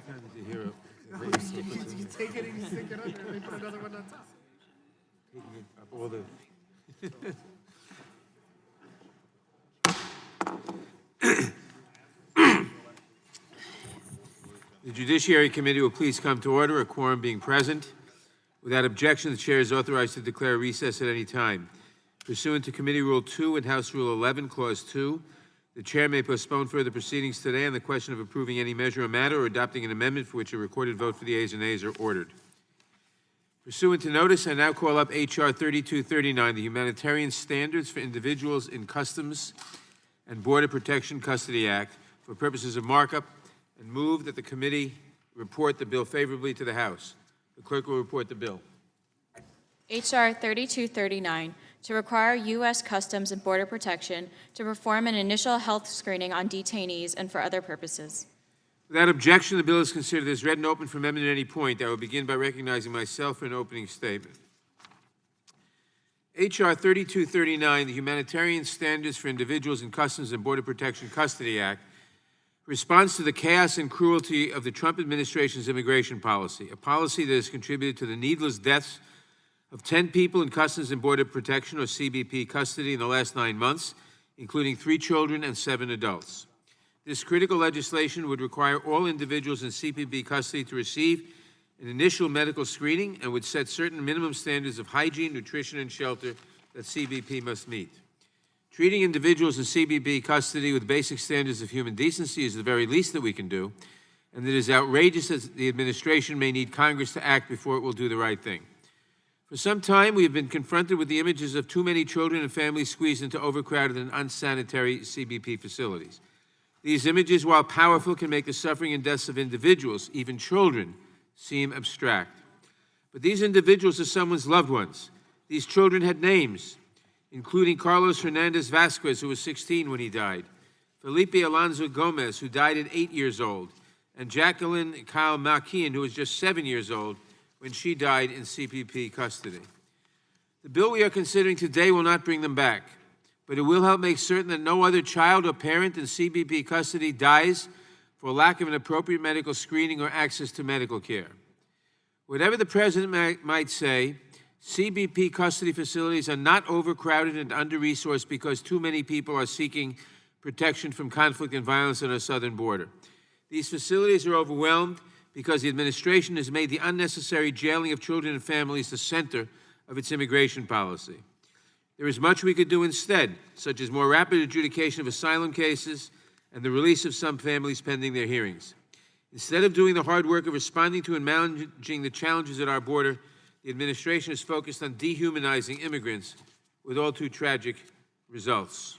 time did you hear it? You take it and you stick it under, and they put another one on top. Taking it up all the. The Judiciary Committee will please come to order, a quorum being present. Without objection, the chair is authorized to declare recess at any time. Pursuant to Committee Rule 2 and House Rule 11, Clause 2, the chair may postpone further proceedings today on the question of approving any measure or matter or adopting an amendment for which a recorded vote for the ayes and nays are ordered. Pursuant to notice, I now call up H.R. 3239, the Humanitarian Standards for Individuals in Customs and Border Protection Custody Act, for purposes of markup, and move that the committee report the bill favorably to the House. The clerk will report the bill. H.R. 3239, to require U.S. Customs and Border Protection to perform an initial health screening on detainees and for other purposes. Without objection, the bill is considered as read and open for amendment at any point. I will begin by recognizing myself for an opening statement. H.R. 3239, the Humanitarian Standards for Individuals in Customs and Border Protection Custody Act, responds to the chaos and cruelty of the Trump administration's immigration policy, a policy that has contributed to the needless deaths of 10 people in Customs and Border Protection, or CBP, custody in the last 9 months, including 3 children and 7 adults. This critical legislation would require all individuals in CBP custody to receive an initial medical screening and would set certain minimum standards of hygiene, nutrition, and shelter that CBP must meet. Treating individuals in CBP custody with basic standards of human decency is the very least that we can do, and it is outrageous that the administration may need Congress to act before it will do the right thing. For some time, we have been confronted with the images of too many children and families squeezed into overcrowded and unsanitary CBP facilities. These images, while powerful, can make the suffering and deaths of individuals, even children, seem abstract. But these individuals are someone's loved ones. These children had names, including Carlos Hernandez Vasquez, who was 16 when he died, Felipe Alonso Gomez, who died at 8 years old, and Jacqueline Kyle Malkian, who was just 7 years old when she died in CBP custody. The bill we are considering today will not bring them back, but it will help make certain that no other child or parent in CBP custody dies for lack of an appropriate medical screening or access to medical care. Whatever the president might say, CBP custody facilities are not overcrowded and under-resourced because too many people are seeking protection from conflict and violence on our southern border. These facilities are overwhelmed because the administration has made the unnecessary jailing of children and families the center of its immigration policy. There is much we could do instead, such as more rapid adjudication of asylum cases and the release of some families pending their hearings. Instead of doing the hard work of responding to and managing the challenges at our border, the administration is focused on dehumanizing immigrants with all too tragic results.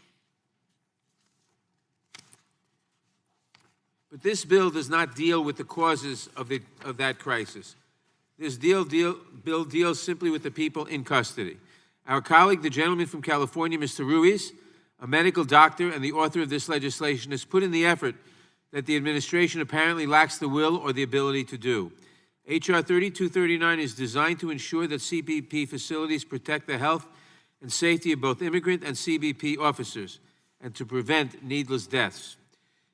But this bill does not deal with the causes of that crisis. This bill deals simply with the people in custody. Our colleague, the gentleman from California, Mr. Ruiz, a medical doctor and the author of this legislation, has put in the effort that the administration apparently lacks the will or the ability to do. H.R. 3239 is designed to ensure that CBP facilities protect the health and safety of both immigrant and CBP officers and to prevent needless deaths.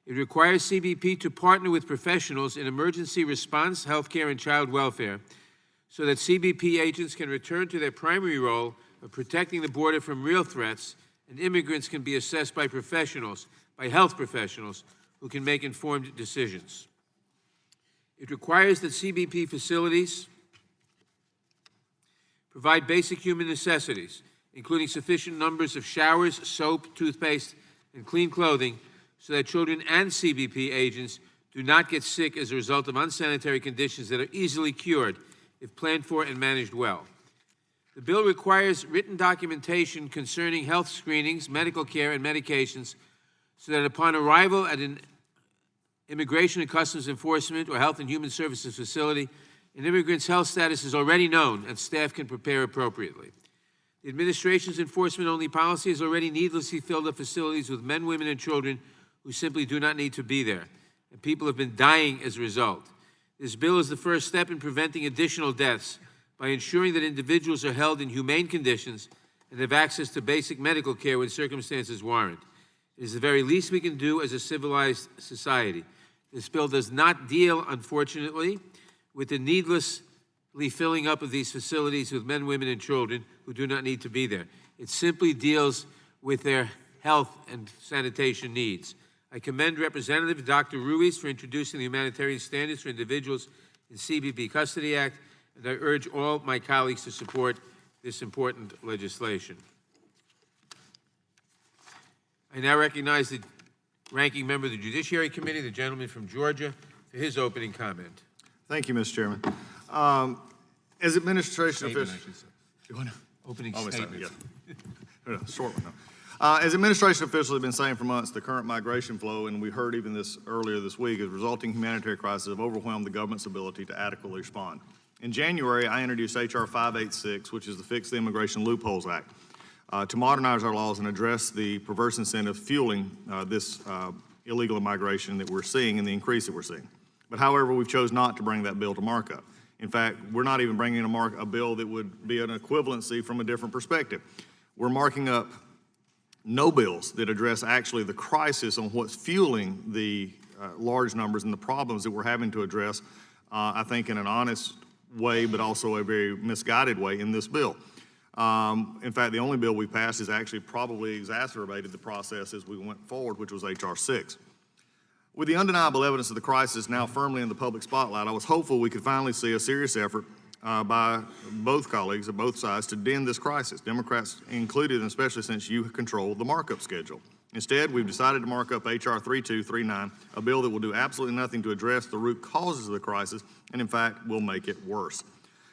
It requires CBP to partner with professionals in emergency response, healthcare, and child welfare so that CBP agents can return to their primary role of protecting the border from real threats, and immigrants can be assessed by professionals, by health professionals, who can make informed decisions. It requires that CBP facilities provide basic human necessities, including sufficient numbers of showers, soap, toothpaste, and clean clothing, so that children and CBP agents do not get sick as a result of unsanitary conditions that are easily cured if planned for and managed well. The bill requires written documentation concerning health screenings, medical care, and medications so that upon arrival at an Immigration and Customs Enforcement or Health and Human Services facility, an immigrant's health status is already known and staff can prepare appropriately. The administration's enforcement-only policy has already needlessly filled up facilities with men, women, and children who simply do not need to be there, and people have been dying as a result. This bill is the first step in preventing additional deaths by ensuring that individuals are held in humane conditions and have access to basic medical care when circumstances warrant. It is the very least we can do as a civilized society. This bill does not deal, unfortunately, with the needlessly filling up of these facilities with men, women, and children who do not need to be there. It simply deals with their health and sanitation needs. I commend Representative Dr. Ruiz for introducing the Humanitarian Standards for Individuals in CBP Custody Act, and I urge all my colleagues to support this important legislation. I now recognize the ranking member of the Judiciary Committee, the gentleman from Georgia, for his opening comment. Thank you, Mr. Chairman. As administration officials, Opening always statement. yeah. Short one, though. As administration officials have been saying for months, the current migration flow, and we heard even this earlier this week, is resulting humanitarian crisis have overwhelmed the government's ability to adequately respond. In January, I introduced H.R. 586, which is the Fix the Immigration Loopholes Act, to modernize our laws and address the perverse incentive fueling this illegal immigration that we're seeing and the increase that we're seeing. But however, we've chose not to bring that bill to markup. In fact, we're not even bringing a bill that would be an equivalency from a different perspective. We're marking up no bills that address actually the crisis on what's fueling the large numbers and the problems that we're having to address, I think in an honest way, but also a very misguided way in this bill. In fact, the only bill we passed has actually probably exacerbated the process as we went forward, which was H.R. 6. With the undeniable evidence of the crisis now firmly in the public spotlight, I was hopeful we could finally see a serious effort by both colleagues of both sides to end this crisis, Democrats included, and especially since you control the markup schedule. Instead, we've decided to mark up H.R. 3239, a bill that will do absolutely nothing to address the root causes of the crisis, and in fact, will make it worse.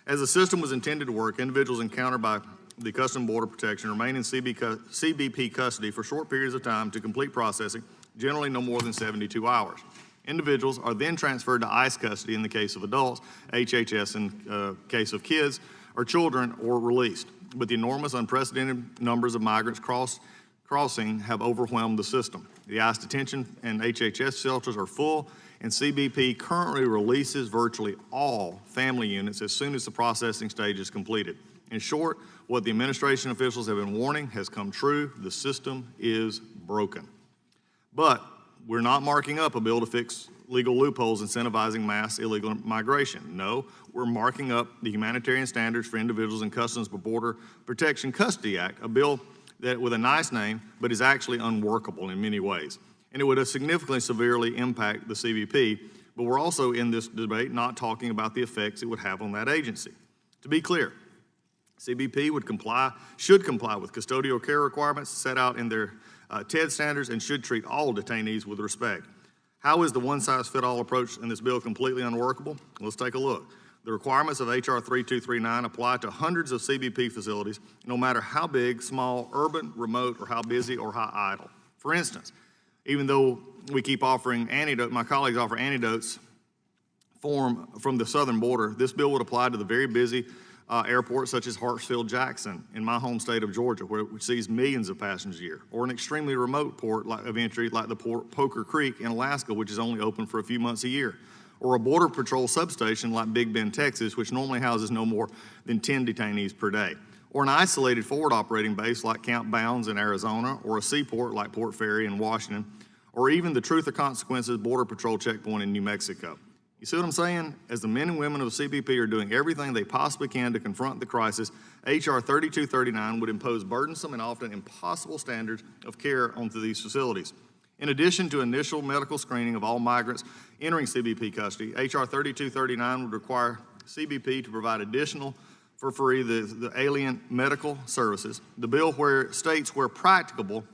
As the system was intended to work, individuals encountered by the Customs and Border Protection remain in CBP custody for short periods of time to complete processing, generally no more than 72 hours. Individuals are then transferred to ICE custody in the case of adults, HHS in case of kids or children, or released. But the enormous, unprecedented numbers of migrants crossing have overwhelmed the system. The ICE detention and HHS shelters are full, and CBP currently releases virtually all family units as soon as the processing stage is completed. In short, what the administration officials have been warning has come true. The system is broken. But we're not marking up a bill to fix legal loopholes incentivizing mass illegal migration. No, we're marking up the Humanitarian Standards for Individuals in Customs and Border Protection Custody Act, a bill that with a nice name, but is actually unworkable in many ways. And it would have significantly severely impact the CBP, but we're also in this debate not talking about the effects it would have on that agency. To be clear, CBP should comply with custodial care requirements set out in their TED standards and should treat all detainees with respect. How is the one-size-fits-all approach in this bill completely unworkable? Let's take a look. The requirements of H.R. 3239 apply to hundreds of CBP facilities, no matter how big, small, urban, remote, or how busy or how idle. For instance, even though we keep offering my colleagues offer antidotes from the southern border, this bill would apply to the very busy airports such as Hartsfield-Jackson in my home state of Georgia, where it sees millions of passengers a year, or an extremely remote port of entry like the port Poker Creek in Alaska, which is only open for a few months a year, or a Border Patrol substation like Big Bend, Texas, which normally houses no more than 10 detainees per day, or an isolated forward operating base like Camp Bounds in Arizona, or a seaport like Port Ferry in Washington, or even the Truth or Consequences Border Patrol checkpoint in New Mexico. You see what I'm saying? As the men and women of CBP are doing everything they possibly can to confront the crisis, H.R. 3239 would impose burdensome and often impossible standards of care onto these facilities. In addition to initial medical screening of all migrants entering CBP custody, H.R. 3239 would require CBP to provide additional, for free, the alien medical services. The bill states where practicable,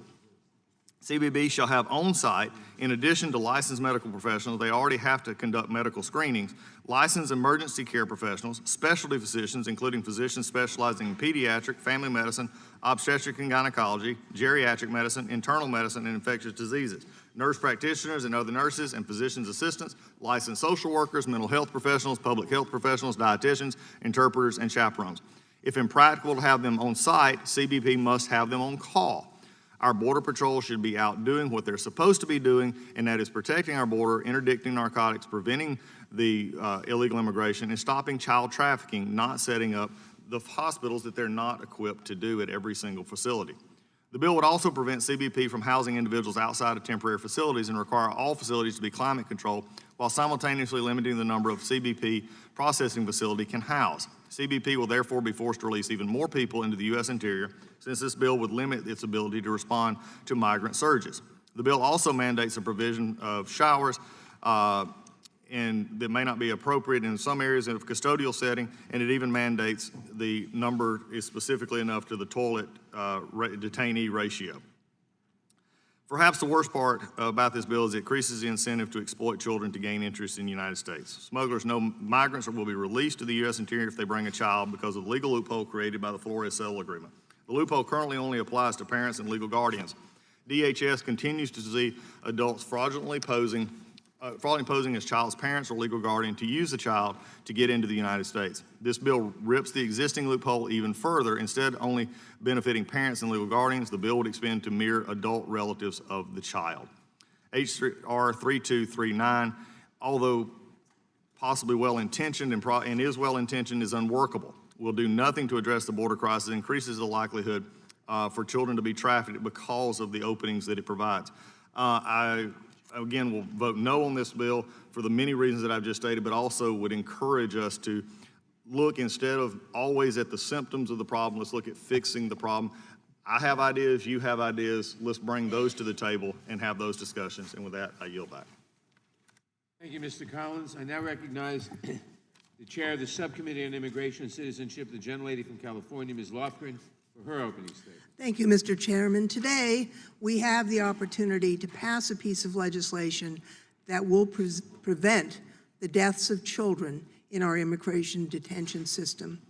CBP shall have on-site, in addition to licensed medical professionals, they already have to conduct medical screenings, licensed emergency care professionals, specialty physicians, including physicians specializing in pediatric, family medicine, obstetric and gynecology, geriatric medicine, internal medicine, and infectious diseases, nurse practitioners and other nurses and physician's assistants, licensed social workers, mental health professionals, public health professionals, dietitians, interpreters, and chaperones. If impractical to have them on site, CBP must have them on call. Our Border Patrol should be out doing what they're supposed to be doing, and that is protecting our border, interdicting narcotics, preventing the illegal immigration, and stopping child trafficking, not setting up the hospitals that they're not equipped to do at every single facility. The bill would also prevent CBP from housing individuals outside of temporary facilities and require all facilities to be climate controlled while simultaneously limiting the number of CBP processing facility can house. CBP will therefore be forced to release even more people into the U.S. interior, since this bill would limit its ability to respond to migrant surges. The bill also mandates a provision of showers and that may not be appropriate in some areas of custodial setting, and it even mandates the number is specifically enough to the toilet detainee ratio. Perhaps the worst part about this bill is it increases the incentive to exploit children to gain interest in the United States. Smugglers know migrants will be released to the U.S. interior if they bring a child because of the legal loophole created by the Flores-Settle Agreement. The loophole currently only applies to parents and legal guardians. DHS continues to see adults fraudulently posing as child's parents or legal guardian to use the child to get into the United States. This bill rips the existing loophole even further. Instead, only benefiting parents and legal guardians, the bill would expand to mere adult relatives of the child. H.R. 3239, although possibly well-intentioned and is well-intentioned, is unworkable. Will do nothing to address the border crisis, increases the likelihood for children to be trafficked because of the openings that it provides. I again, will vote no on this bill for the many reasons that I've just stated, but also would encourage us to look, instead of always at the symptoms of the problem, let's look at fixing the problem. I have ideas, you have ideas, let's bring those to the table and have those discussions. And with that, I yield back. Thank you, Mr. Collins. I now recognize the chair of the Subcommittee on Immigration and Citizenship, the gentlelady from California, Ms. Lofgren, for her opening statement. Thank you, Mr. Chairman. Today, we have the opportunity to pass a piece of legislation that will prevent the deaths of children in our immigration detention system.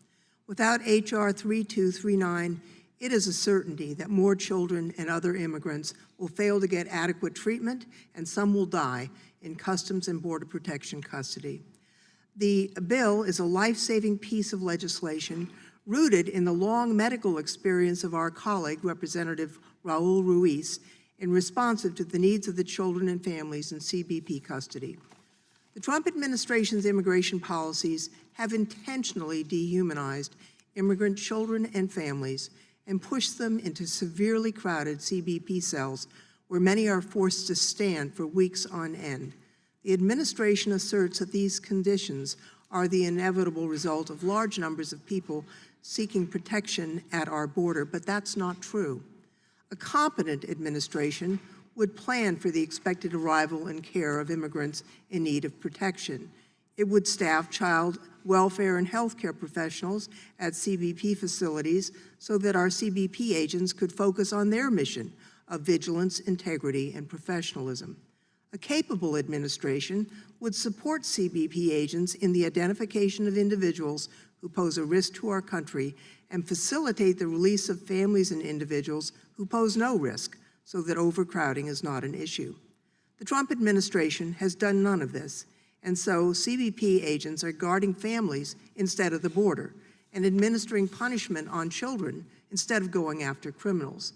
Without H.R. 3239, it is a certainty that more children and other immigrants will fail to get adequate treatment, and some will die in Customs and Border Protection custody. The bill is a life-saving piece of legislation rooted in the long medical experience of our colleague, Representative Raul Ruiz, and responsive to the needs of the children and families in CBP custody. The Trump administration's immigration policies have intentionally dehumanized immigrant children and families and pushed them into severely crowded CBP cells where many are forced to stand for weeks on end. The administration asserts that these conditions are the inevitable result of large numbers of people seeking protection at our border, but that's not true. A competent administration would plan for the expected arrival and care of immigrants in need of protection. It would staff child welfare and healthcare professionals at CBP facilities so that our CBP agents could focus on their mission of vigilance, integrity, and professionalism. A capable administration would support CBP agents in the identification of individuals who pose a risk to our country and facilitate the release of families and individuals who pose no risk so that overcrowding is not an issue. The Trump administration has done none of this, and so CBP agents are guarding families instead of the border and administering punishment on children instead of going after criminals.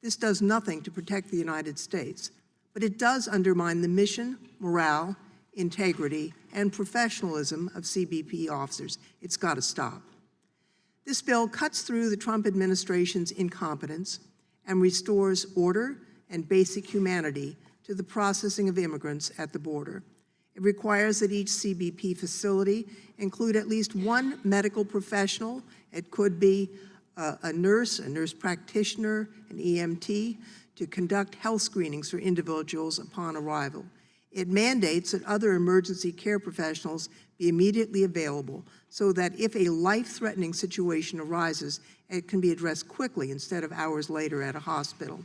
This does nothing to protect the United States, but it does undermine the mission, morale, integrity, and professionalism of CBP officers. It's got to stop. This bill cuts through the Trump administration's incompetence and restores order and basic humanity to the processing of immigrants at the border. It requires that each CBP facility include at least one medical professional. It could be a nurse practitioner, an EMT, to conduct health screenings for individuals upon arrival. It mandates that other emergency care professionals be immediately available so that if a life-threatening situation arises, it can be addressed quickly instead of hours later at a hospital.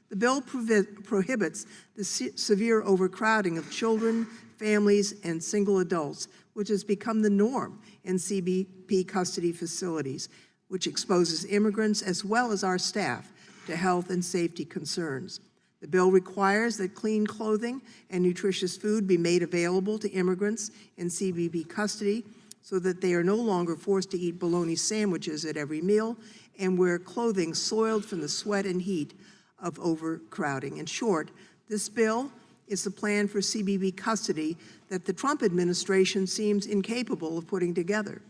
The bill prohibits the severe overcrowding of children, families, and single adults, which has become the norm in CBP custody facilities, which exposes immigrants as well as our staff to health and safety concerns. The bill requires that clean clothing and nutritious food be made available to immigrants in CBP custody so that they are no longer forced to eat bologna sandwiches at every meal and wear clothing soiled from the sweat and heat of overcrowding. In short, this bill is the plan for CBP custody that the Trump administration seems incapable of putting together.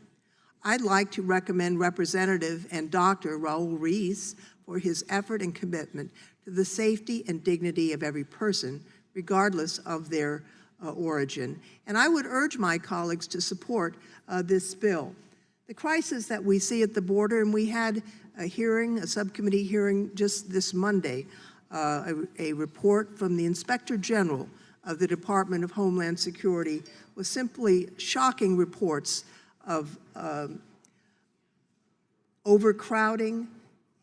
I'd like to recommend Representative and Dr. Raul Ruiz for his effort and commitment to the safety and dignity of every person, regardless of their origin. And I would urge my colleagues to support this bill. The crisis that we see at the border, and we had a hearing, a subcommittee hearing just this Monday, a report from the Inspector General of the Department of Homeland Security with simply shocking reports of overcrowding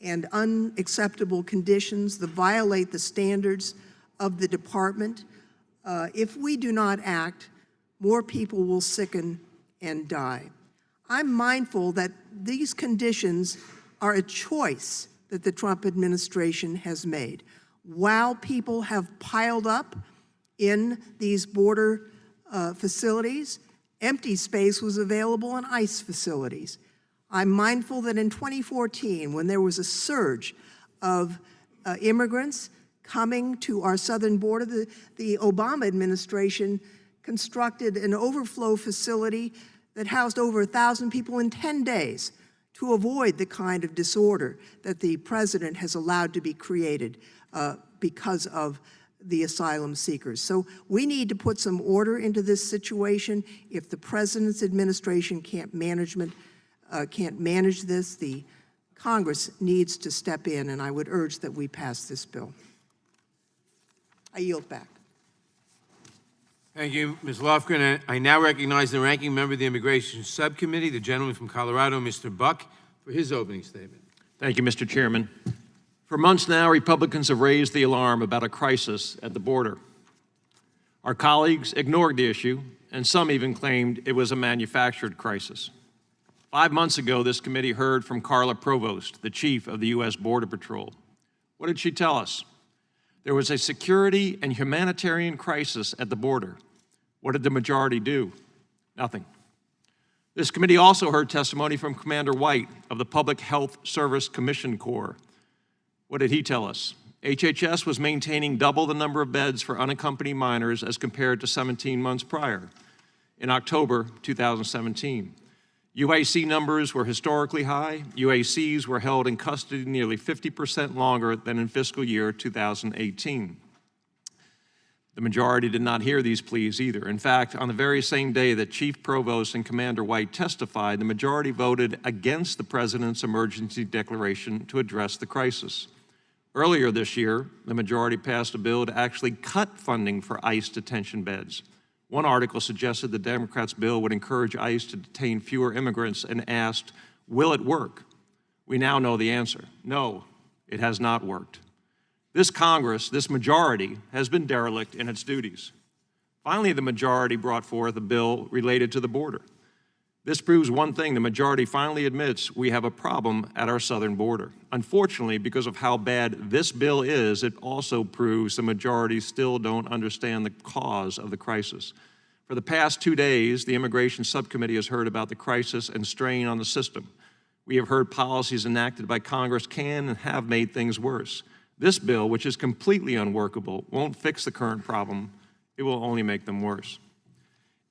and unacceptable conditions that violate the standards of the department. If we do not act, more people will sicken and die. I'm mindful that these conditions are a choice that the Trump administration has made. While people have piled up in these border facilities, empty space was available in ICE facilities. I'm mindful that in 2014, when there was a surge of immigrants coming to our southern border, the Obama administration constructed an overflow facility that housed over 1,000 people in 10 days to avoid the kind of disorder that the president has allowed to be created because of the asylum seekers. So we need to put some order into this situation. If the president's administration can't manage this, the Congress needs to step in, and I would urge that we pass this bill. I yield back. Thank you, Ms. Lofgren. I now recognize the ranking member of the Immigration Subcommittee, the gentleman from Colorado, Mr. Buck, for his opening statement. Thank you, Mr. Chairman. For months now, Republicans have raised the alarm about a crisis at the border. Our colleagues ignored the issue, and some even claimed it was a manufactured crisis. 5 months ago, this committee heard from Carla Provost, the chief of the U.S. Border Patrol. What did she tell us? There was a security and humanitarian crisis at the border. What did the majority do? Nothing. This committee also heard testimony from Commander White of the Public Health Service Commission Corps. What did he tell us? HHS was maintaining double the number of beds for unaccompanied minors as compared to 17 months prior, in October 2017. UAC numbers were historically high. UACs were held in custody nearly 50% longer than in fiscal year 2018. The majority did not hear these pleas either. In fact, on the very same day that Chief Provost and Commander White testified, the majority voted against the president's emergency declaration to address the crisis. Earlier this year, the majority passed a bill to actually cut funding for ICE detention beds. One article suggested the Democrats' bill would encourage ICE to detain fewer immigrants and asked, will it work? We now know the answer. No, it has not worked. This Congress, this majority, has been derelict in its duties. Finally, the majority brought forth a bill related to the border. This proves one thing: the majority finally admits we have a problem at our southern border. Unfortunately, because of how bad this bill is, it also proves the majority still don't understand the cause of the crisis. For the past 2 days, the Immigration Subcommittee has heard about the crisis and strain on the system. We have heard policies enacted by Congress can and have made things worse. This bill, which is completely unworkable, won't fix the current problem. It will only make them worse.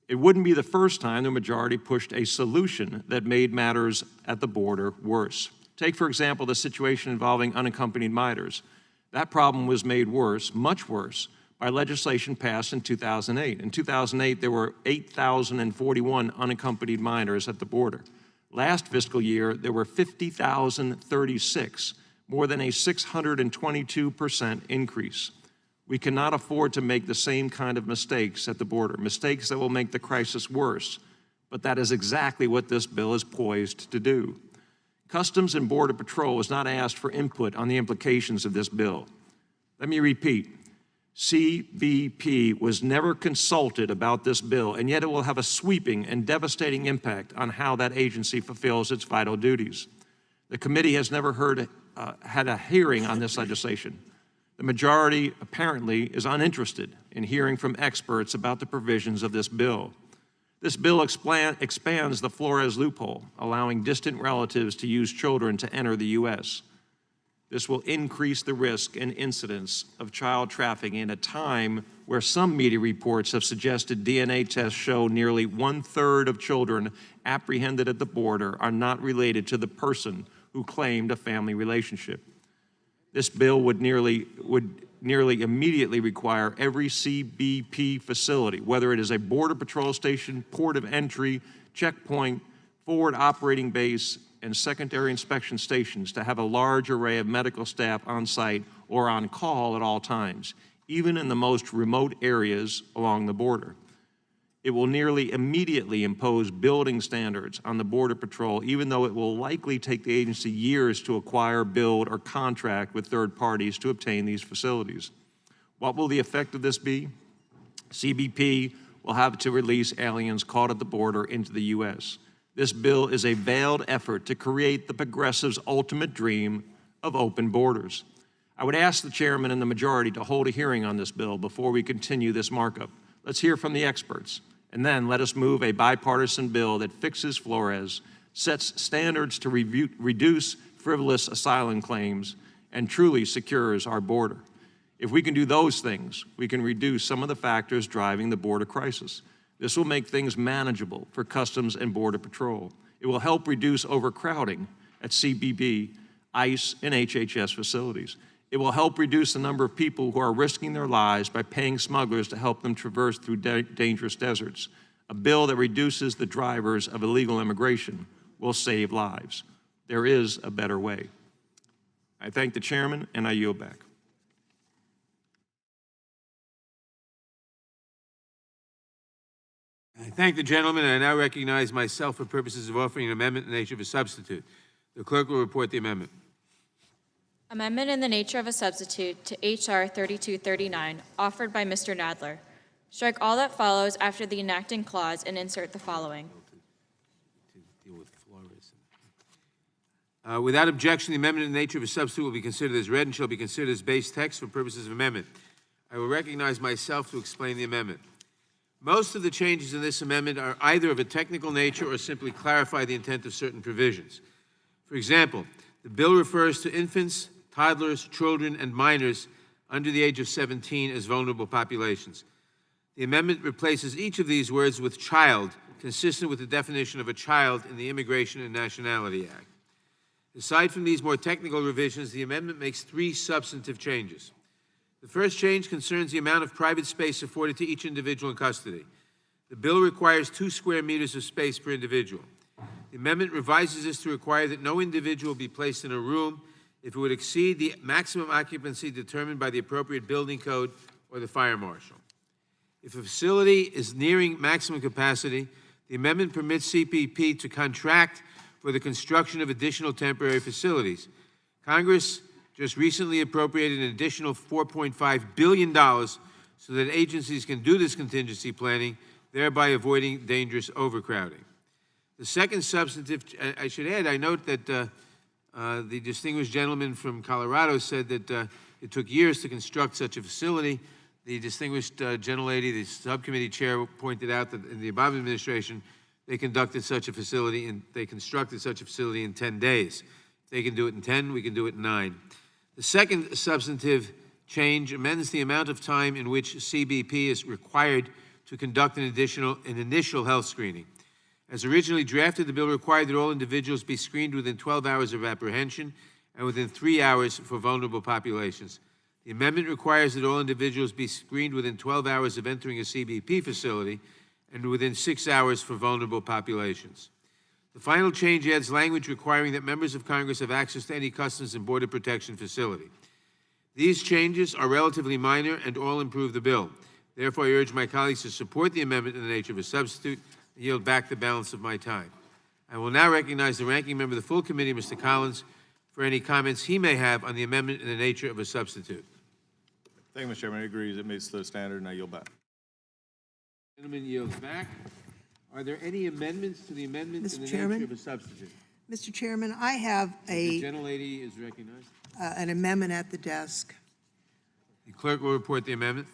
It wouldn't be the first time the majority pushed a solution that made matters at the border worse. Take, for example, the situation involving unaccompanied minors. That problem was made worse, much worse, by legislation passed in 2008. In 2008, there were 8,041 unaccompanied minors at the border. Last fiscal year, there were 50,036, more than a 622% increase. We cannot afford to make the same kind of mistakes at the border, mistakes that will make the crisis worse, but that is exactly what this bill is poised to do. Customs and Border Patrol was not asked for input on the implications of this bill. Let me repeat, CBP was never consulted about this bill, and yet it will have a sweeping and devastating impact on how that agency fulfills its vital duties. The committee has never had a hearing on this legislation. The majority apparently is uninterested in hearing from experts about the provisions of this bill. This bill expands the Flores loophole, allowing distant relatives to use children to enter the U.S. This will increase the risk and incidence of child trafficking at a time where some media reports have suggested DNA tests show nearly 1/3 of children apprehended at the border are not related to the person who claimed a family relationship. This bill would nearly immediately require every CBP facility, whether it is a Border Patrol station, port of entry, checkpoint, forward operating base, and secondary inspection stations, to have a large array of medical staff on site or on call at all times, even in the most remote areas along the border. It will nearly immediately impose building standards on the Border Patrol, even though it will likely take the agency years to acquire, build, or contract with third parties to obtain these facilities. What will the effect of this be? CBP will have to release aliens caught at the border into the U.S. This bill is a veiled effort to create the progressives' ultimate dream of open borders. I would ask the chairman and the majority to hold a hearing on this bill before we continue this markup. Let's hear from the experts, and then let us move a bipartisan bill that fixes Flores, sets standards to reduce frivolous asylum claims, and truly secures our border. If we can do those things, we can reduce some of the factors driving the border crisis. This will make things manageable for Customs and Border Patrol. It will help reduce overcrowding at CBP, ICE, and HHS facilities. It will help reduce the number of people who are risking their lives by paying smugglers to help them traverse through dangerous deserts. A bill that reduces the drivers of illegal immigration will save lives. There is a better way. I thank the chairman, and I yield back. I thank the gentleman, and I now recognize myself for purposes of offering an amendment in the nature of a substitute. The clerk will report the amendment. Amendment in the nature of a substitute to H.R. 3239, offered by Mr. Nadler. Strike all that follows after the enacting clause and insert the following. To deal with Flores. Without objection, the amendment in the nature of a substitute will be considered as read and shall be considered as base text for purposes of amendment. I will recognize myself to explain the amendment. Most of the changes in this amendment are either of a technical nature or simply clarify the intent of certain provisions. For example, the bill refers to infants, toddlers, children, and minors under the age of 17 as vulnerable populations. The amendment replaces each of these words with child, consistent with the definition of a child in the Immigration and Nationality Act. Aside from these more technical revisions, the amendment makes three substantive changes. The first change concerns the amount of private space afforded to each individual in custody. The bill requires 2 square meters of space per individual. The amendment revises this to require that no individual be placed in a room if it would exceed the maximum occupancy determined by the appropriate building code or the fire marshal. If a facility is nearing maximum capacity, the amendment permits CBP to contract for the construction of additional temporary facilities. Congress just recently appropriated an additional $4.5 billion so that agencies can do this contingency planning, thereby avoiding dangerous overcrowding. The second substantive, I should add, I note that the distinguished gentleman from Colorado said that it took years to construct such a facility. The distinguished gentlelady, the subcommittee chair, pointed out that in the Obama administration, they constructed such a facility in 10 days. If they can do it in 10, we can do it in 9. The second substantive change amends the amount of time in which CBP is required to conduct an initial health screening. As originally drafted, the bill required that all individuals be screened within 12 hours of apprehension and within 3 hours for vulnerable populations. The amendment requires that all individuals be screened within 12 hours of entering a CBP facility and within 6 hours for vulnerable populations. The final change adds language requiring that members of Congress have access to any Customs and Border Protection facility. These changes are relatively minor and all improve the bill. Therefore, I urge my colleagues to support the amendment in the nature of a substitute and yield back the balance of my time. I will now recognize the ranking member of the full committee, Mr. Collins, for any comments he may have on the amendment in the nature of a substitute. Thank you, Mr. Chairman. I agree it meets the standard, and I yield back. Gentleman yields back. Are there any amendments to the amendment in the Chairman? nature of a substitute? Mr. Chairman, I have The gentlelady is recognized. an amendment at the desk. The clerk will report the amendment.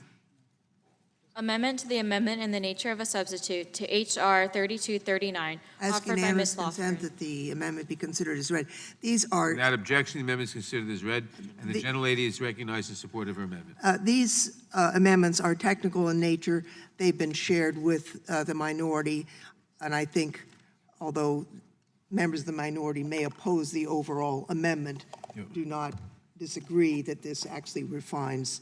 Amendment to the amendment in the nature of a substitute to H.R. 3239, Ask offered by unanimous Ms. consent Lofgren. that the amendment be considered as read. These are, Without objection, the amendment is considered as read, and the gentlelady is recognized in support of her amendment. these amendments are technical in nature. They've been shared with the minority, and I think, although members of the minority may oppose the overall amendment, do not disagree that this actually refines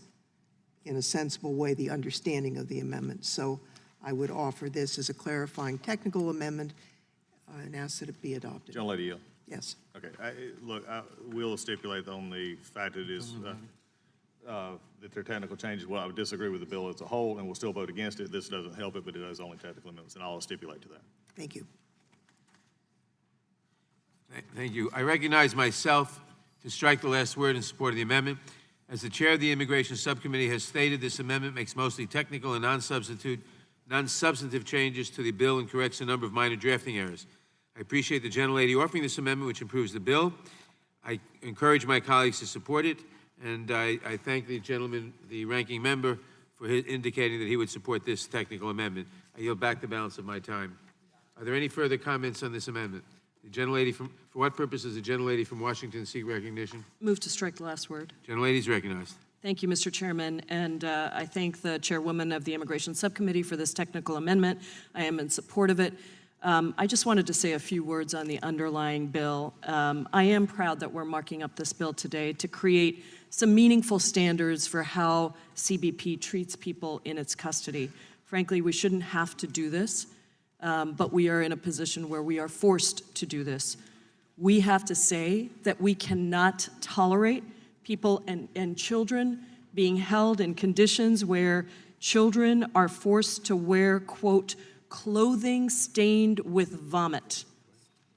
in a sensible way the understanding of the amendment. So I would offer this as a clarifying technical amendment and ask that it be adopted. Gentlelady Hill. Yes. Okay, look, we'll stipulate on the fact that it is, that there are technical changes. Well, I would disagree with the bill as a whole, and we'll still vote against it. This doesn't help it, but it is only technical amendments, and I'll stipulate to that. Thank you. Thank you. I recognize myself to strike the last word in support of the amendment. As the chair of the Immigration Subcommittee has stated, this amendment makes mostly technical and non-substantive changes to the bill and corrects a number of minor drafting errors. I appreciate the gentlelady offering this amendment, which improves the bill. I encourage my colleagues to support it, and I thank the gentleman, the ranking member, for indicating that he would support this technical amendment. I yield back the balance of my time. Are there any further comments on this amendment? The gentlelady for what purpose does the gentlelady from Washington seek recognition? Move to strike the last word. Gentlelady is recognized. Thank you, Mr. Chairman, and I thank the chairwoman of the Immigration Subcommittee for this technical amendment. I am in support of it. I just wanted to say a few words on the underlying bill. I am proud that we're marking up this bill today to create some meaningful standards for how CBP treats people in its custody. Frankly, we shouldn't have to do this, but we are in a position where we are forced to do this. We have to say that we cannot tolerate people and children being held in conditions where children are forced to wear, quote, clothing stained with vomit,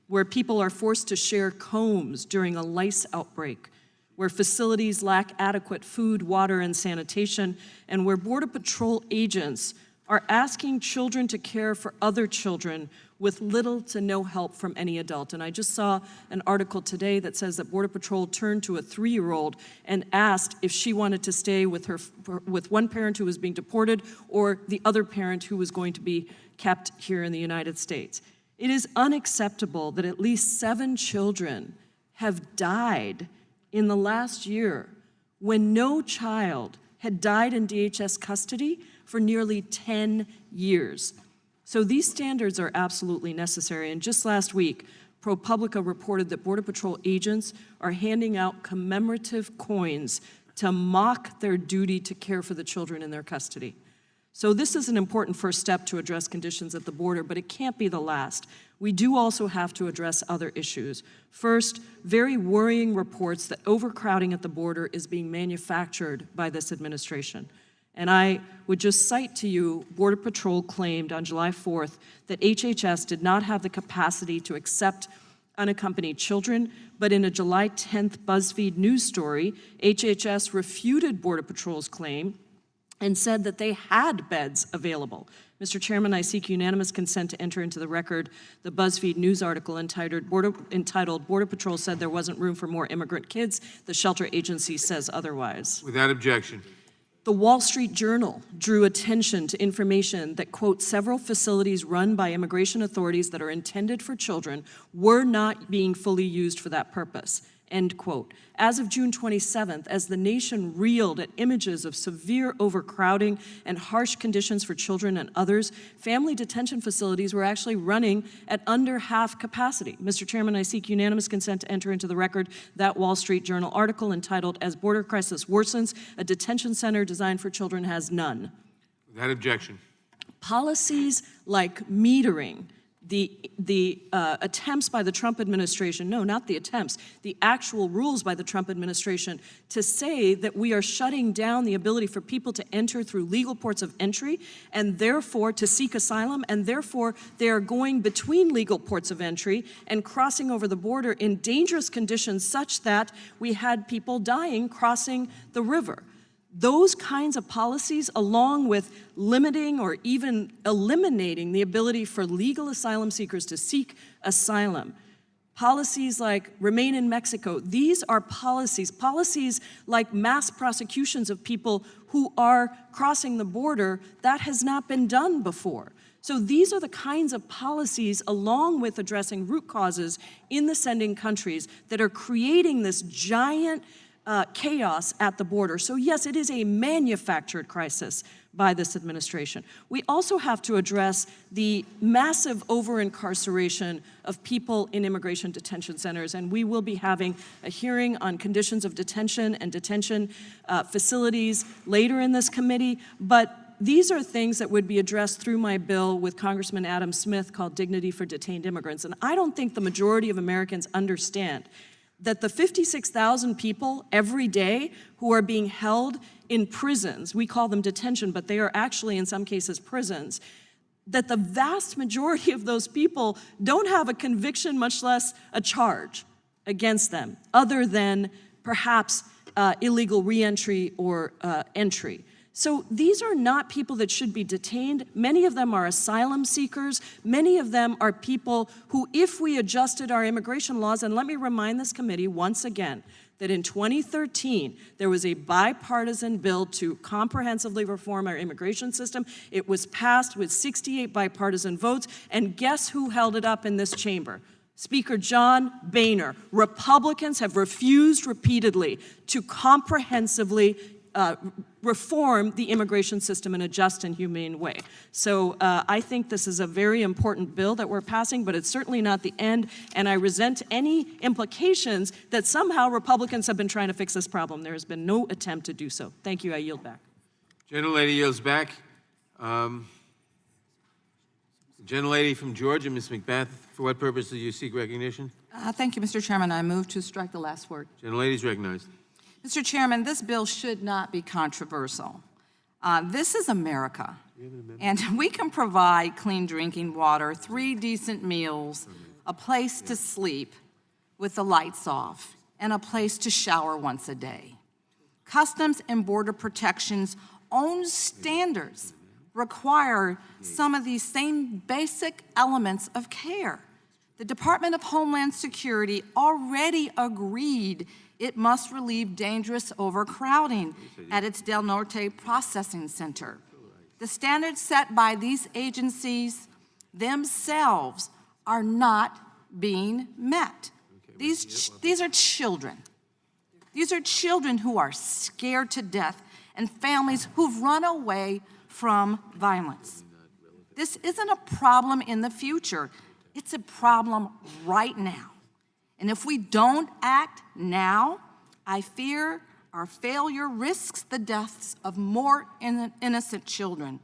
where people are forced to share combs during a lice outbreak, where facilities lack adequate food, water, and sanitation, and where Border Patrol agents are asking children to care for other children with little to no help from any adult. And I just saw an article today that says that Border Patrol turned to a 3-year-old and asked if she wanted to stay with one parent who was being deported or the other parent who was going to be kept here in the United States. It is unacceptable that at least 7 children have died in the last year when no child had died in DHS custody for nearly 10 years. So these standards are absolutely necessary. And just last week, ProPublica reported that Border Patrol agents are handing out commemorative coins to mock their duty to care for the children in their custody. So this is an important first step to address conditions at the border, but it can't be the last. We do also have to address other issues. First, very worrying reports that overcrowding at the border is being manufactured by this administration. And I would just cite to you, Border Patrol claimed on July 4th that HHS did not have the capacity to accept unaccompanied children, but in a July 10th BuzzFeed news story, HHS refuted Border Patrol's claim and said that they had beds available. Mr. Chairman, I seek unanimous consent to enter into the record the BuzzFeed news article entitled Border Patrol said there wasn't room for more immigrant kids. The shelter agency says otherwise. Without objection. The Wall Street Journal drew attention to information that, quote, several facilities run by immigration authorities that are intended for children were not being fully used for that purpose, end quote. As of June 27th, as the nation reeled at images of severe overcrowding and harsh conditions for children and others, family detention facilities were actually running at under half capacity. Mr. Chairman, I seek unanimous consent to enter into the record that Wall Street Journal article entitled, As Border Crisis Worsens, a Detention Center Designed for Children Has None. Without objection. Policies like metering, the attempts by the Trump administration, no, not the attempts, the actual rules by the Trump administration to say that we are shutting down the ability for people to enter through legal ports of entry and therefore to seek asylum, and therefore they are going between legal ports of entry and crossing over the border in dangerous conditions such that we had people dying crossing the river. Those kinds of policies, along with limiting or even eliminating the ability for legal asylum seekers to seek asylum, policies like Remain in Mexico, these are policies like mass prosecutions of people who are crossing the border, that has not been done before. So these are the kinds of policies, along with addressing root causes in the sending countries, that are creating this giant chaos at the border. So yes, it is a manufactured crisis, by this administration. We also have to address the massive over-incarceration of people in immigration detention centers, and we will be having a hearing on conditions of detention and detention facilities later in this committee, but these are things that would be addressed through my bill with Congressman Adam Smith called Dignity for Detained Immigrants. And I don't think the majority of Americans understand that the 56,000 people every day who are being held in prisons, we call them detention, but they are actually in some cases prisons, that the vast majority of those people don't have a conviction, much less a charge against them, other than perhaps illegal reentry or entry. So these are not people that should be detained. Many of them are asylum seekers. Many of them are people who, if we adjusted our immigration laws, and let me remind this committee once again, that in 2013, there was a bipartisan bill to comprehensively reform our immigration system. It was passed with 68 bipartisan votes, and guess who held it up in this chamber? Speaker John Boehner. Republicans have refused repeatedly to comprehensively reform the immigration system in a just and humane way. So I think this is a very important bill that we're passing, but it's certainly not the end, and I resent any implications that somehow Republicans have been trying to fix this problem. There has been no attempt to do so. Thank you. I yield back. Gentlelady yields back. The gentlelady from Georgia, Ms. McBath, for what purpose do you seek recognition? Thank you, Mr. Chairman. I move to strike the last word. Gentlelady is recognized. Mr. Chairman, this bill should not be controversial. This is America, and we can provide clean drinking water, 3 decent meals, a place to sleep with the lights off, and a place to shower once a day. Customs and Border Protection's own standards require some of these same basic elements of care. The Department of Homeland Security already agreed it must relieve dangerous overcrowding at its Del Norte processing center. The standards set by these agencies themselves are not being met. These are children. These are children who are scared to death and families who've run away from violence. This isn't a problem in the future. It's a problem right now. And if we don't act now, I fear our failure risks the deaths of more innocent children.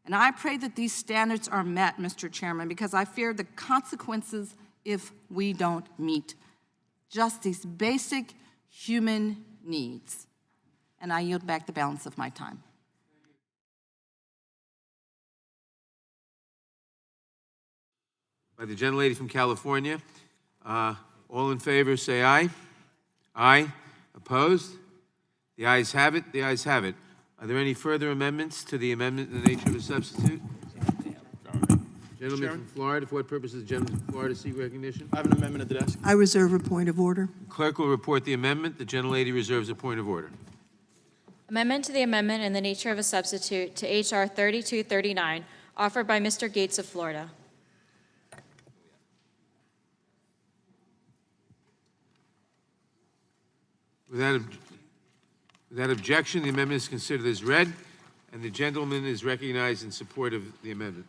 And I pray that these standards are met, Mr. Chairman, because I fear the consequences if we don't meet just these basic human needs. And I yield back the balance of my time. By the gentlelady from California. All in favor, say aye. Aye. Opposed? The ayes have it. The ayes have it. Are there any further amendments to the amendment in the nature of a substitute? Gentleman from Florida, for what purpose does the gentleman from Florida seek recognition? I have an amendment at the desk. I reserve a point of order. Clerk will report the amendment. The gentlelady reserves a point of order. Amendment to the amendment in the nature of a substitute to H.R. 3239, offered by Mr. Gates of Florida. Without objection, the amendment is considered as read, and the gentleman is recognized in support of the amendment.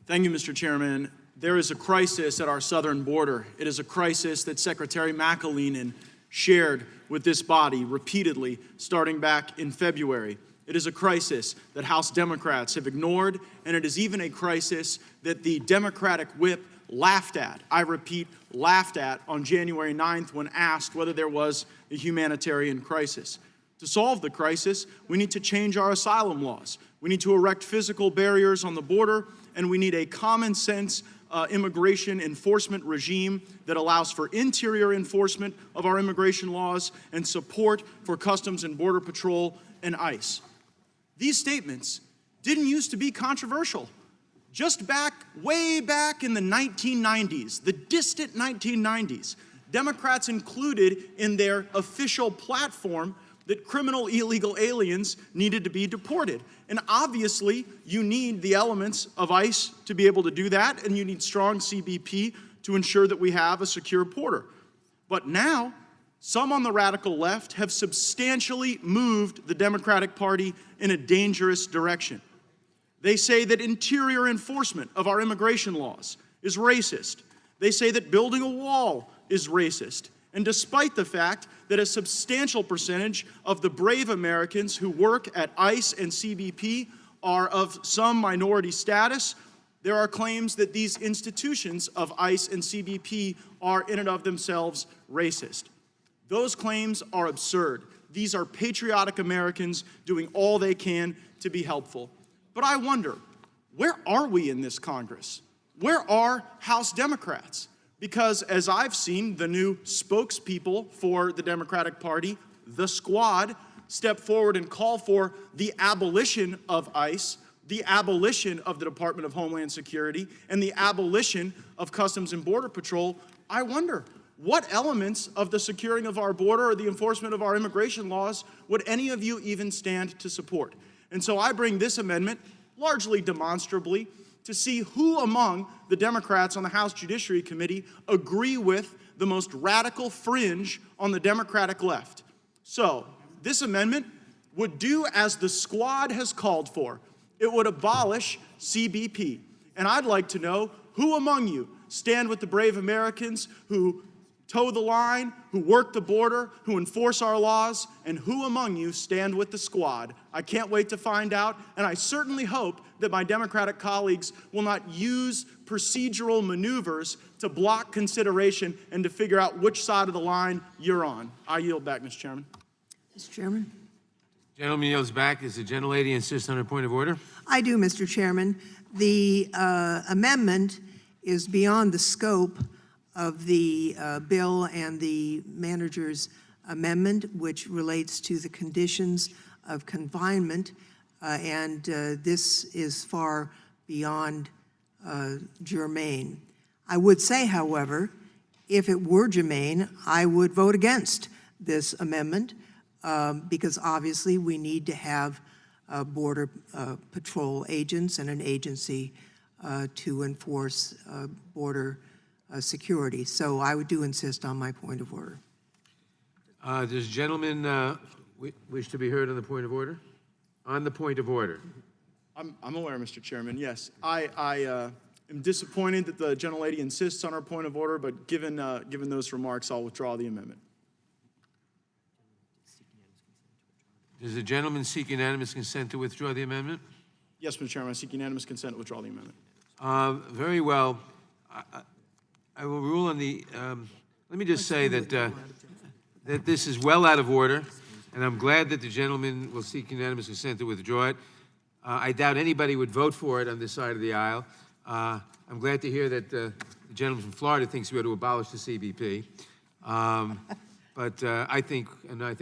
Thank you, Mr. Chairman. There is a crisis at our southern border. It is a crisis that Secretary McAleenan shared with this body repeatedly starting back in February. It is a crisis that House Democrats have ignored, and it is even a crisis that the Democratic whip laughed at. I repeat, laughed at on January 9th when asked whether there was a humanitarian crisis. To solve the crisis, we need to change our asylum laws. We need to erect physical barriers on the border, and we need a common sense immigration enforcement regime that allows for interior enforcement of our immigration laws and support for Customs and Border Patrol and ICE. These statements didn't used to be controversial. Just way back in the 1990s, the distant 1990s, Democrats included in their official platform that criminal illegal aliens needed to be deported. And obviously, you need the elements of ICE to be able to do that, and you need strong CBP to ensure that we have a secure border. But now, Some on the radical left have substantially moved the Democratic Party in a dangerous direction. They say that interior enforcement of our immigration laws is racist. They say that building a wall is racist. And despite the fact that a substantial percentage of the brave Americans who work at ICE and CBP are of some minority status, there are claims that these institutions of ICE and CBP are in and of themselves racist. Those claims are absurd. These are patriotic Americans doing all they can to be helpful. But I wonder, where are we in this Congress? Where are House Democrats? Because as I've seen the new spokespeople for the Democratic Party, the Squad, step forward and call for the abolition of ICE, the abolition of the Department of Homeland Security, and the abolition of Customs and Border Patrol, I wonder, what elements of the securing of our border or the enforcement of our immigration laws would any of you even stand to support? And so I bring this amendment, largely demonstrably, to see who among the Democrats on the House Judiciary Committee agree with the most radical fringe on the Democratic left. So this amendment would do as the Squad has called for. It would abolish CBP. And I'd like to know who among you stand with the brave Americans who toe the line, who work the border, who enforce our laws, and who among you stand with the Squad. I can't wait to find out, and I certainly hope that my Democratic colleagues will not use procedural maneuvers to block consideration and to figure out which side of the line you're on. I yield back, Mr. Chairman. Mr. Chairman? Gentleman yields back. Does the gentlelady insist on her point of order? I do, Mr. Chairman. The amendment is beyond the scope of the bill and the manager's amendment, which relates to the conditions of confinement, and this is far beyond germane. I would say, however, if it were germane, I would vote against this amendment because obviously we need to have border patrol agents and an agency to enforce border security. So I do insist on my point of order. Does the gentleman wish to be heard on the point of order? On the point of order. I'm aware, Mr. Chairman, yes. I am disappointed that the gentlelady insists on her point of order, but given those remarks, I'll withdraw the amendment. Does the gentleman seek unanimous consent to withdraw the amendment? Yes, Mr. Chairman, I seek unanimous consent to withdraw the amendment. Very well. I will rule on the, let me just say that, that this is well out of order, and I'm glad that the gentleman will seek unanimous consent to withdraw it. I doubt anybody would vote for it on this side of the aisle. I'm glad to hear that the gentleman from Florida thinks we ought to abolish the CBP. But I think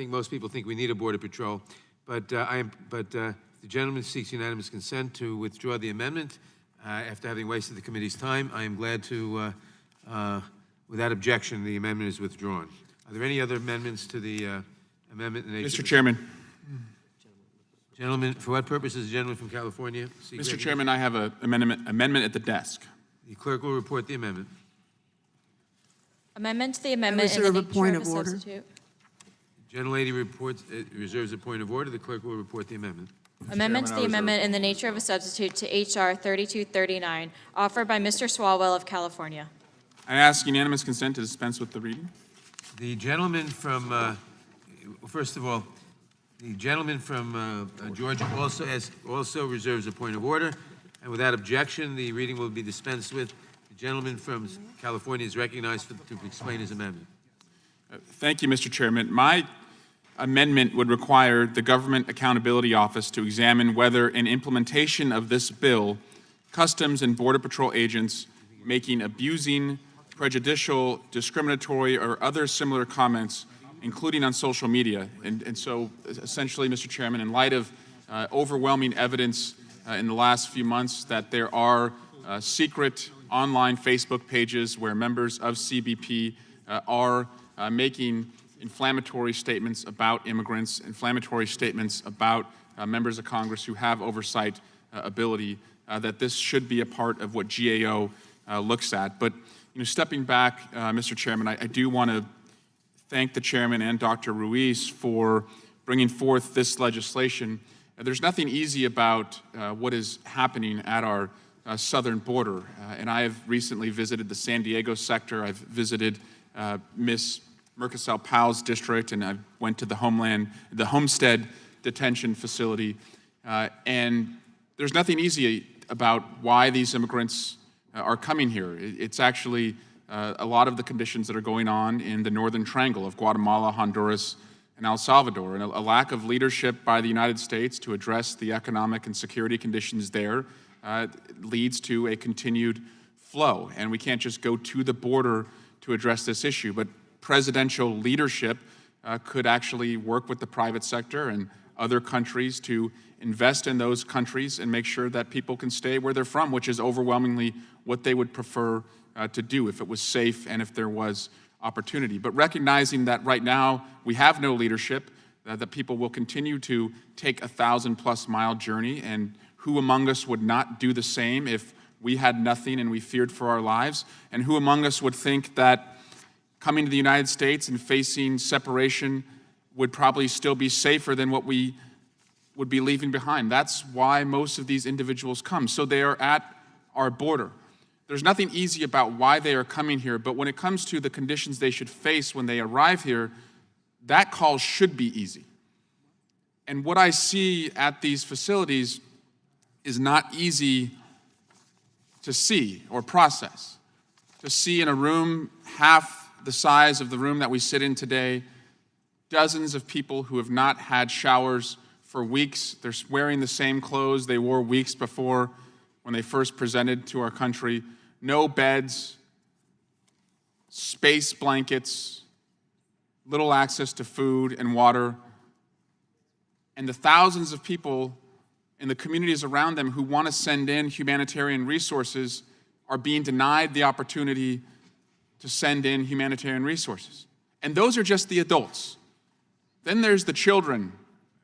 most people think we need a border patrol. But the gentleman seeks unanimous consent to withdraw the amendment. After having wasted the committee's time, I am glad to, without objection, the amendment is withdrawn. Are there any other amendments to the amendment? Mr. Chairman. Gentlemen, for what purpose is the gentleman from California? Mr. Chairman, I have an amendment at the desk. The clerk will report the amendment. Amendment to the amendment in the reserve a nature point of a of order. substitute. Gentlelady reports, reserves a point of order. The clerk will report the amendment. Amendment to Chairman, the I amendment in the nature of a substitute to H.R. 3239, offered by Mr. Swalwell of California. I ask unanimous consent to dispense with the reading. The gentleman from, first of all, the gentleman from Georgia also reserves a point of order, and without objection, the reading will be dispensed with. The gentleman from California is recognized to explain his amendment. Thank you, Mr. Chairman. My amendment would require the Government Accountability Office to examine whether in implementation of this bill, Customs and Border Patrol agents making abusing, prejudicial, discriminatory, or other similar comments, including on social media. And so, essentially, Mr. Chairman, in light of overwhelming evidence in the last few months that there are secret online Facebook pages where members of CBP are making inflammatory statements about immigrants, inflammatory statements about members of Congress who have oversight ability, that this should be a part of what GAO looks at. But stepping back, Mr. Chairman, I do want to thank the chairman and Dr. Ruiz for bringing forth this legislation. There's nothing easy about what is happening at our southern border. And I have recently visited the San Diego sector. I've visited Miss Mercasal Powell's district, and I went to the Homestead detention facility. And there's nothing easy about why these immigrants are coming here. It's actually a lot of the conditions that are going on in the northern triangle of Guatemala, Honduras, and El Salvador, and a lack of leadership by the United States to address the economic and security conditions there leads to a continued flow. And we can't just go to the border to address this issue, but presidential leadership could actually work with the private sector and other countries to invest in those countries and make sure that people can stay where they're from, which is overwhelmingly what they would prefer to do if it was safe and if there was opportunity. But recognizing that right now we have no leadership, that people will continue to take a 1,000+ mile journey, and who among us would not do the same if we had nothing and we feared for our lives? And who among us would think that coming to the United States and facing separation would probably still be safer than what we would be leaving behind? That's why most of these individuals come. So they are at our border. There's nothing easy about why they are coming here, but when it comes to the conditions they should face when they arrive here, that call should be easy. And what I see at these facilities is not easy to see or process. To see in a room half the size of the room that we sit in today, dozens of people who have not had showers for weeks. They're wearing the same clothes they wore weeks before when they first presented to our country. No beds, space blankets, little access to food and water. And the thousands of people in the communities around them who want to send in humanitarian resources are being denied the opportunity to send in humanitarian resources. And those are just the adults. Then there's the children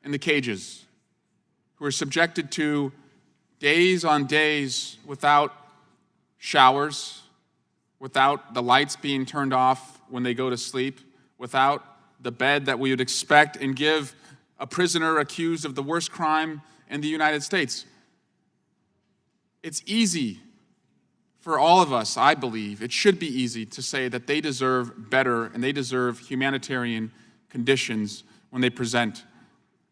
in the cages who are subjected to days on days without showers, without the lights being turned off when they go to sleep, without the bed that we would expect and give a prisoner accused of the worst crime in the United States. It's easy for all of us, I believe, it should be easy to say that they deserve better and they deserve humanitarian conditions when they present.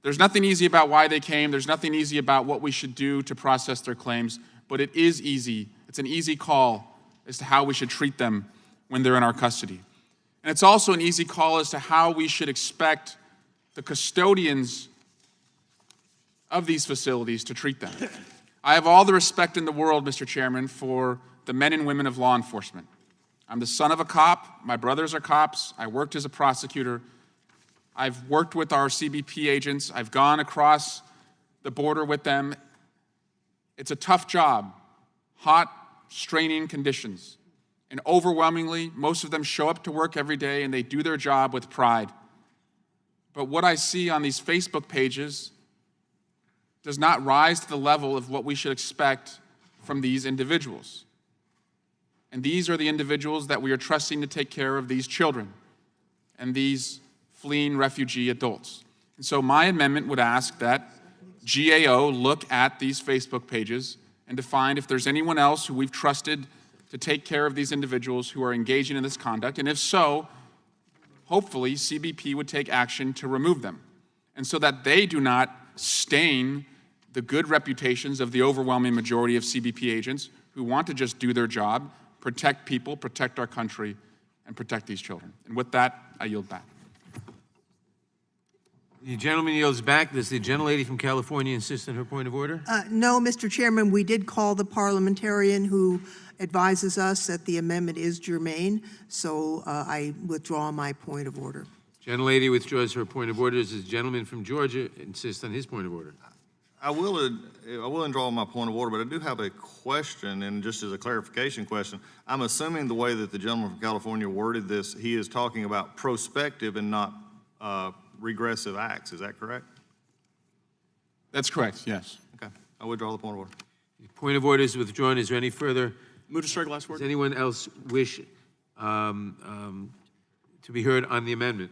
There's nothing easy about why they came. There's nothing easy about what we should do to process their claims, but it is easy. It's an easy call as to how we should treat them when they're in our custody. And it's also an easy call as to how we should expect the custodians of these facilities to treat them. I have all the respect in the world, Mr. Chairman, for the men and women of law enforcement. I'm the son of a cop. My brothers are cops. I worked as a prosecutor. I've worked with our CBP agents. I've gone across the border with them. It's a tough job, hot, straining conditions. And overwhelmingly, most of them show up to work every day and they do their job with pride. But what I see on these Facebook pages does not rise to the level of what we should expect from these individuals. And these are the individuals that we are trusting to take care of these children and these fleeing refugee adults. And so my amendment would ask that GAO look at these Facebook pages and to find if there's anyone else who we've trusted to take care of these individuals who are engaging in this conduct. And if so, hopefully CBP would take action to remove them. And so that they do not stain the good reputations of the overwhelming majority of CBP agents who want to just do their job, protect people, protect our country, and protect these children. And with that, I yield back. The gentleman yields back. Does the gentlelady from California insist on her point of order? No, Mr. Chairman, we did call the parliamentarian who advises us that the amendment is germane, so I withdraw my point of order. Gentlelady withdraws her point of order. Does the gentleman from Georgia insist on his point of order? I will withdraw my point of order, but I do have a question, and just as a clarification question, I'm assuming the way that the gentleman from California worded this, he is talking about prospective and not regressive acts. Is that correct? That's correct, yes. Okay. I withdraw the point of order. The point of order is withdrawn. Is there any further? Move to strike last Does word. anyone else wish to be heard on the amendment?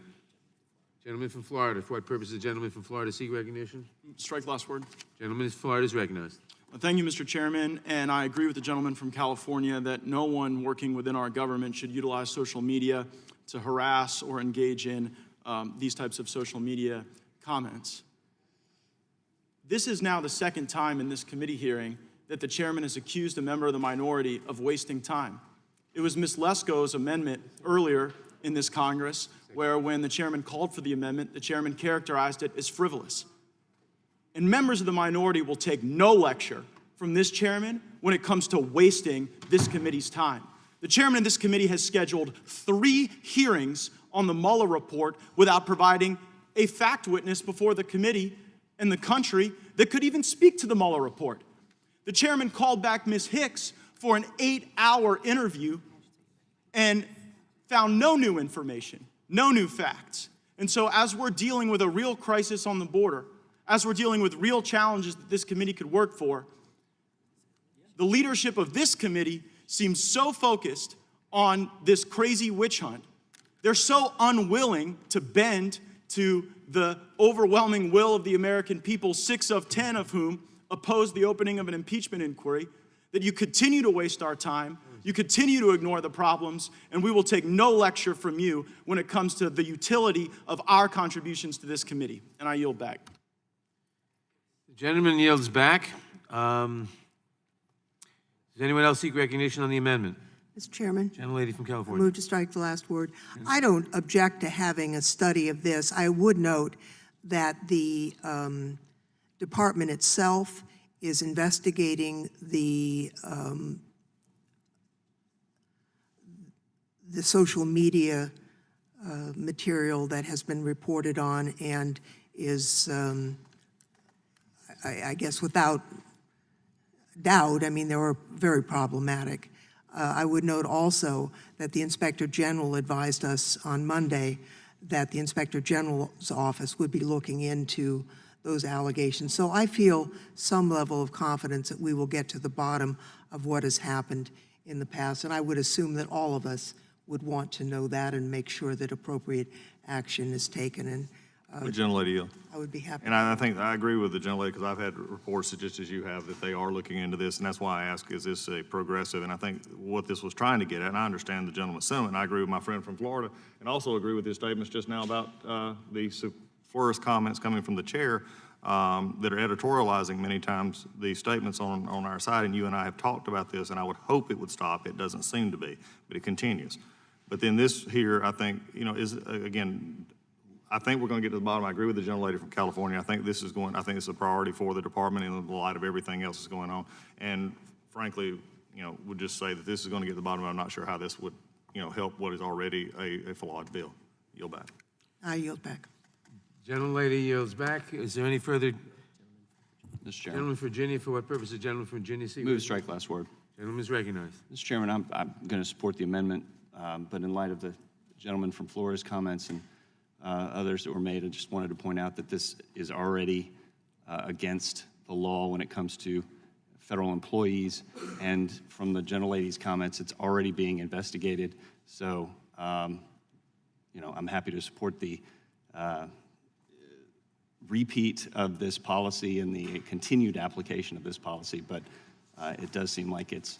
Gentleman from Florida. For what purpose does the gentleman from Florida seek recognition? Strike last word. Gentleman from Florida is recognized. Thank you, Mr. Chairman, and I agree with the gentleman from California that no one working within our government should utilize social media to harass or engage in these types of social media comments. This is now the second time in this committee hearing that the chairman has accused a member of the minority of wasting time. It was Ms. Lesko's amendment earlier in this Congress where when the chairman called for the amendment, the chairman characterized it as frivolous. And members of the minority will take no lecture from this chairman when it comes to wasting this committee's time. The chairman of this committee has scheduled 3 hearings on the Mueller report without providing a fact witness before the committee and the country that could even speak to the Mueller report. The chairman called back Ms. Hicks for an 8-hour interview and found no new information, no new facts. And so as we're dealing with a real crisis on the border, as we're dealing with real challenges that this committee could work for, the leadership of this committee seems so focused on this crazy witch hunt. They're so unwilling to bend to the overwhelming will of the American people, 6 of 10 of whom oppose the opening of an impeachment inquiry, that you continue to waste our time, you continue to ignore the problems, and we will take no lecture from you when it comes to the utility of our contributions to this committee. And I yield back. The gentleman yields back. Does anyone else seek recognition on the amendment? Mr. Chairman, Gentlelady from I California. move to strike the last word. I don't object to having a study of this. I would note that the department itself is investigating the social media material that has been reported on and is, I guess without doubt, I mean, they were very problematic. I would note also that the Inspector General advised us on Monday that the Inspector General's office would be looking into those allegations. So I feel some level of confidence that we will get to the bottom of what has happened in the past, and I would assume that all of us would want to know that and make sure that appropriate action is taken, and The gentlelady yield. I would be happy. And I think I agree with the gentlelady because I've had reports, just as you have, that they are looking into this, and that's why I ask, is this a progressive? And I think what this was trying to get at, and I understand the gentleman's sentiment, and I agree with my friend from Florida, and also agree with his statements just now about the first comments coming from the chair that are editorializing many times these statements on our side, and you and I have talked about this, and I would hope it would stop. It doesn't seem to be, but it continues. But then this here, I think, is, again, I think we're going to get to the bottom. I agree with the gentlelady from California. I think this is a priority for the department in the light of everything else that's going on. And frankly, would just say that this is going to get to the bottom. I'm not sure how this would, help what is already a flawed bill. Yield back. I yield back. Gentlelady yields back. Is there any further? Mr. Chairman, Gentleman from Virginia, for what purpose? The gentleman from Virginia seek move to strike last word. Gentleman is recognized. Mr. Chairman, I'm going to support the amendment, but in light of the gentleman from Florida's comments and others that were made, I just wanted to point out that this is already against the law when it comes to federal employees, and from the gentlelady's comments, it's already being investigated. So, I'm happy to support the repeat of this policy and the continued application of this policy, but it does seem like it's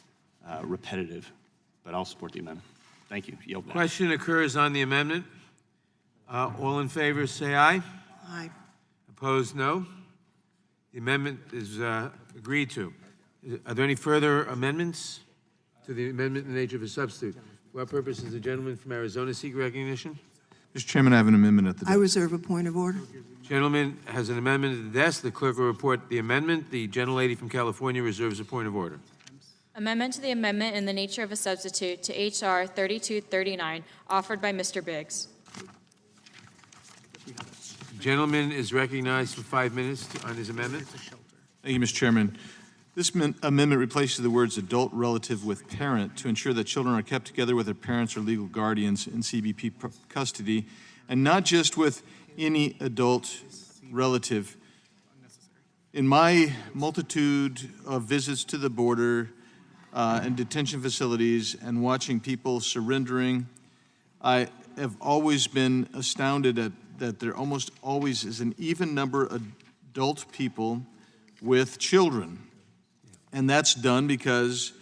repetitive, but I'll support the amendment. Thank you. Yield back. Question occurs on the amendment. All in favor, say aye. Aye. Opposed, no. The amendment is agreed to. Are there any further amendments to the amendment in the nature of a substitute? For what purpose does the gentleman from Arizona seek recognition? Mr. Chairman, I have an amendment at the I reserve a point of order. Gentleman has an amendment at the desk. The clerk will report the amendment. The gentlelady from California reserves a point of order. Amendment to the amendment in the nature of a substitute to H.R. 3239, offered by Mr. Biggs. Gentleman is recognized for 5 minutes on his amendment. Thank you, Mr. Chairman. This amendment replaces the words adult relative with parent to ensure that children are kept together with their parents or legal guardians in CBP custody, and not just with any adult relative. In my multitude of visits to the border and detention facilities and watching people surrendering, I have always been astounded at that there almost always is an even number of adult people with children. And that's done because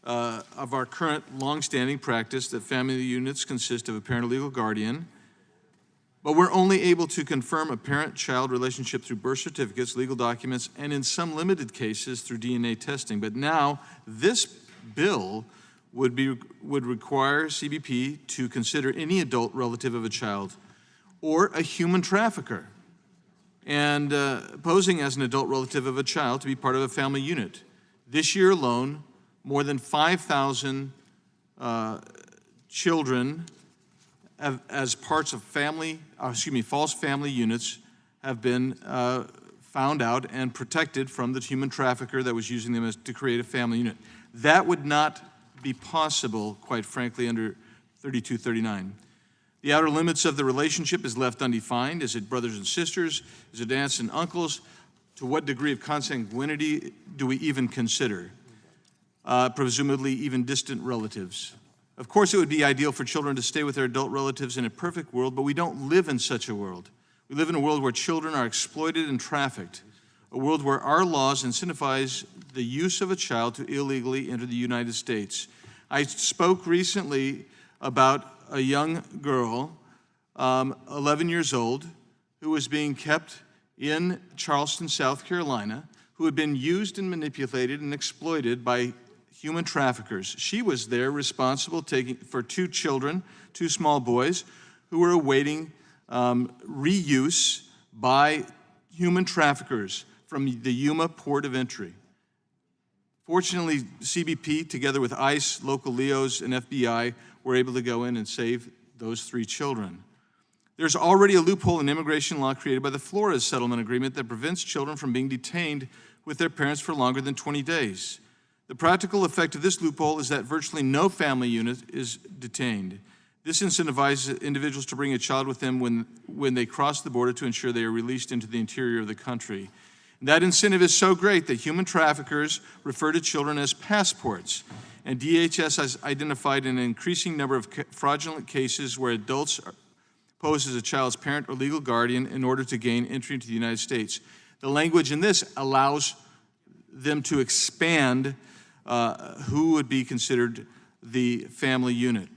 of our current longstanding practice that family units consist of a parent or legal guardian, but we're only able to confirm a parent-child relationship through birth certificates, legal documents, and in some limited cases through DNA testing. But now, this bill would require CBP to consider any adult relative of a child or a human trafficker and posing as an adult relative of a child to be part of a family unit. This year alone, more than 5,000 children as parts of false family units have been found out and protected from the human trafficker that was using them to create a family unit. That would not be possible, quite frankly, under 3239. The outer limits of the relationship is left undefined. Is it brothers and sisters? Is it aunts and uncles? To what degree of consanguinity do we even consider? Presumably even distant relatives. Of course, it would be ideal for children to stay with their adult relatives in a perfect world, but we don't live in such a world. We live in a world where children are exploited and trafficked, a world where our laws incentivize the use of a child to illegally enter the United States. I spoke recently about a young girl, 11 years old, who was being kept in Charleston, South Carolina, who had been used and manipulated and exploited by human traffickers. She was there responsible for two children, two small boys, who were awaiting reuse by human traffickers from the Yuma port of entry. Fortunately, CBP, together with ICE, local LEOs, and FBI, were able to go in and save those three children. There's already a loophole in immigration law created by the Flores Settlement Agreement that prevents children from being detained with their parents for longer than 20 days. The practical effect of this loophole is that virtually no family unit is detained. This incentivizes individuals to bring a child with them when they cross the border to ensure they are released into the interior of the country. And that incentive is so great that human traffickers refer to children as passports. And DHS has identified an increasing number of fraudulent cases where adults pose as a child's parent or legal guardian in order to gain entry into the United States. The language in this allows them to expand who would be considered the family unit.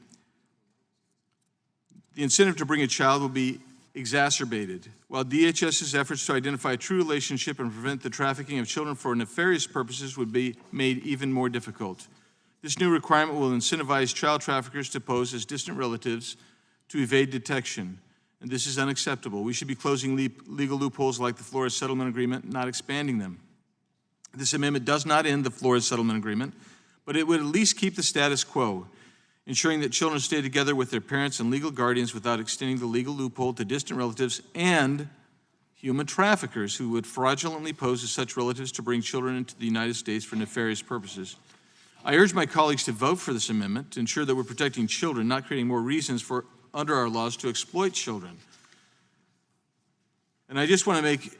The incentive to bring a child will be exacerbated. While DHS's efforts to identify a true relationship and prevent the trafficking of children for nefarious purposes would be made even more difficult. This new requirement will incentivize child traffickers to pose as distant relatives to evade detection, and this is unacceptable. We should be closing legal loopholes like the Flores Settlement Agreement, not expanding them. This amendment does not end the Flores Settlement Agreement, but it would at least keep the status quo, ensuring that children stay together with their parents and legal guardians without extending the legal loophole to distant relatives and human traffickers who would fraudulently pose as such relatives to bring children into the United States for nefarious purposes. I urge my colleagues to vote for this amendment to ensure that we're protecting children, not creating more reasons for under our laws to exploit children. And I just want to make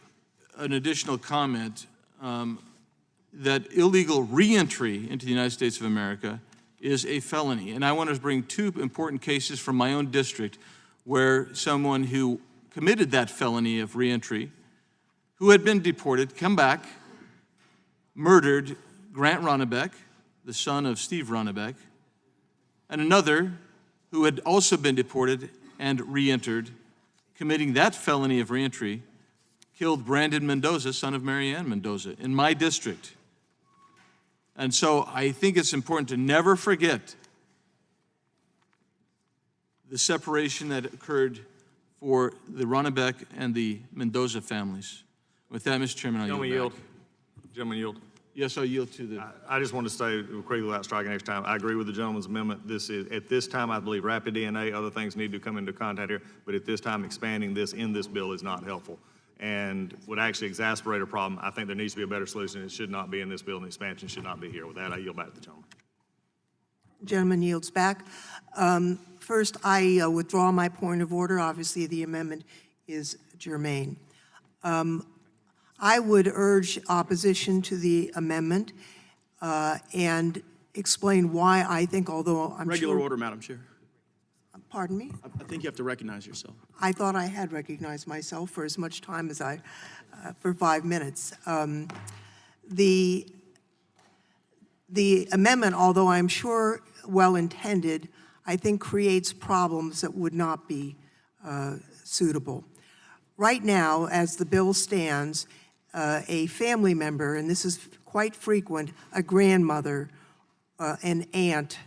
an additional comment that illegal reentry into the United States of America is a felony. And I want to bring two important cases from my own district where someone who committed that felony of reentry, who had been deported, come back, murdered Grant Ronnebeck, the son of Steve Ronnebeck, and another who had also been deported and reentered, committing that felony of reentry, killed Brandon Mendoza, son of Marianne Mendoza, in my district. And so I think it's important to never forget the separation that occurred for the Ronnebeck and the Mendoza families. With that, Mr. Chairman, I yield back. Gentlemen, yield. Yes, I yield to the... I just want to say quickly without striking next time, I agree with the gentleman's amendment. This is, at this time, I believe rapid DNA, other things need to come into contact here, but at this time, expanding this in this bill is not helpful and would actually exacerbate a problem. I think there needs to be a better solution. It should not be in this bill, and the expansion should not be here. With that, I yield back to the gentleman. Gentleman yields back. First, I withdraw my point of order. Obviously, the amendment is germane. I would urge opposition to the amendment and explain why I think, although I'm Regular sure... order, Madam Chair. Pardon me? I think you have to recognize yourself. I thought I had recognized myself for as much time as for 5 minutes. The amendment, although I'm sure well-intended, I think creates problems that would not be suitable. Right now, as the bill stands, a family member, and this is quite frequent, a grandmother, an aunt,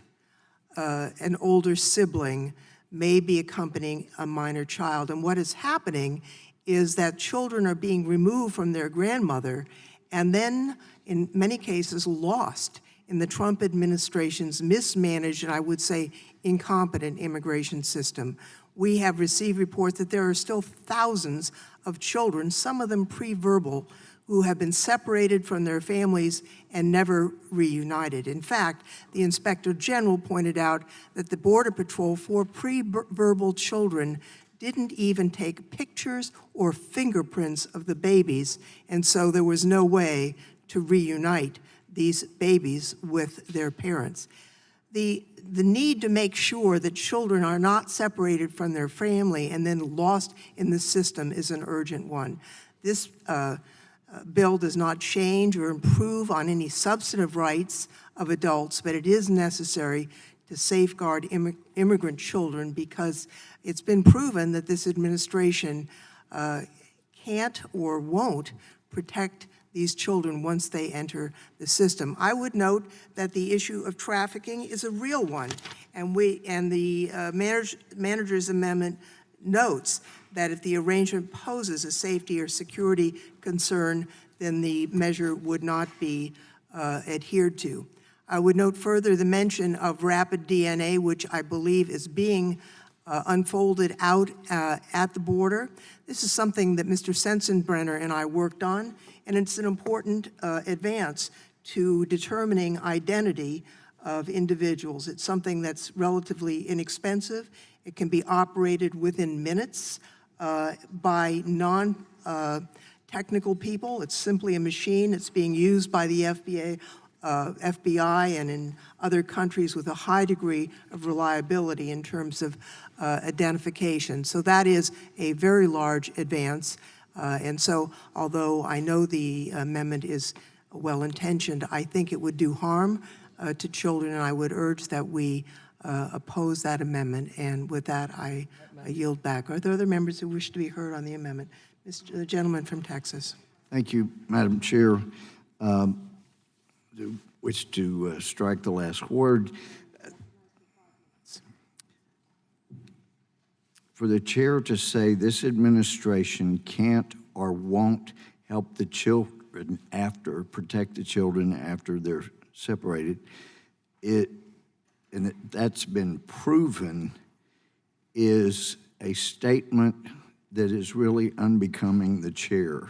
an older sibling may be accompanying a minor child. And what is happening is that children are being removed from their grandmother and then, in many cases, lost in the Trump administration's mismanaged and I would say incompetent immigration system. We have received reports that there are still thousands of children, some of them pre-verbal, who have been separated from their families and never reunited. In fact, the Inspector General pointed out that the Border Patrol for pre-verbal children didn't even take pictures or fingerprints of the babies, and so there was no way to reunite these babies with their parents. The need to make sure that children are not separated from their family and then lost in the system is an urgent one. This bill does not change or improve on any substantive rights of adults, but it is necessary to safeguard immigrant children because it's been proven that this administration can't or won't protect these children once they enter the system. I would note that the issue of trafficking is a real one, and the manager's amendment notes that if the arrangement poses a safety or security concern, then the measure would not be adhered to. I would note further the mention of rapid DNA, which I believe is being unfolded out at the border. This is something that Mr. Sensenbrenner and I worked on, and it's an important advance to determining identity of individuals. It's something that's relatively inexpensive. It can be operated within minutes by non-technical people. It's simply a machine. It's being used by the FBI and in other countries with a high degree of reliability in terms of identification. So that is a very large advance. And so although I know the amendment is well-intentioned, I think it would do harm to children, and I would urge that we oppose that amendment. And with that, I yield back. Are there other members who wish to be heard on the amendment? The gentleman from Texas. Thank you, Madam Chair. Wish to strike the last word. For the chair to say this administration can't or won't help the children protect the children after they're separated, that's been proven, is a statement that is really unbecoming the chair.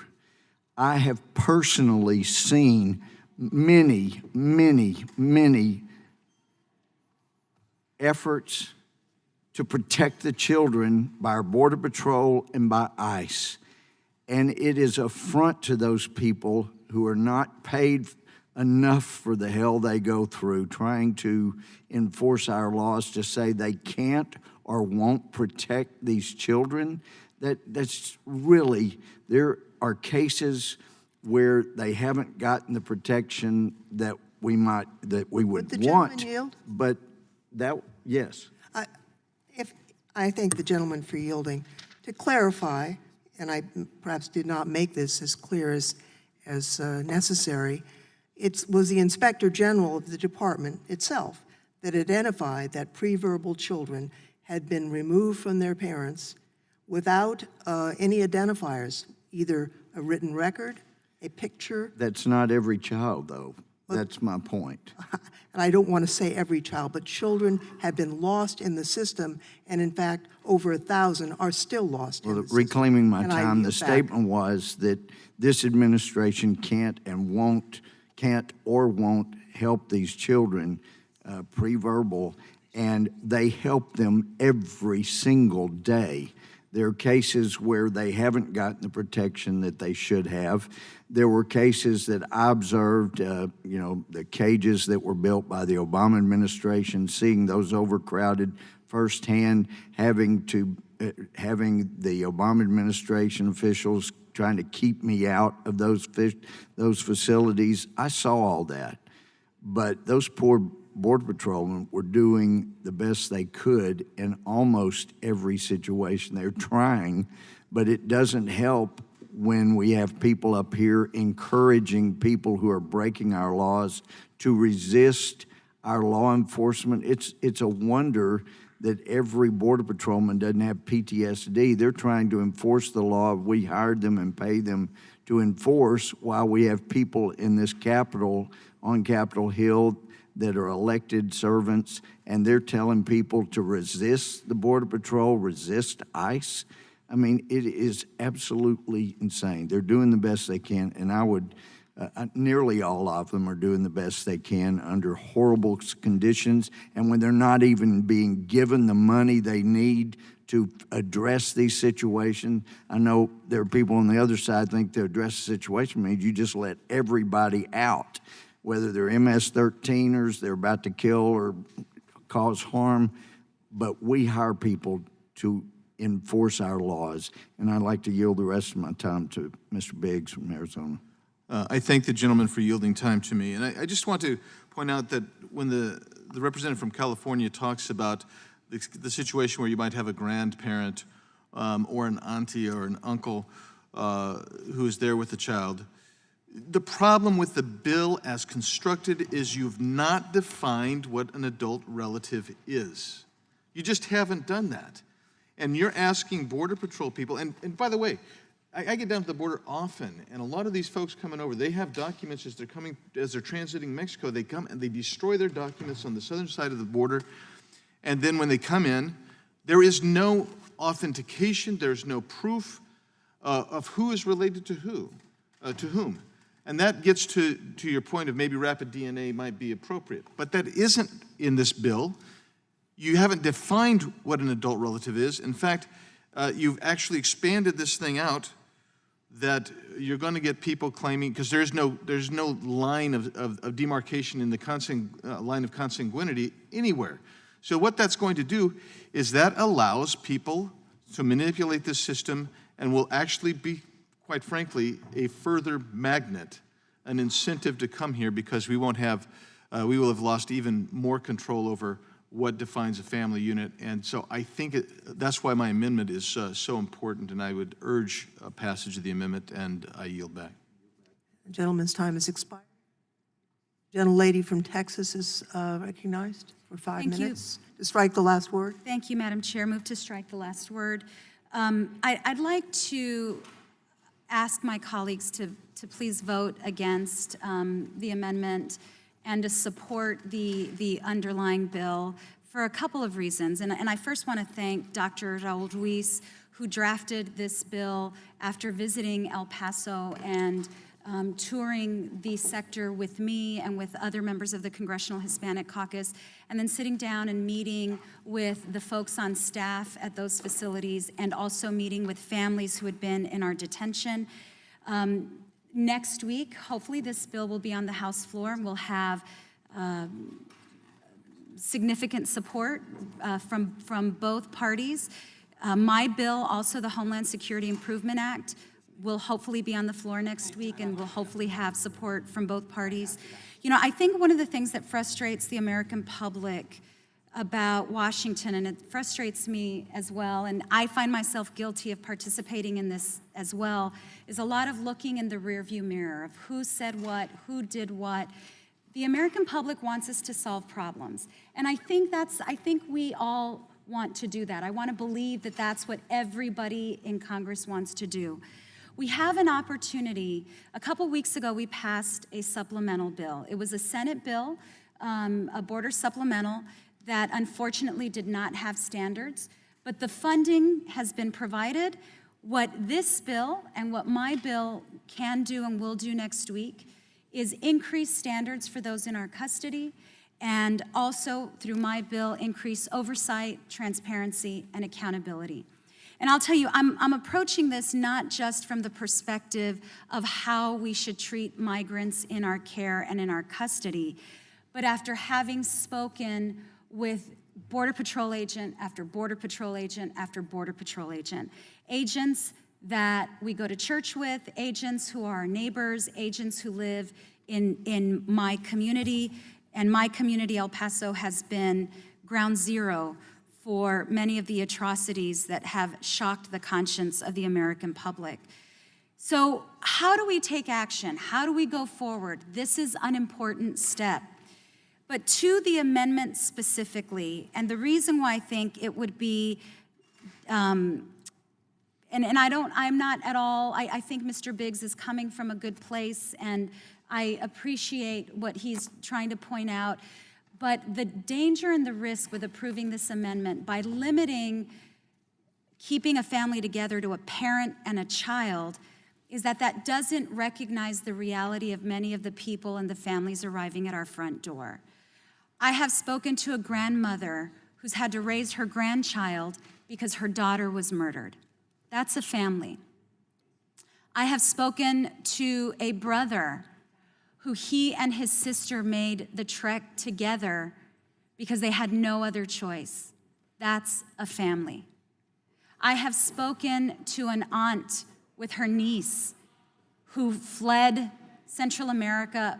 I have personally seen many efforts to protect the children by our Border Patrol and by ICE. And it is an affront to those people who are not paid enough for the hell they go through trying to enforce our laws to say they can't or won't protect these children. That's really, there are cases where they haven't gotten the protection that we would Would the gentleman want. yield? But that, yes. I thank the gentleman for yielding. To clarify, and I perhaps did not make this as clear as necessary, it was the Inspector General of the department itself that identified that pre-verbal children had been removed from their parents without any identifiers, either a written record, a picture. That's not every child, though. That's my point. And I don't want to say every child, but children have been lost in the system, and in fact, over 1,000 are still lost in the system. Reclaiming my And I time, the yield back. statement was that this administration can't or won't help these children pre-verbal, and they help them every single day. There are cases where they haven't gotten the protection that they should have. There were cases that I observed, the cages that were built by the Obama administration, seeing those overcrowded firsthand, having the Obama administration officials trying to keep me out of those facilities. I saw all that. But those poor Border Patrolmen were doing the best they could in almost every situation. They're trying, but it doesn't help when we have people up here encouraging people who are breaking our laws to resist our law enforcement. It's a wonder that every Border Patrolman doesn't have PTSD. They're trying to enforce the law we hired them and pay them to enforce, while we have people in this Capitol, on Capitol Hill, that are elected servants, and they're telling people to resist the Border Patrol, resist ICE. I mean, it is absolutely insane. They're doing the best they can, and I would, nearly all of them are doing the best they can under horrible conditions, and when they're not even being given the money they need to address these situations. I know there are people on the other side think to address the situation means you just let everybody out, whether they're MS-13ers, they're about to kill or cause harm, but we hire people to enforce our laws. And I'd like to yield the rest of my time to Mr. Biggs from Arizona. I thank the gentleman for yielding time to me. And I just want to point out that when the representative from California talks about the situation where you might have a grandparent or an auntie or an uncle who is there with the child, the problem with the bill as constructed is you've not defined what an adult relative is. You just haven't done that. And you're asking Border Patrol people, and by the way, I get down to the border often, and a lot of these folks coming over, they have documents as they're transiting Mexico. They come and they destroy their documents on the southern side of the border, and then when they come in, there is no authentication, there's no proof of who is related to whom. And that gets to your point of maybe rapid DNA might be appropriate, but that isn't in this bill. You haven't defined what an adult relative is. In fact, you've actually expanded this thing out that you're going to get people claiming, because there's no line of demarcation in the line of consanguinity anywhere. So what that's going to do is that allows people to manipulate this system and will actually be, quite frankly, a further magnet, an incentive to come here, because we will have lost even more control over what defines a family unit. And so I think that's why my amendment is so important, and I would urge a passage of the amendment, and I yield back. The gentleman's time has expired. Gentlelady from Texas is recognized for 5 Thank you. minutes. To strike the last word. Thank you, Madam Chair. Move to strike the last word. I'd like to ask my colleagues to please vote against the amendment and to support the underlying bill for a couple of reasons. And I first want to thank Dr. Raul Ruiz, who drafted this bill after visiting El Paso and touring the sector with me and with other members of the Congressional Hispanic Caucus, and then sitting down and meeting with the folks on staff at those facilities, and also meeting with families who had been in our detention. Next week, hopefully this bill will be on the House floor, and we'll have significant support from both parties. My bill, also the Homeland Security Improvement Act, will hopefully be on the floor next week, and will hopefully have support from both parties. You know, I think one of the things that frustrates the American public about Washington, and it frustrates me as well, and I find myself guilty of participating in this as well, is a lot of looking in the rearview mirror of who said what, who did what. The American public wants us to solve problems, and I think we all want to do that. I want to believe that that's what everybody in Congress wants to do. We have an opportunity. A couple weeks ago, we passed a supplemental bill. It was a Senate bill, a border supplemental, that unfortunately did not have standards, but the funding has been provided. What this bill and what my bill can do and will do next week is increase standards for those in our custody, and also, through my bill, increase oversight, transparency, and accountability. And I'll tell you, I'm approaching this not just from the perspective of how we should treat migrants in our care and in our custody, but after having spoken with Border Patrol agent after Border Patrol agent after Border Patrol agent. Agents that we go to church with, agents who are our neighbors, agents who live in my community. And my community, El Paso, has been ground zero for many of the atrocities that have shocked the conscience of the American public. So how do we take action? How do we go forward? This is an important step. But to the amendment specifically, and the reason why I think it would be, I'm not at all, I think Mr. Biggs is coming from a good place, and I appreciate what he's trying to point out. But the danger and the risk with approving this amendment by limiting keeping a family together to a parent and a child is that that doesn't recognize the reality of many of the people and the families arriving at our front door. I have spoken to a grandmother who's had to raise her grandchild because her daughter was murdered. That's a family. I have spoken to a brother who he and his sister made the trek together because they had no other choice. That's a family. I have spoken to an aunt with her niece who fled Central America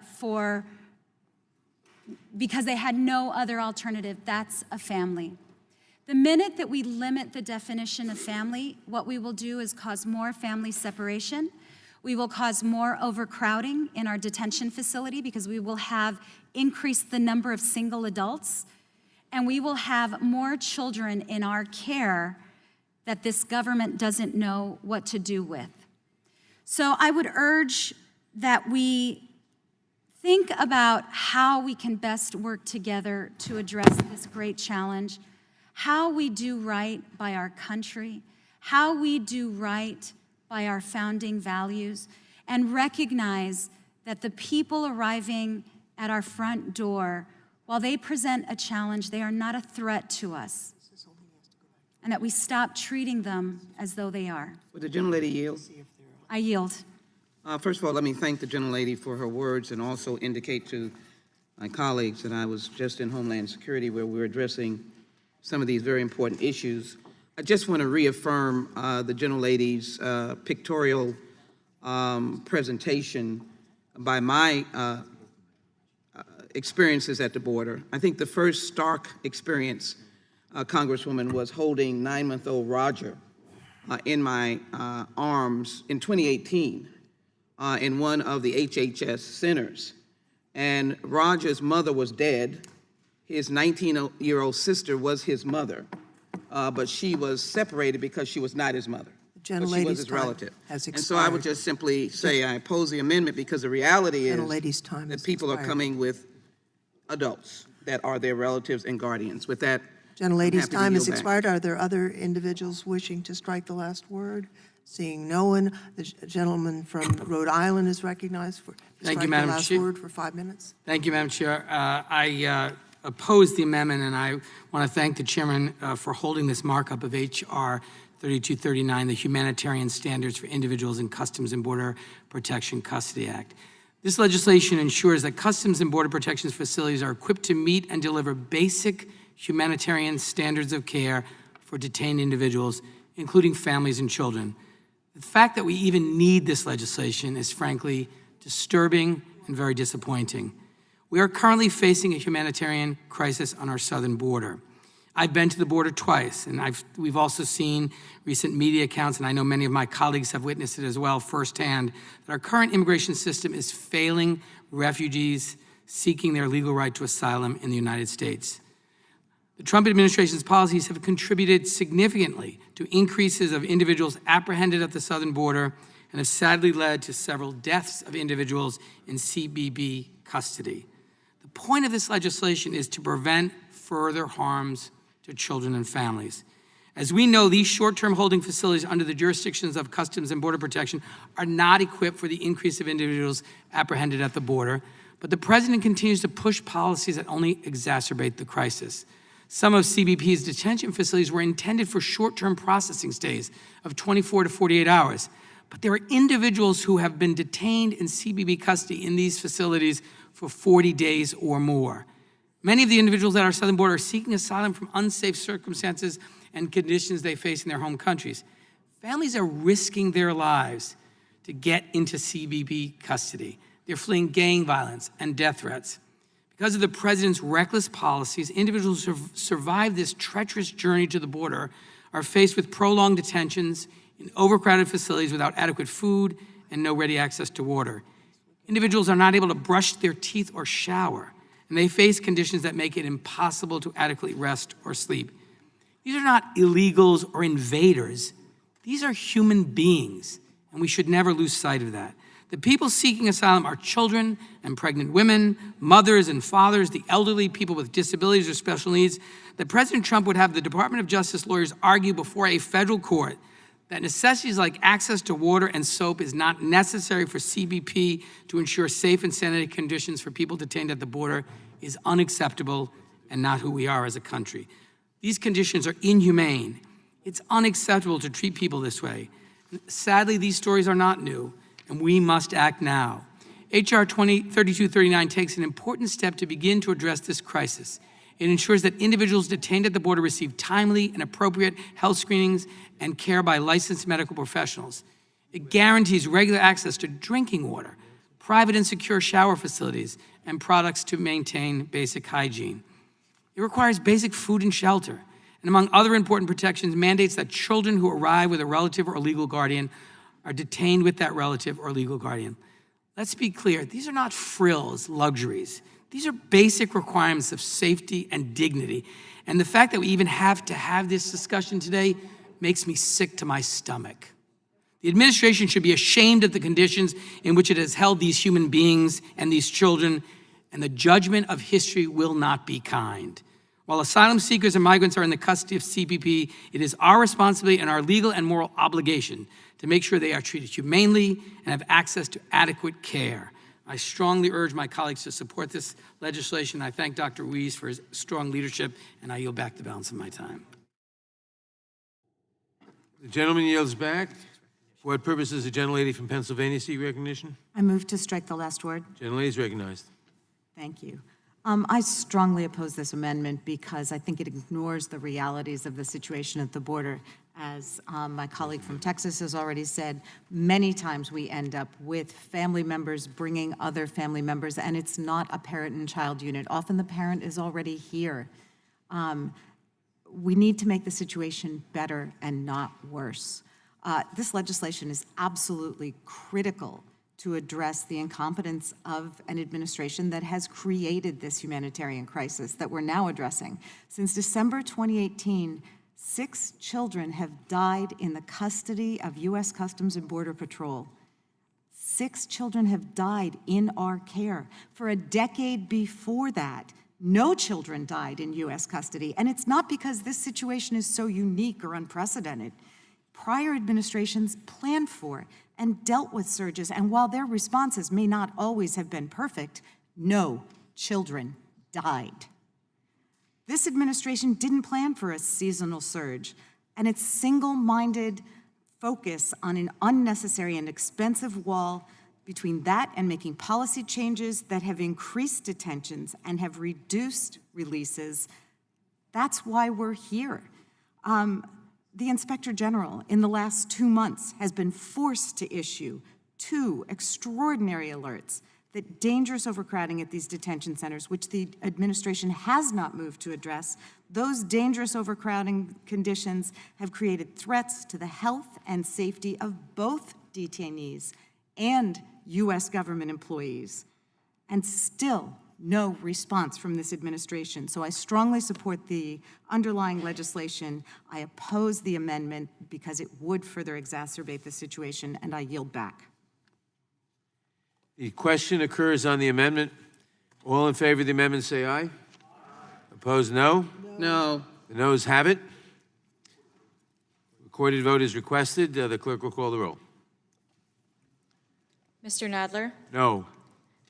because they had no other alternative. That's a family. The minute that we limit the definition of family, what we will do is cause more family separation. We will cause more overcrowding in our detention facility because we will have increased the number of single adults, and we will have more children in our care that this government doesn't know what to do with. So I would urge that we think about how we can best work together to address this great challenge, how we do right by our country, how we do right by our founding values, and recognize that the people arriving at our front door, while they present a challenge, they are not a threat to us, and that we stop treating them as though they are. Would the gentlelady yield? I yield. First of all, let me thank the gentlelady for her words and also indicate to my colleagues that I was just in Homeland Security where we were addressing some of these very important issues. I just want to reaffirm the gentlelady's pictorial presentation by my experiences at the border. I think the first stark experience, Congresswoman, was holding 9-month-old Roger in my arms in 2018 in one of the HHS centers. And Roger's mother was dead. His 19-year-old sister was his mother, but she was separated because she was not his mother. But she was his relative. And so I would just simply say I oppose the amendment because the reality is that people are coming with adults that are their relatives and guardians. With that, Gentlelady's time has yield back. expired. Are there other individuals wishing to strike the last word? Seeing no one, the gentleman from Rhode Island is recognized for Thank you, strike Madam the last Chair. word for 5 minutes. Thank you, Madam Chair. I oppose the amendment, and I want to thank the chairman for holding this markup of H.R. 3239, the Humanitarian Standards for Individuals in Customs and Border Protection Custody Act. This legislation ensures that Customs and Border Protection facilities are equipped to meet and deliver basic humanitarian standards of care for detained individuals, including families and children. The fact that we even need this legislation is frankly disturbing and very disappointing. We are currently facing a humanitarian crisis on our southern border. I've been to the border twice, and we've also seen recent media accounts, and I know many of my colleagues have witnessed it as well firsthand, that our current immigration system is failing refugees seeking their legal right to asylum in the United States. The Trump administration's policies have contributed significantly to increases of individuals apprehended at the southern border and have sadly led to several deaths of individuals in CBP custody. The point of this legislation is to prevent further harms to children and families. As we know, these short-term holding facilities under the jurisdictions of Customs and Border Protection are not equipped for the increase of individuals apprehended at the border, but the president continues to push policies that only exacerbate the crisis. Some of CBP's detention facilities were intended for short-term processing stays of 24 to 48 hours, but there are individuals who have been detained in CBP custody in these facilities for 40 days or more. Many of the individuals at our southern border are seeking asylum from unsafe circumstances and conditions they face in their home countries. Families are risking their lives to get into CBP custody. They're fleeing gang violence and death threats. Because of the president's reckless policies, individuals who have survived this treacherous journey to the border are faced with prolonged detentions in overcrowded facilities without adequate food and no ready access to water. Individuals are not able to brush their teeth or shower, and they face conditions that make it impossible to adequately rest or sleep. These are not illegals or invaders. These are human beings, and we should never lose sight of that. The people seeking asylum are children and pregnant women, mothers and fathers, the elderly, people with disabilities or special needs. That President Trump would have the Department of Justice lawyers argue before a federal court that necessities like access to water and soap is not necessary for CBP to ensure safe and sanitary conditions for people detained at the border is unacceptable and not who we are as a country. These conditions are inhumane. It's unacceptable to treat people this way. Sadly, these stories are not new, and we must act now. H.R. 3239 takes an important step to begin to address this crisis. It ensures that individuals detained at the border receive timely and appropriate health screenings and care by licensed medical professionals. It guarantees regular access to drinking water, private and secure shower facilities, and products to maintain basic hygiene. It requires basic food and shelter, and among other important protections, mandates that children who arrive with a relative or legal guardian are detained with that relative or legal guardian. Let's be clear, these are not frills, luxuries. These are basic requirements of safety and dignity. And the fact that we even have to have this discussion today makes me sick to my stomach. The administration should be ashamed of the conditions in which it has held these human beings and these children, and the judgment of history will not be kind. While asylum seekers and migrants are in the custody of CBP, it is our responsibility and our legal and moral obligation to make sure they are treated humanely and have access to adequate care. I strongly urge my colleagues to support this legislation. I thank Dr. Ruiz for his strong leadership, and I yield back the balance of my time. The gentleman yields back. For what purpose does the gentlelady from Pennsylvania seek recognition? I move to strike the last word. Gentlelady is recognized. Thank you. I strongly oppose this amendment because I think it ignores the realities of the situation at the border. As my colleague from Texas has already said, many times we end up with family members bringing other family members, and it's not a parent and child unit. Often the parent is already here. We need to make the situation better and not worse. This legislation is absolutely critical to address the incompetence of an administration that has created this humanitarian crisis that we're now addressing. Since December 2018, 6 children have died in the custody of U.S. Customs and Border Patrol. 6 children have died in our care. For a decade before that, no children died in U.S. custody, and it's not because this situation is so unique or unprecedented. Prior administrations planned for and dealt with surges, and while their responses may not always have been perfect, no children died. This administration didn't plan for a seasonal surge, and its single-minded focus on an unnecessary and expensive wall between that and making policy changes that have increased detentions and have reduced releases, that's why we're here. The Inspector General in the last 2 months has been forced to issue 2 extraordinary alerts that dangerous overcrowding at these detention centers, which the administration has not moved to address, those dangerous overcrowding conditions have created threats to the health and safety of both detainees and U.S. government employees. And still, no response from this administration. So I strongly support the underlying legislation. I oppose the amendment because it would further exacerbate the situation, and I yield back. The question occurs on the amendment. All in favor of the amendment say aye. Opposed, no. No. The noes have it. Recorded vote is requested. The clerk will call the roll. Mr. Nadler? No.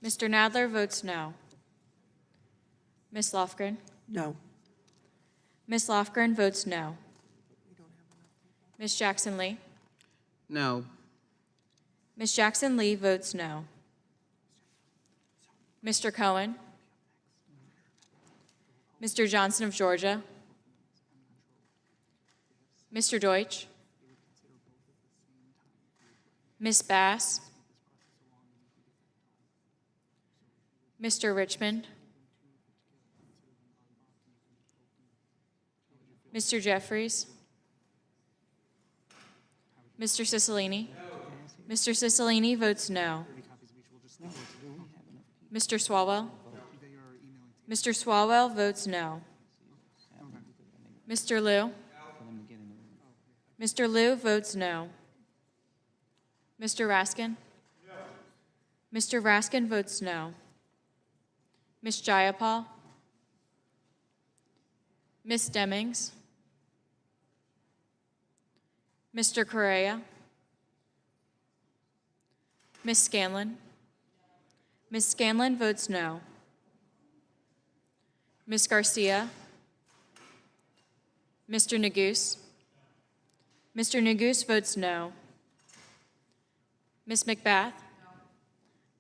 Mr. Nadler votes no. Ms. Lofgren? No. Ms. Lofgren votes no. Ms. Jackson-Lee? No. Ms. Jackson-Lee votes no. Mr. Cohen? Mr. Johnson of Georgia, Mr. Deutsch, Ms. Bass, Mr. Richmond, Mr. Jeffries, Mr. Cicilline. Mr. Cicilline votes no. Mr. Swalwell. Mr. Swalwell votes no. Mr. Liu. Mr. Liu votes no. Mr. Raskin. Mr. Raskin votes no. Ms. Jayapal. Ms. Demings. Mr. Correa. Ms. Scanlon. Ms. Scanlon votes no. Ms. Garcia. Mr. Neguse. Mr. Neguse votes no. Ms. McBath.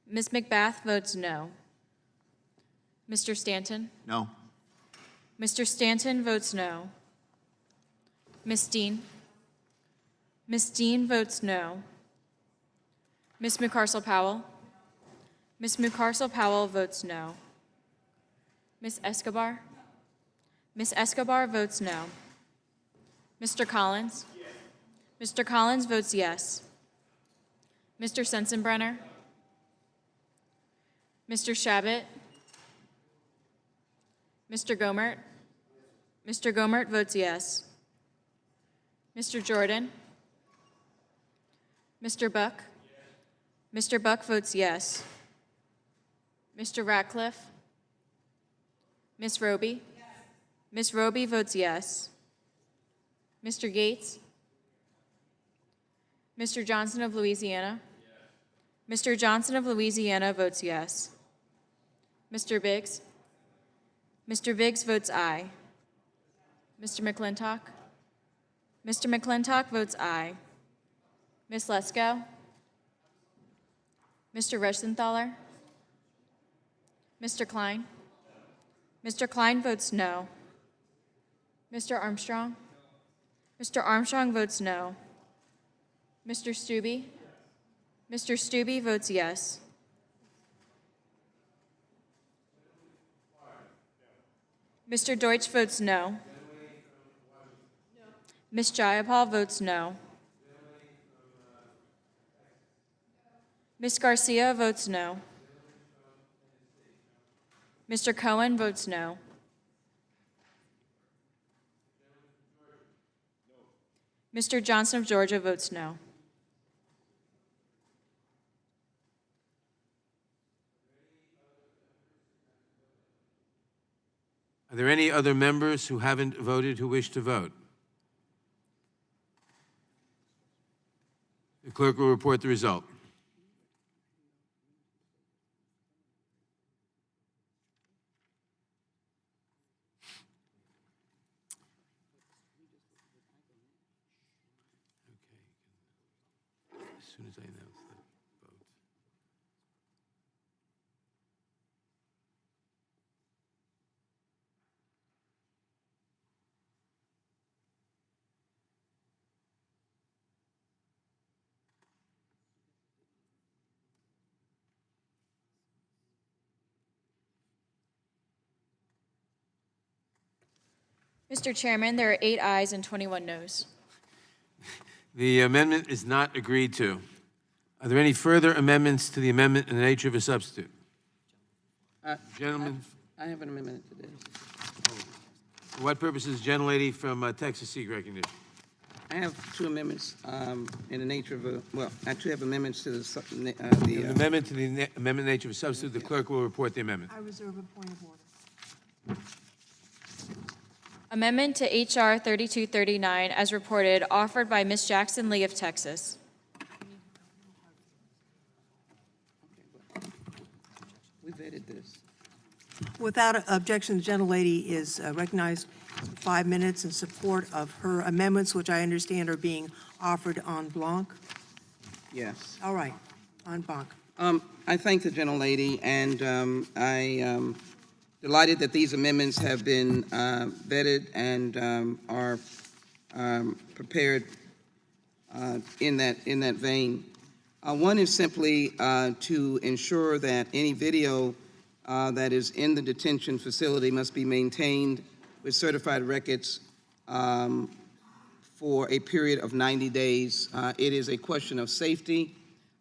Ms. McBath votes no. Mr. Stanton. No. Mr. Stanton votes no. Ms. Dean. Ms. Dean votes no. Ms. McCarcel-Powell. Ms. McCarcel-Powell votes no. Ms. Escobar. Ms. Escobar votes no. Mr. Collins. Mr. Collins votes yes. Mr. Sensenbrenner. Mr. Shabbat. Mr. Gomert. Mr. Gomert votes yes. Mr. Jordan. Mr. Buck. Mr. Buck votes yes. Mr. Ratcliffe. Ms. Roby. Ms. Roby votes yes. Mr. Gates. Mr. Johnson of Louisiana. Mr. Johnson of Louisiana votes yes. Mr. Biggs. Mr. Biggs votes aye. Mr. McClintock. Mr. McClintock votes aye. Ms. Lesko. Mr. Reschenthaler. Mr. Klein. Mr. Klein votes no. Mr. Armstrong. Mr. Armstrong votes no. Mr. Stubbe. Mr. Stubbe votes yes. Mr. Deutsch votes no. Ms. Jayapal votes no. Ms. Garcia votes no. Mr. Cohen votes no. Mr. Johnson of Georgia votes no. Are there any other members who haven't voted who wish to vote? The clerk will report the result. As soon as I announce the vote. Mr. Chairman, there are 8 ayes and 21 noes. The amendment is not agreed to. Are there any further amendments to the amendment in the nature of a substitute? Gentlemen, I have an amendment to this. for what purposes, gentlelady from Texas seek recognition? I have 2 amendments in the nature of a, well, I do have amendments to An amendment to the amendment in the nature of a substitute. The clerk will report the amendment. I reserve a point of order. Amendment to H.R. 3239, as reported, offered by Ms. Jackson Lee of Texas. We vetted this. Without objection, the gentlelady is recognized for 5 minutes in support of her amendments, which I understand are being offered en bloc. Yes. All right, en bloc. I thank the gentlelady, and Delighted that these amendments have been vetted and are prepared in that vein. One is simply to ensure that any video that is in the detention facility must be maintained with certified records for a period of 90 days. It is a question of safety.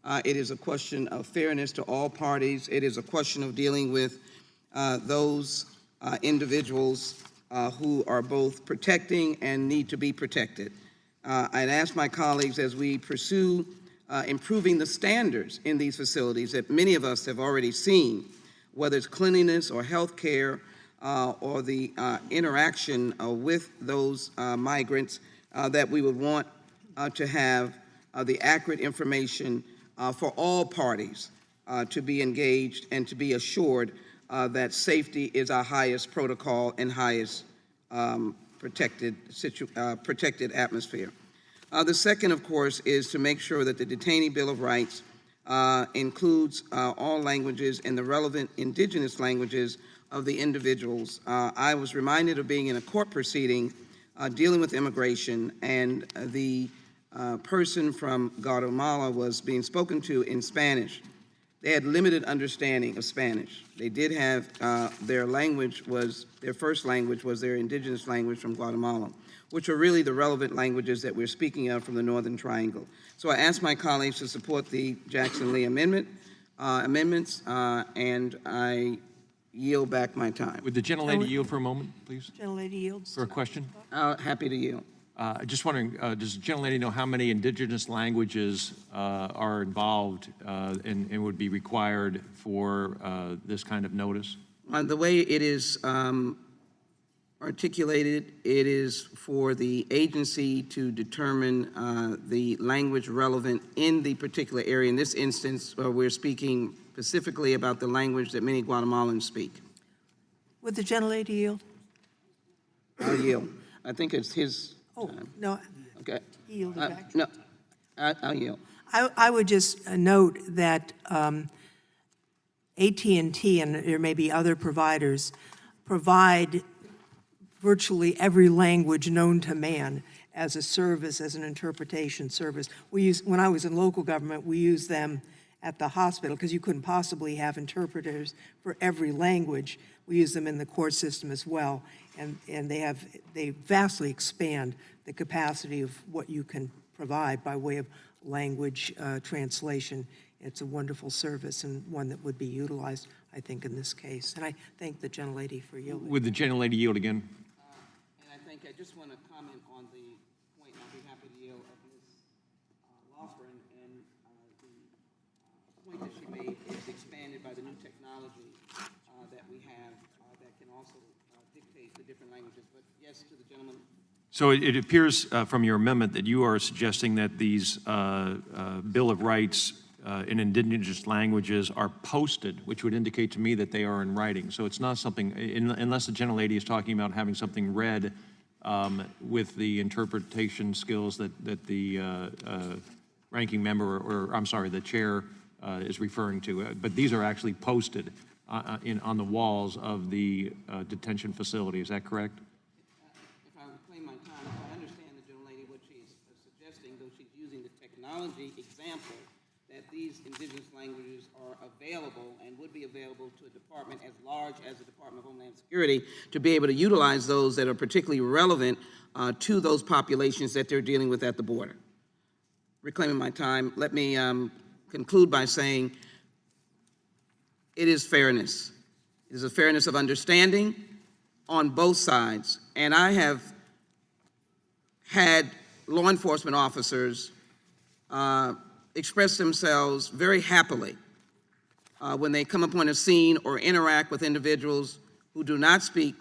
It is a question of fairness to all parties. It is a question of dealing with those individuals who are both protecting and need to be protected. I'd ask my colleagues, as we pursue improving the standards in these facilities that many of us have already seen, whether it's cleanliness or health care or the interaction with those migrants, that we would want to have the accurate information for all parties to be engaged and to be assured that safety is our highest protocol and highest protected atmosphere. The second, of course, is to make sure that the Detainee Bill of Rights includes all languages and the relevant indigenous languages of the individuals. I was reminded of being in a court proceeding dealing with immigration, and the person from Guatemala was being spoken to in Spanish. They had limited understanding of Spanish. They did have their first language was their indigenous language from Guatemala, which are really the relevant languages that we're speaking of from the Northern Triangle. So I ask my colleagues to support the Jackson-Lee amendments, and I yield back my time. Would the gentlelady yield for a moment, please? Gentlelady yields. For a question? Happy to yield. Just wondering, does the gentlelady know how many indigenous languages are involved and would be required for this kind of notice? The way it is articulated, it is for the agency to determine the language relevant in the particular area. In this instance, we're speaking specifically about the language that many Guatemalans speak. Would the gentlelady yield? I'll yield. I think it's his Oh, time. no, Okay. he yielded back. No, I'll yield. I would just note that AT&T, and there may be other providers, provide virtually every language known to man as a service, as an interpretation service. When I was in local government, we used them at the hospital because you couldn't possibly have interpreters for every language. We use them in the court system as well, and they vastly expand the capacity of what you can provide by way of language translation. It's a wonderful service and one that would be utilized, I think, in this case. And I thank the gentlelady for yielding. Would the gentlelady yield again? And I think I just want to comment on the point, and I'll be happy to yield, of Ms. Loughran, and the point that she made is expanded by the new technology that we have that can also dictate the different languages. But yes, to the gentleman. So it appears from your amendment that you are suggesting that these Bill of Rights in indigenous languages are posted, which would indicate to me that they are in writing. So it's not something, unless the gentlelady is talking about having something read with the interpretation skills that the ranking member, or I'm sorry, the chair is referring to. But these are actually posted on the walls of the detention facility. Is that correct? If I reclaim my time, if I understand the gentlelady, what she's suggesting, though she's using the technology example, that these indigenous languages are available and would be available to a department as large as the Department of Homeland Security to be able to utilize those that are particularly relevant to those populations that they're dealing with at the border. Reclaiming my time, let me conclude by saying it is fairness. It is a fairness of understanding on both sides. And I have had law enforcement officers express themselves very happily when they come upon a scene or interact with individuals who do not speak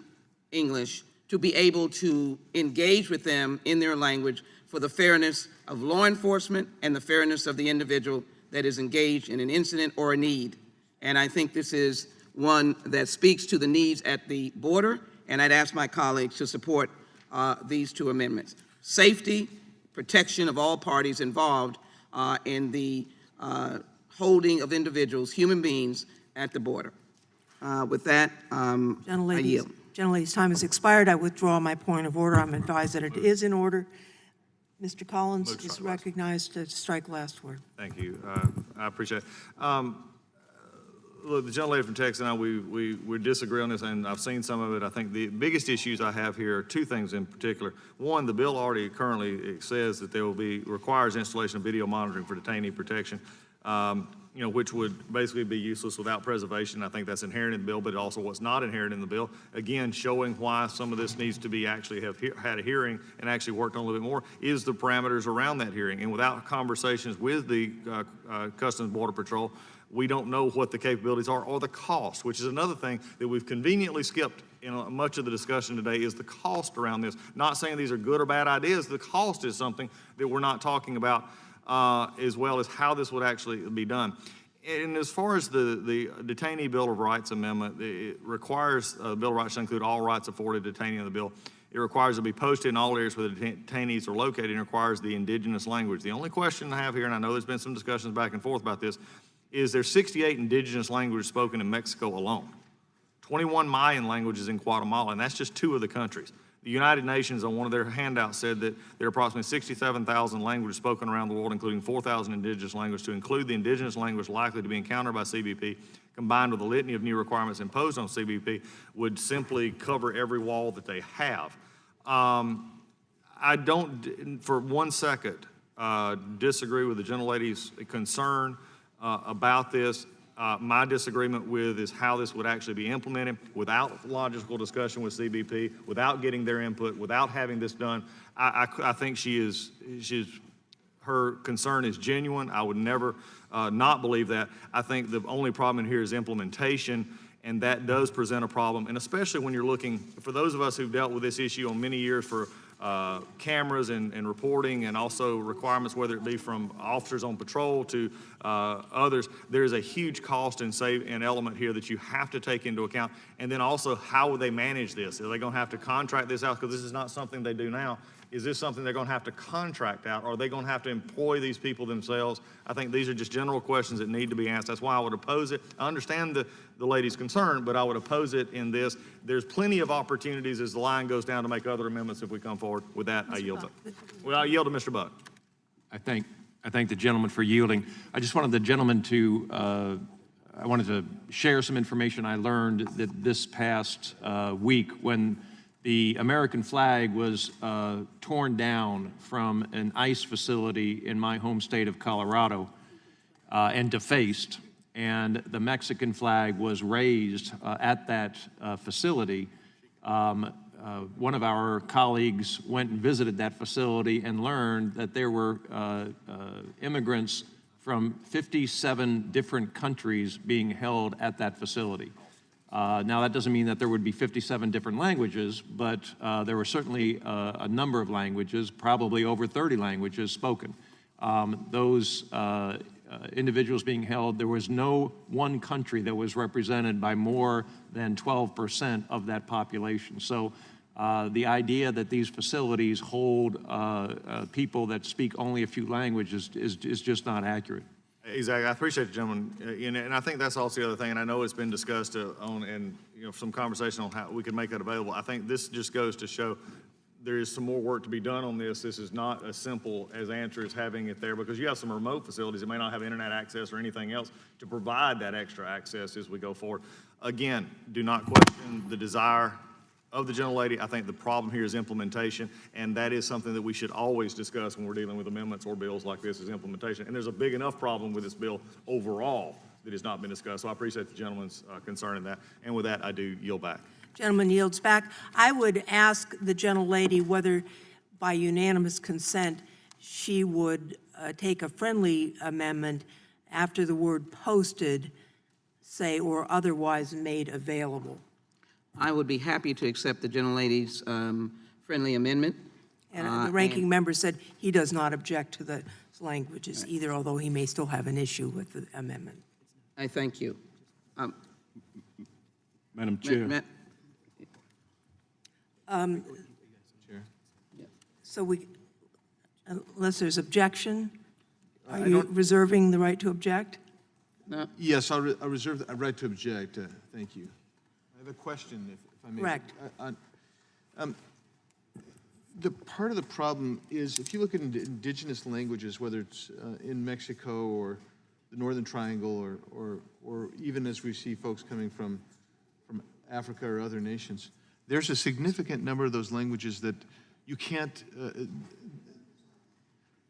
English, to be able to engage with them in their language for the fairness of law enforcement and the fairness of the individual that is engaged in an incident or a need. And I think this is one that speaks to the needs at the border, and I'd ask my colleagues to support these two amendments. Safety, protection of all parties involved in the holding of individuals, human beings, at the border. With that, I yield. Gentlelady's time has expired. I withdraw my point of order. I'm advised that it is in order. Mr. Collins is recognized to strike last word. Thank you. I appreciate it. Look, the gentlelady from Texas and I, we disagree on this, and I've seen some of it. I think the biggest issues I have here are two things in particular. One, the bill already currently says that there will be, requires installation of video monitoring for detainee protection, which would basically be useless without preservation. I think that's inherent in the bill, but also what's not inherent in the bill. Again, showing why some of this needs to be actually had a hearing and actually worked on a little bit more is the parameters around that hearing. And without conversations with the Customs Border Patrol, we don't know what the capabilities are or the cost, which is another thing that we've conveniently skipped in much of the discussion today is the cost around this. Not saying these are good or bad ideas. The cost is something that we're not talking about as well as how this would actually be done. And as far as the Detainee Bill of Rights Amendment, it requires the Bill of Rights to include all rights afforded detainees in the bill. It requires it to be posted in all areas where the detainees are located and requires the indigenous language. The only question I have here, and I know there's been some discussions back and forth about this, is there's 68 indigenous languages spoken in Mexico alone. 21 Mayan languages in Guatemala, and that's just two of the countries. The United Nations, on one of their handouts, said that there are approximately 67,000 languages spoken around the world, including 4,000 indigenous languages. To include the indigenous language likely to be encountered by CBP, combined with a litany of new requirements imposed on CBP, would simply cover every wall that they have. I don't, for 1 second, disagree with the gentlelady's concern about this. My disagreement with is how this would actually be implemented without logical discussion with CBP, without getting their input, without having this done. I think her concern is genuine. I would never not believe that. I think the only problem in here is implementation, and that does present a problem. And especially when you're looking, for those of us who've dealt with this issue on many years for cameras and reporting, and also requirements, whether it be from officers on patrol to others, there is a huge cost and element here that you have to take into account. And then also, how will they manage this? Are they going to have to contract this out? Because this is not something they do now. Is this something they're going to have to contract out? Or are they going to have to employ these people themselves? I think these are just general questions that need to be asked. That's why I would oppose it. I understand the lady's concern, but I would oppose it in this. There's plenty of opportunities as the line goes down to make other amendments if we come forward. With that, I yield to Mr. Buck. I thank the gentleman for yielding. I just wanted the gentleman to, I wanted to share some information I learned that this past week when the American flag was torn down from an ICE facility in my home state of Colorado and defaced, and the Mexican flag was raised at that facility. One of our colleagues went and visited that facility and learned that there were immigrants from 57 different countries being held at that facility. Now, that doesn't mean that there would be 57 different languages, but there were certainly a number of languages, probably over 30 languages spoken. Those individuals being held, there was no one country that was represented by more than 12% of that population. So the idea that these facilities hold people that speak only a few languages is just not accurate. Exactly. I appreciate the gentleman, and I think that's also the other thing, and I know it's been discussed some conversation on how we can make that available. I think this just goes to show there is some more work to be done on this. This is not as simple as answer as having it there, because you have some remote facilities that may not have internet access or anything else to provide that extra access as we go forward. Again, do not question the desire of the gentlelady. I think the problem here is implementation, and that is something that we should always discuss when we're dealing with amendments or bills like this, is implementation. And there's a big enough problem with this bill overall that has not been discussed. So I appreciate the gentleman's concern in that. And with that, I do yield back. Gentleman yields back. I would ask the gentlelady whether, by unanimous consent, she would take a friendly amendment after the word posted, say, or otherwise made available. I would be happy to accept the gentlelady's friendly amendment. And the ranking member said he does not object to the languages either, although he may still have an issue with the amendment. I thank you. Madam Chair. So unless there's objection, are you reserving the right to object? No. Yes, I'll reserve the right to object. Thank you. I have a question, if I may. Correct. The part of the problem is, if you look at indigenous languages, whether it's in Mexico or the Northern Triangle, or even as we see folks coming from Africa or other nations, there's a significant number of those languages that you can't.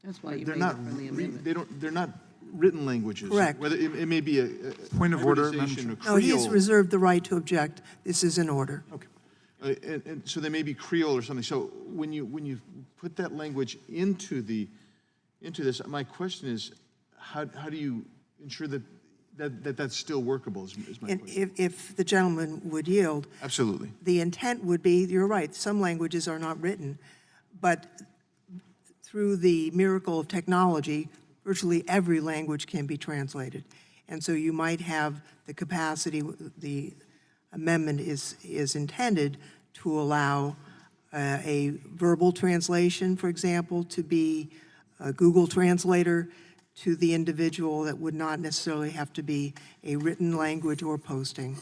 That's why you they're made not. a friendly amendment. They're not written languages. Correct. Whether it may be a Point of order, hybridization of No, he has Creole. reserved the right to object. This is in order. Okay. And so they may be Creole or something. So when you put that language into this, my question is, how do you ensure that's still workable? Is my And question. if the gentleman would yield, Absolutely. the intent would be, you're right, some languages are not written, but through the miracle of technology, virtually every language can be translated. And so you might have the capacity, the amendment is intended to allow a verbal translation, for example, to be a Google Translator to the individual. That would not necessarily have to be a written language or posting.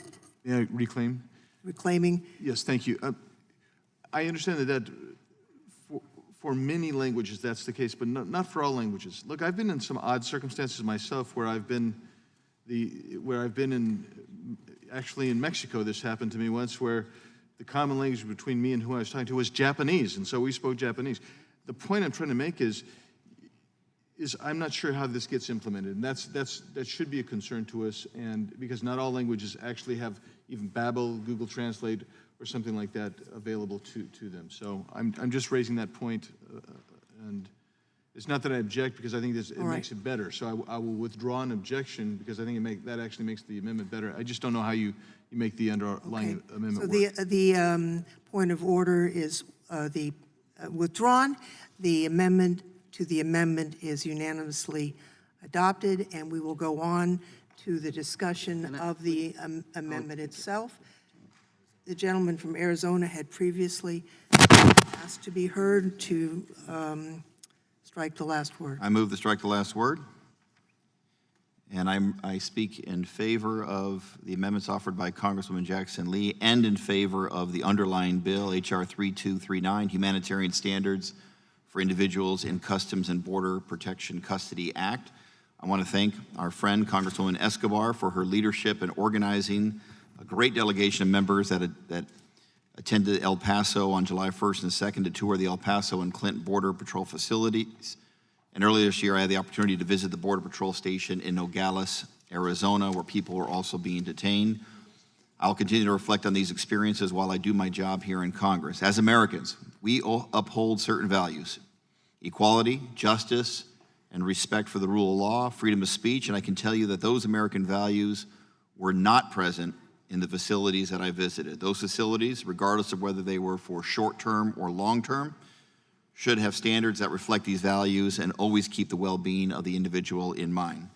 May I reclaim? Reclaiming, Yes, thank you. I understand that for many languages that's the case, but not for all languages. Look, I've been in some odd circumstances myself where I've been actually in Mexico. This happened to me once, where the common language between me and who I was talking to was Japanese, and so we spoke Japanese. The point I'm trying to make is I'm not sure how this gets implemented, and that should be a concern to us, and because not all languages actually have even Babbel, Google Translate, or something like that available to them. So I'm just raising that point, and it's not that I object, because I think it makes it better. So I will withdraw an objection, because I think that actually makes the amendment better. I just don't know how you make the underlying amendment work. so the point of order is withdrawn. The amendment to the amendment is unanimously adopted, and we will go on to the discussion of the amendment itself. The gentleman from Arizona had previously asked to be heard to strike the last word. I move to strike the last word. And I speak in favor of the amendments offered by Congresswoman Jackson Lee and in favor of the underlying bill, H.R. 3239, Humanitarian Standards for Individuals in Customs and Border Protection Custody Act. I want to thank our friend, Congresswoman Escobar, for her leadership in organizing a great delegation of members that attended El Paso on July 1st and 2nd to tour the El Paso and Clinton Border Patrol facilities. And earlier this year, I had the opportunity to visit the Border Patrol station in Nogales, Arizona, where people were also being detained. I'll continue to reflect on these experiences while I do my job here in Congress. As Americans, we uphold certain values: equality, justice, and respect for the rule of law, freedom of speech, and I can tell you that those American values were not present in the facilities that I visited. Those facilities, regardless of whether they were for short-term or long-term, should have standards that reflect these values and always keep the well-being of the individual in mind.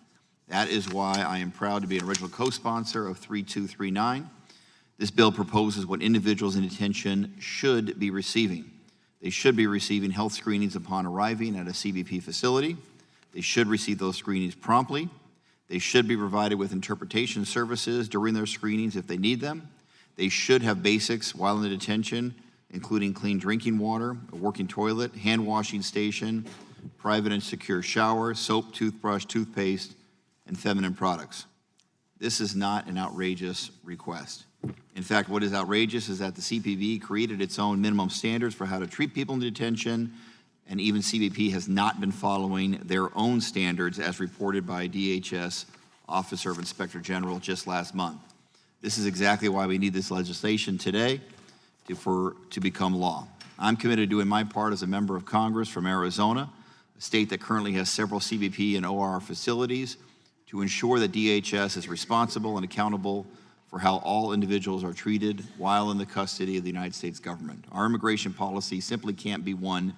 That is why I am proud to be an original co-sponsor of 3239. This bill proposes what individuals in detention should be receiving. They should be receiving health screenings upon arriving at a CBP facility. They should receive those screenings promptly. They should be provided with interpretation services during their screenings if they need them. They should have basics while in the detention, including clean drinking water, a working toilet, hand washing station, private and secure shower, soap, toothbrush, toothpaste, and feminine products. This is not an outrageous request. In fact, what is outrageous is that the CPB created its own minimum standards for how to treat people in detention, and even CBP has not been following their own standards as reported by DHS Officer of Inspector General just last month. This is exactly why we need this legislation today to become law. I'm committed to doing my part as a member of Congress from Arizona, a state that currently has several CBP and OR facilities, to ensure that DHS is responsible and accountable for how all individuals are treated while in the custody of the United States government. Our immigration policy simply can't be one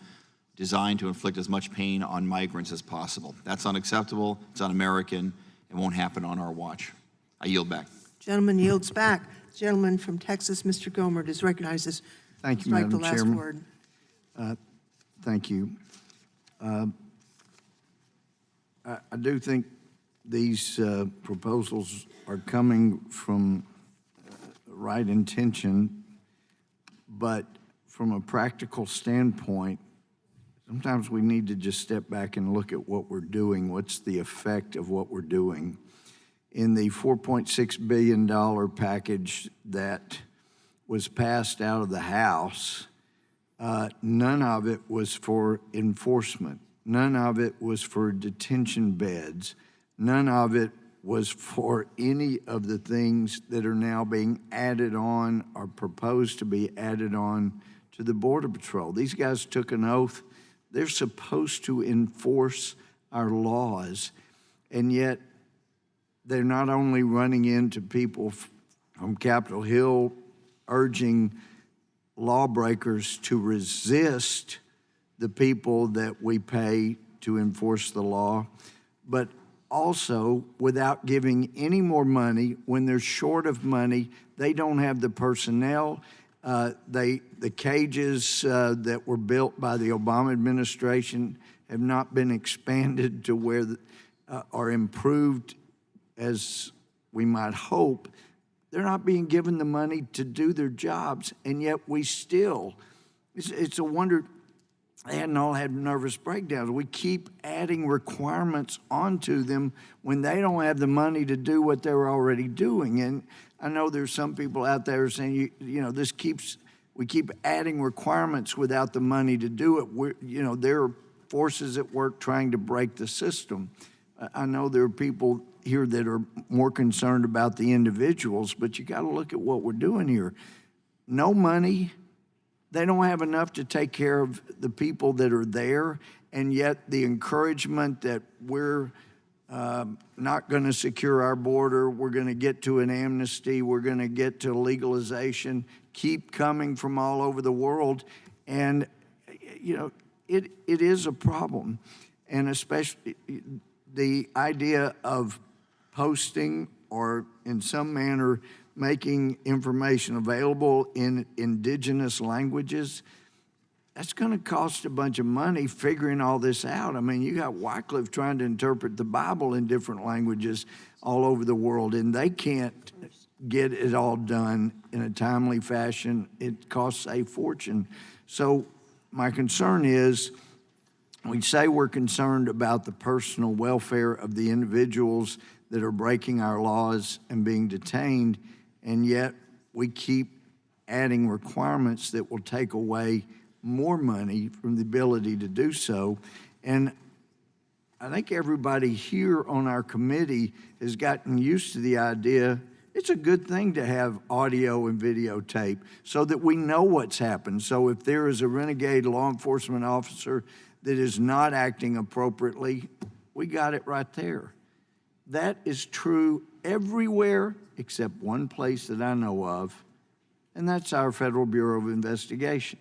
designed to inflict as much pain on migrants as possible. That's unacceptable, it's un-American, and won't happen on our watch. I yield back. Gentleman yields back. Gentleman from Texas, Mr. Gomer, is recognized as Thank you, strike the Madam last Chairman. word. Thank you. I do think these proposals are coming from the right intention, but from a practical standpoint, sometimes we need to just step back and look at what we're doing. What's the effect of what we're doing? In the $4.6 billion package that was passed out of the House, none of it was for enforcement. None of it was for detention beds. None of it was for any of the things that are now being added on or proposed to be added on to the Border Patrol. These guys took an oath. They're supposed to enforce our laws, and yet they're not only running into people from Capitol Hill urging lawbreakers to resist the people that we pay to enforce the law, but also without giving any more money. When they're short of money, they don't have the personnel. The cages that were built by the Obama administration have not been expanded to where are improved as we might hope. They're not being given the money to do their jobs, and yet we still, it's a wonder they hadn't all had nervous breakdowns. We keep adding requirements onto them when they don't have the money to do what they're already doing. And I know there's some people out there saying, we keep adding requirements without the money to do it. There are forces at work trying to break the system. I know there are people here that are more concerned about the individuals, but you got to look at what we're doing here. No money. They don't have enough to take care of the people that are there, and yet the encouragement that we're not going to secure our border, we're going to get to an amnesty, we're going to get to legalization, keep coming from all over the world. And, it is a problem. And especially the idea of posting or in some manner making information available in indigenous languages, that's going to cost a bunch of money figuring all this out. I mean, you got Wycliffe trying to interpret the Bible in different languages all over the world, and they can't get it all done in a timely fashion. It costs a fortune. So my concern is, we say we're concerned about the personal welfare of the individuals that are breaking our laws and being detained, and yet we keep adding requirements that will take away more money from the ability to do so. And I think everybody here on our committee has gotten used to the idea it's a good thing to have audio and videotape so that we know what's happened. So if there is a renegade law enforcement officer that is not acting appropriately, we got it right there. That is true everywhere except one place that I know of, and that's our Federal Bureau of Investigation.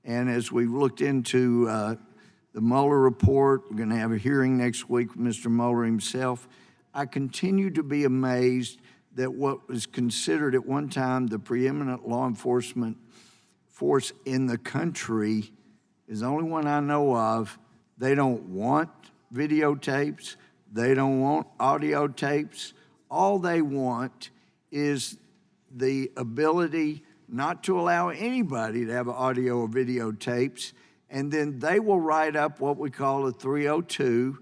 And as we've looked into the Mueller report, we're going to have a hearing next week with Mr. Mueller himself. I continue to be amazed that what was considered at one time the preeminent law enforcement force in the country is the only one I know of. They don't want videotapes. They don't want audio tapes. All they want is the ability not to allow anybody to have audio or video tapes, and then they will write up what we call a 302,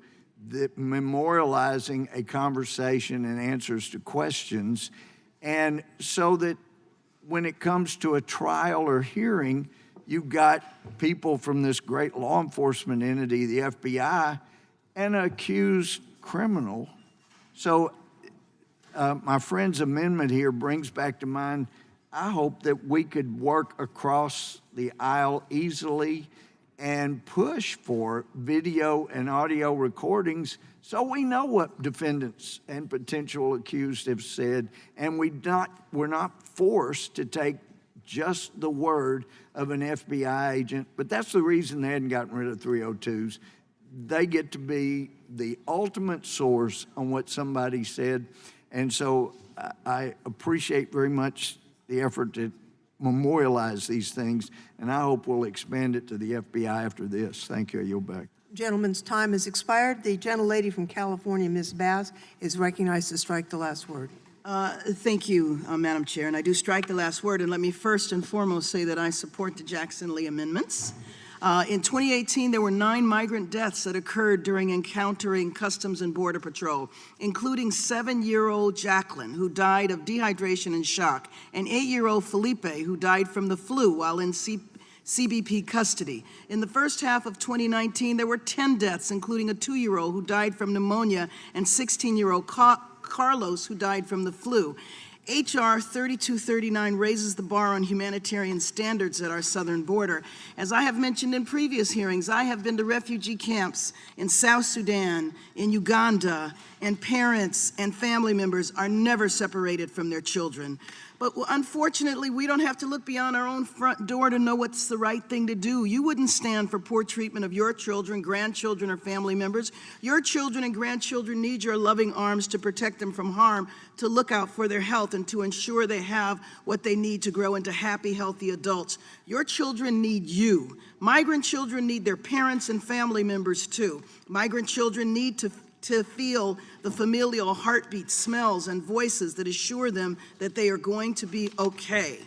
that memorializing a conversation and answers to questions, and so that when it comes to a trial or hearing, you've got people from this great law enforcement entity, the FBI, and an accused criminal. So my friend's amendment here brings back to mind, I hope that we could work across the aisle easily and push for video and audio recordings so we know what defendants and potential accused have said, and we're not forced to take just the word of an FBI agent. But that's the reason they hadn't gotten rid of 302s. They get to be the ultimate source on what somebody said. And so I appreciate very much the effort to memorialize these things, and I hope we'll expand it to the FBI after this. Thank you. I yield back. Gentleman's time has expired. The gentlelady from California, Ms. Bass, is recognized to strike the last word. Thank you, Madam Chair, and I do strike the last word. And let me first and foremost say that I support the Jackson-Lee amendments. In 2018, there were 9 migrant deaths that occurred during encountering Customs and Border Patrol, including 7-year-old Jacqueline, who died of dehydration and shock, and 8-year-old Felipe, who died from the flu while in CBP custody. In the first half of 2019, there were 10 deaths, including a 2-year-old who died from pneumonia and 16-year-old Carlos, who died from the flu. H.R. 3239 raises the bar on humanitarian standards at our southern border. As I have mentioned in previous hearings, I have been to refugee camps in South Sudan, in Uganda, and parents and family members are never separated from their children. But unfortunately, we don't have to look beyond our own front door to know what's the right thing to do. You wouldn't stand for poor treatment of your children, grandchildren, or family members. Your children and grandchildren need your loving arms to protect them from harm, to look out for their health, and to ensure they have what they need to grow into happy, healthy adults. Your children need you. Migrant children need their parents and family members too. Migrant children need to feel the familial heartbeat, smells, and voices that assure them that they are going to be okay.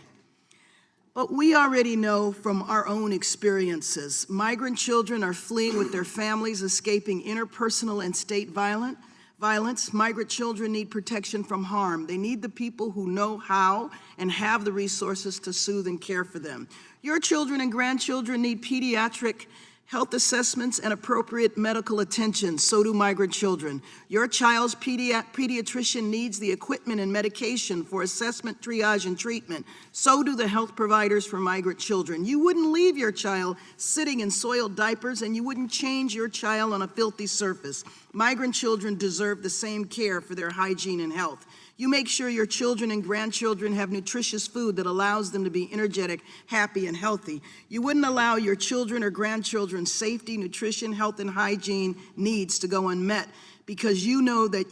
But we already know from our own experiences, migrant children are fleeing with their families, escaping interpersonal and state violence. Migrant children need protection from harm. They need the people who know how and have the resources to soothe and care for them. Your children and grandchildren need pediatric health assessments and appropriate medical attention. So do migrant children. Your child's pediatrician needs the equipment and medication for assessment, triage, and treatment. So do the health providers for migrant children. You wouldn't leave your child sitting in soiled diapers, and you wouldn't change your child on a filthy surface. Migrant children deserve the same care for their hygiene and health. You make sure your children and grandchildren have nutritious food that allows them to be energetic, happy, and healthy. You wouldn't allow your children or grandchildren's safety, nutrition, health, and hygiene needs to go unmet, because you know that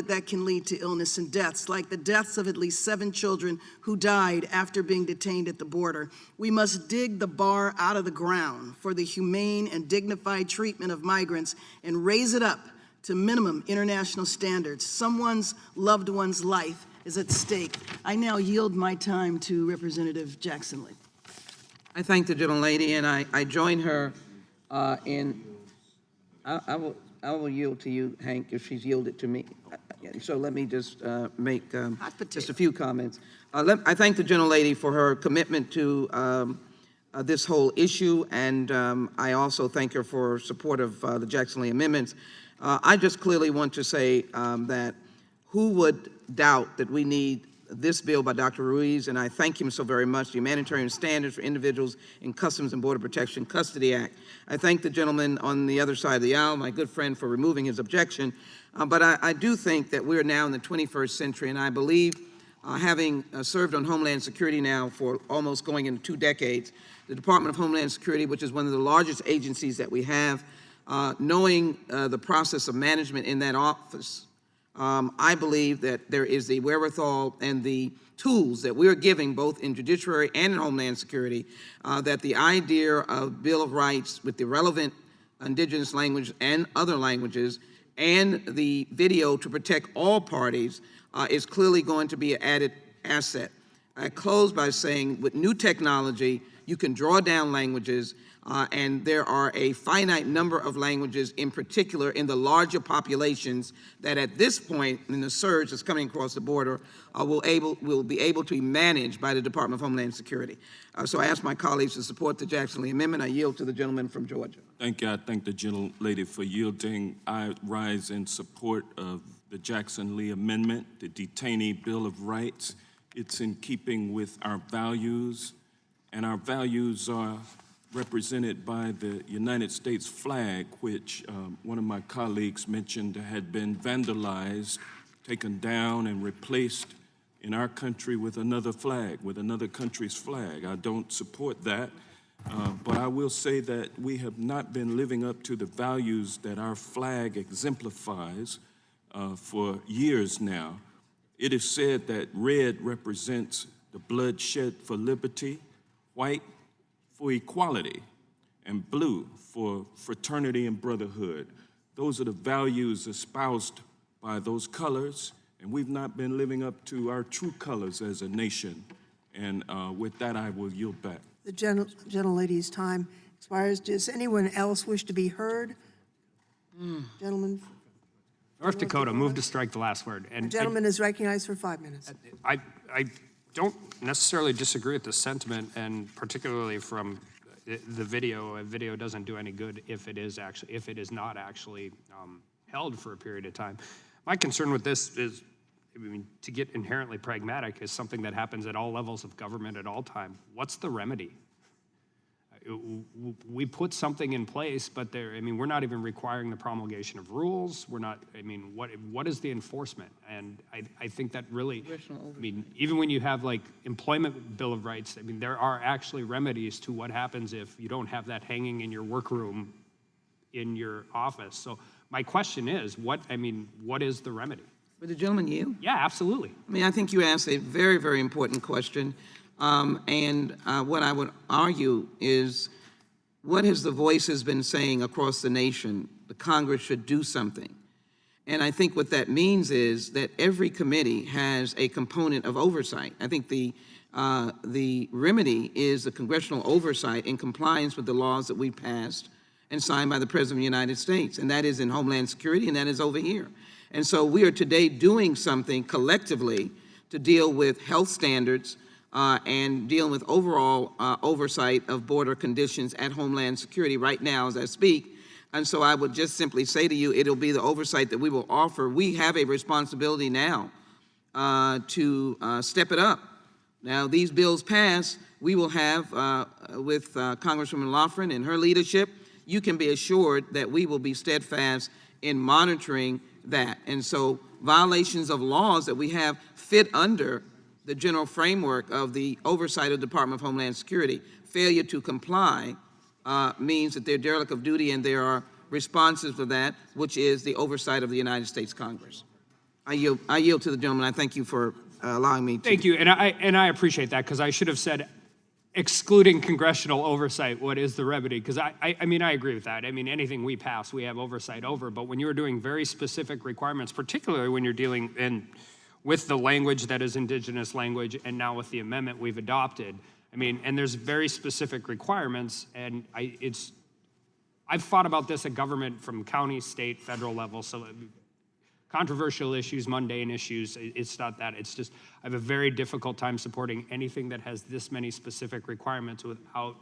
that can lead to illness and deaths, like the deaths of at least 7 children who died after being detained at the border. We must dig the bar out of the ground for the humane and dignified treatment of migrants and raise it up to minimum international standards. Someone's loved one's life is at stake. I now yield my time to Representative Jackson-Lee. I thank the gentlelady, and I join her in, I will yield to you, Hank, if she's yielded to me. So let me just make just a few comments. I thank the gentlelady for her commitment to this whole issue, and I also thank her for support of the Jackson-Lee amendments. I just clearly want to say that who would doubt that we need this bill by Dr. Ruiz, and I thank him so very much, the Humanitarian Standards for Individuals in Customs and Border Protection Custody Act. I thank the gentleman on the other side of the aisle, my good friend, for removing his objection. But I do think that we're now in the 21st century, and I believe, having served on Homeland Security now for almost going into 2 decades, the Department of Homeland Security, which is one of the largest agencies that we have, knowing the process of management in that office, I believe that there is the wherewithal and the tools that we're giving both in Judiciary and in Homeland Security, that the idea of Bill of Rights with the relevant indigenous language and other languages and the video to protect all parties is clearly going to be an added asset. I close by saying with new technology, you can draw down languages, and there are a finite number of languages, in particular in the larger populations, that at this point in the surge that's coming across the border will be able to be managed by the Department of Homeland Security. So I ask my colleagues to support the Jackson-Lee Amendment. I yield to the gentleman from Georgia. Thank you. I thank the gentlelady for yielding. I rise in support of the Jackson-Lee Amendment, the Detainee Bill of Rights. It's in keeping with our values, and our values are represented by the United States flag, which one of my colleagues mentioned had been vandalized, taken down, and replaced in our country with another flag, with another country's flag. I don't support that, but I will say that we have not been living up to the values that our flag exemplifies for years now. It is said that red represents the blood shed for liberty, white for equality, and blue for fraternity and brotherhood. Those are the values espoused by those colors, and we've not been living up to our true colors as a nation. And with that, I will yield back. The gentlelady's time expires. Does anyone else wish to be heard? Gentleman, North Dakota, move to strike the last word. the gentleman is recognized for 5 minutes. I don't necessarily disagree with the sentiment, and particularly from the video. A video doesn't do any good if it is not actually held for a period of time. My concern with this is, I mean, to get inherently pragmatic, is something that happens at all levels of government at all time. What's the remedy? We put something in place, but we're not even requiring the promulgation of rules. We're not, what is the enforcement? And I think that really, even when you have like employment bill of rights, there are actually remedies to what happens if you don't have that hanging in your workroom in your office. So my question is, what is the remedy? Would the gentleman yield? Yeah, absolutely. I think you asked a very, very important question. What I would argue is, what has the voices been saying across the nation? The Congress should do something. And I think what that means is that every committee has a component of oversight. I think the remedy is the congressional oversight in compliance with the laws that we passed and signed by the President of the United States. And that is in Homeland Security, and that is over here. And so we are today doing something collectively to deal with health standards and dealing with overall oversight of border conditions at Homeland Security right now as I speak. And so I would just simply say to you, it'll be the oversight that we will offer. We have a responsibility now to step it up. Now, these bills pass, we will have, with Congresswoman Loughran and her leadership, you can be assured that we will be steadfast in monitoring that. And so violations of laws that we have fit under the general framework of the oversight of the Department of Homeland Security. Failure to comply means that they're derelict of duty, and there are responses to that, which is the oversight of the United States Congress. I yield to the gentleman. I thank you for allowing me to. Thank you, and I appreciate that, because I should have said, excluding congressional oversight, what is the remedy? Because I agree with that. Anything we pass, we have oversight over, but when you're doing very specific requirements, particularly when you're dealing with the language that is indigenous language, and now with the amendment we've adopted, and there's very specific requirements, and I've thought about this at government from county, state, federal level, so controversial issues, mundane issues, it's not that. It's just, I have a very difficult time supporting anything that has this many specific requirements without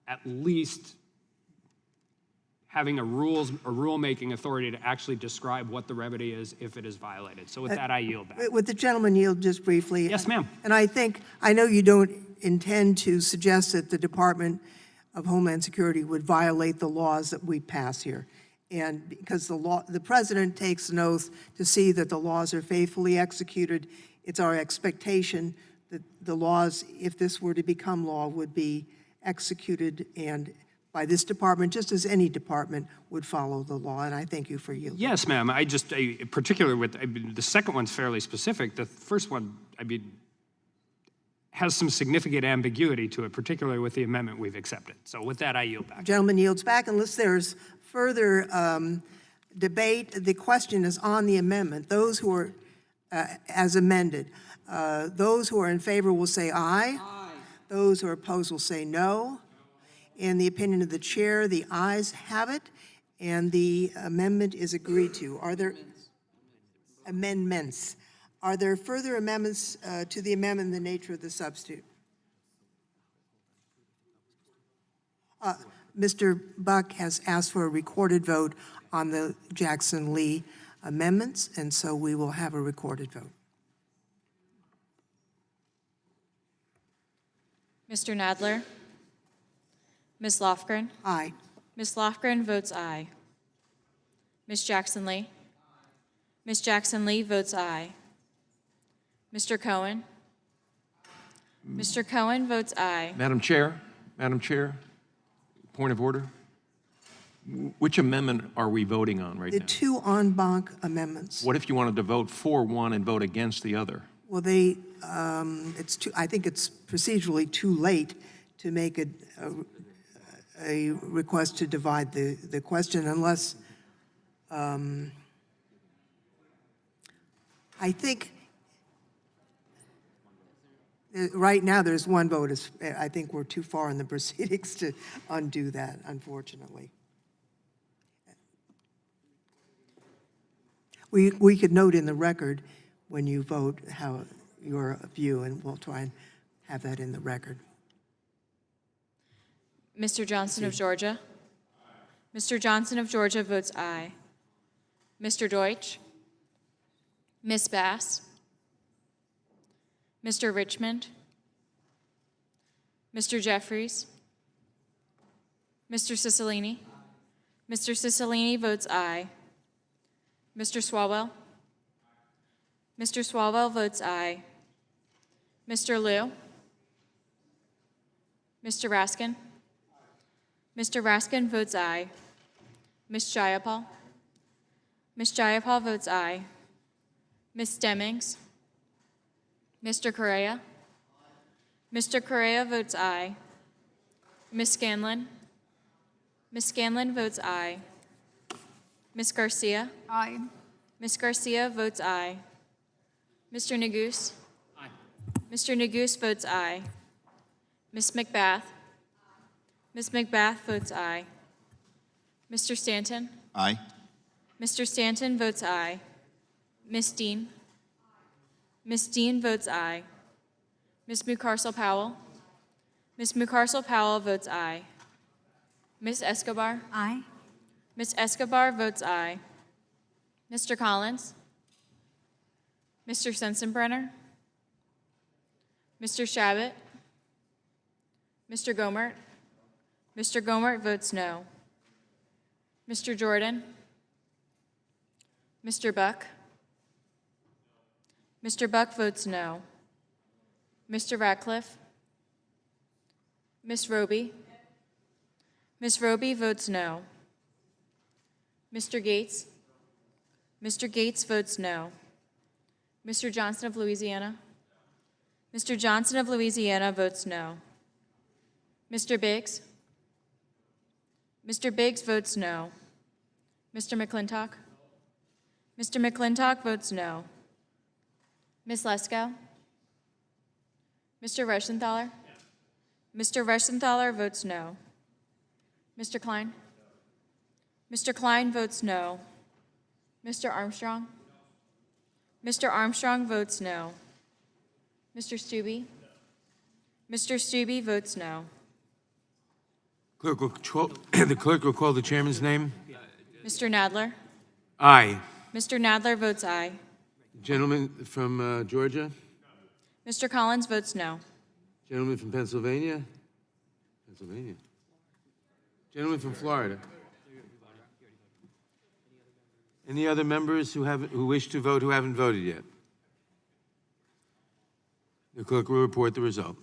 at least having a rulemaking authority to actually describe what the remedy is if it is violated. So with that, I yield back. Would the gentleman yield just briefly? Yes, ma'am. And I know you don't intend to suggest that the Department of Homeland Security would violate the laws that we pass here. And because the president takes an oath to see that the laws are faithfully executed, it's our expectation that the laws, if this were to become law, would be executed and by this department, just as any department would follow the law, and I thank you for yielding. Yes, ma'am. Particularly with, the second one's fairly specific. The first one, has some significant ambiguity to it, particularly with the amendment we've accepted. So with that, I yield back. Gentleman yields back. Unless there's further debate, the question is on the amendment. Those who are, as amended, those who are in favor will say aye. Aye. Those who are opposed will say no. In the opinion of the chair, the ayes have it, and the amendment is agreed to. Are there amendments? Are there further amendments to the amendment in the nature of the substitute? Mr. Buck has asked for a recorded vote on the Jackson-Lee amendments, and so we will have a recorded vote. Mr. Nadler? Ms. Lofgren? Aye. Ms. Lofgren votes aye. Ms. Jackson-Lee? Ms. Jackson-Lee votes aye. Mr. Cohen? Mr. Cohen votes aye. Madam Chair, point of order. Which amendment are we voting on right now? The two en banc amendments. What if you wanted to vote for one and vote against the other? Well, I think it's procedurally too late to make a request to divide the question unless, I think, right now, there's one vote. I think we're too far in the proceedings to undo that, unfortunately. We could note in the record when you vote how your view, and we'll try and have that in the record. Mr. Johnson of Georgia? Mr. Johnson of Georgia votes aye. Mr. Deutsch? Ms. Bass? Mr. Richmond? Mr. Jeffries? Mr. Cicilline? Mr. Cicilline votes aye. Mr. Swalwell? Mr. Swalwell votes aye. Mr. Liu? Mr. Raskin? Mr. Raskin votes aye. Ms. Jayapal? Ms. Jayapal votes aye. Ms. Stemmings? Mr. Correa? Mr. Correa votes aye. Ms. Scanlon? Ms. Scanlon votes aye. Ms. Garcia? Aye. Ms. Garcia votes aye. Mr. Neguse? Aye. Mr. Neguse votes aye. Ms. McBath? Ms. McBath votes aye. Mr. Stanton? Aye. Mr. Stanton votes aye. Ms. Dean? Ms. Dean votes aye. Ms. Mucarsel-Powell? Ms. Mucarsel-Powell votes aye. Ms. Escobar? Aye. Ms. Escobar votes aye. Mr. Collins? Mr. Sensenbrenner? Mr. Shabbat? Mr. Gomert? Mr. Gomert votes no. Mr. Jordan? Mr. Buck? Mr. Buck votes no. Mr. Ratcliffe? Ms. Roby? Ms. Roby votes no. Mr. Gates? Mr. Gates votes no. Mr. Johnson of Louisiana? Mr. Johnson of Louisiana votes no. Mr. Biggs? Mr. Biggs votes no. Mr. McClintock? Mr. McClintock votes no. Ms. Lesko? Mr. Reschenthaler? Mr. Reschenthaler votes no. Mr. Klein? Mr. Klein votes no. Mr. Armstrong? Mr. Armstrong votes no. Mr. Stube? Mr. Stube votes no. Clerk will the clerk will call the chairman's name. Mr. Nadler? Aye. Mr. Nadler votes aye. Gentleman from Georgia? Mr. Collins votes no. Gentleman from Pennsylvania? Pennsylvania. Gentleman from Florida? Any other members who wish to vote who haven't voted yet? The clerk will report the result.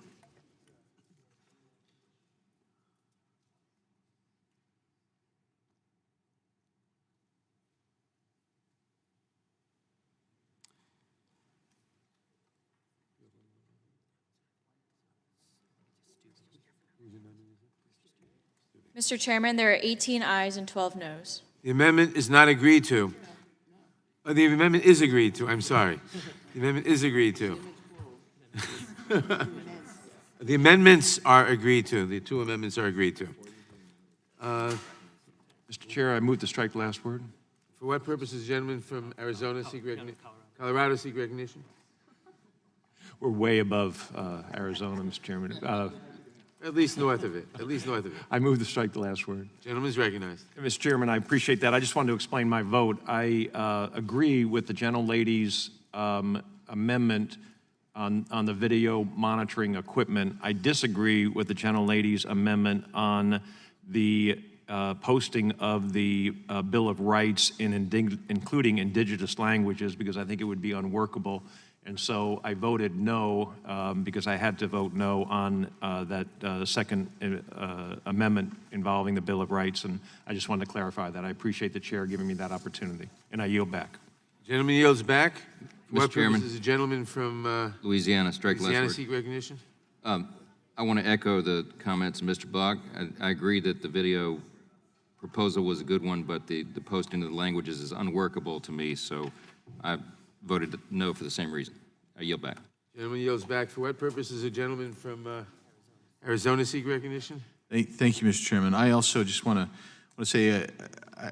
Mr. Chairman, there are 18 ayes and 12 noes. The amendment is not agreed to. Oh, the amendment is agreed to, I'm sorry. The amendment is agreed to. The amendments are agreed to. The two amendments are agreed to. Mr. Chair, I move to strike the last word. For what purpose does the gentleman from Arizona seek recognition? Colorado seek recognition? We're way above Arizona, Mr. Chairman. At least north of it, at least north of it. I move to strike the last word. Gentleman is recognized. Mr. Chairman, I appreciate that. I just wanted to explain my vote. I agree with the gentlelady's amendment on the video monitoring equipment. I disagree with the gentlelady's amendment on the posting of the Bill of Rights including indigenous languages, because I think it would be unworkable. And so I voted no because I had to vote no on that second amendment involving the Bill of Rights. And I just wanted to clarify that. I appreciate the chair giving me that opportunity. And I yield back. Gentleman yields back. For what Mr. Chairman. purpose does the gentleman from Louisiana, strike last Louisiana word. seek recognition? I want to echo the comments of Mr. Bach. I agree that the video proposal was a good one, but the posting of the languages is unworkable to me, so I voted no for the same reason. I yield back. Gentleman yields back. For what purpose does a gentleman from Arizona seek recognition? Thank you, Mr. Chairman. I also just want to say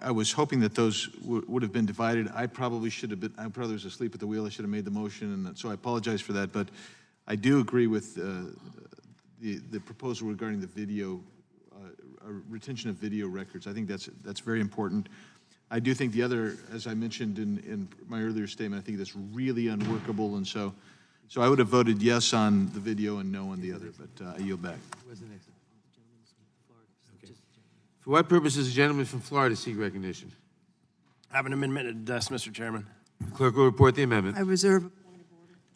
I was hoping that those would have been divided. I probably should have been, I probably was asleep at the wheel. I should have made the motion, and so I apologize for that. But I do agree with the proposal regarding the video, retention of video records. I think that's very important. I do think the other, as I mentioned in my earlier statement, I think that's really unworkable, and so I would have voted yes on the video and no on the other, but I yield back. For what purpose does a gentleman from Florida seek recognition? I have an amendment at desk, Mr. Chairman. The clerk will report the amendment. I reserve.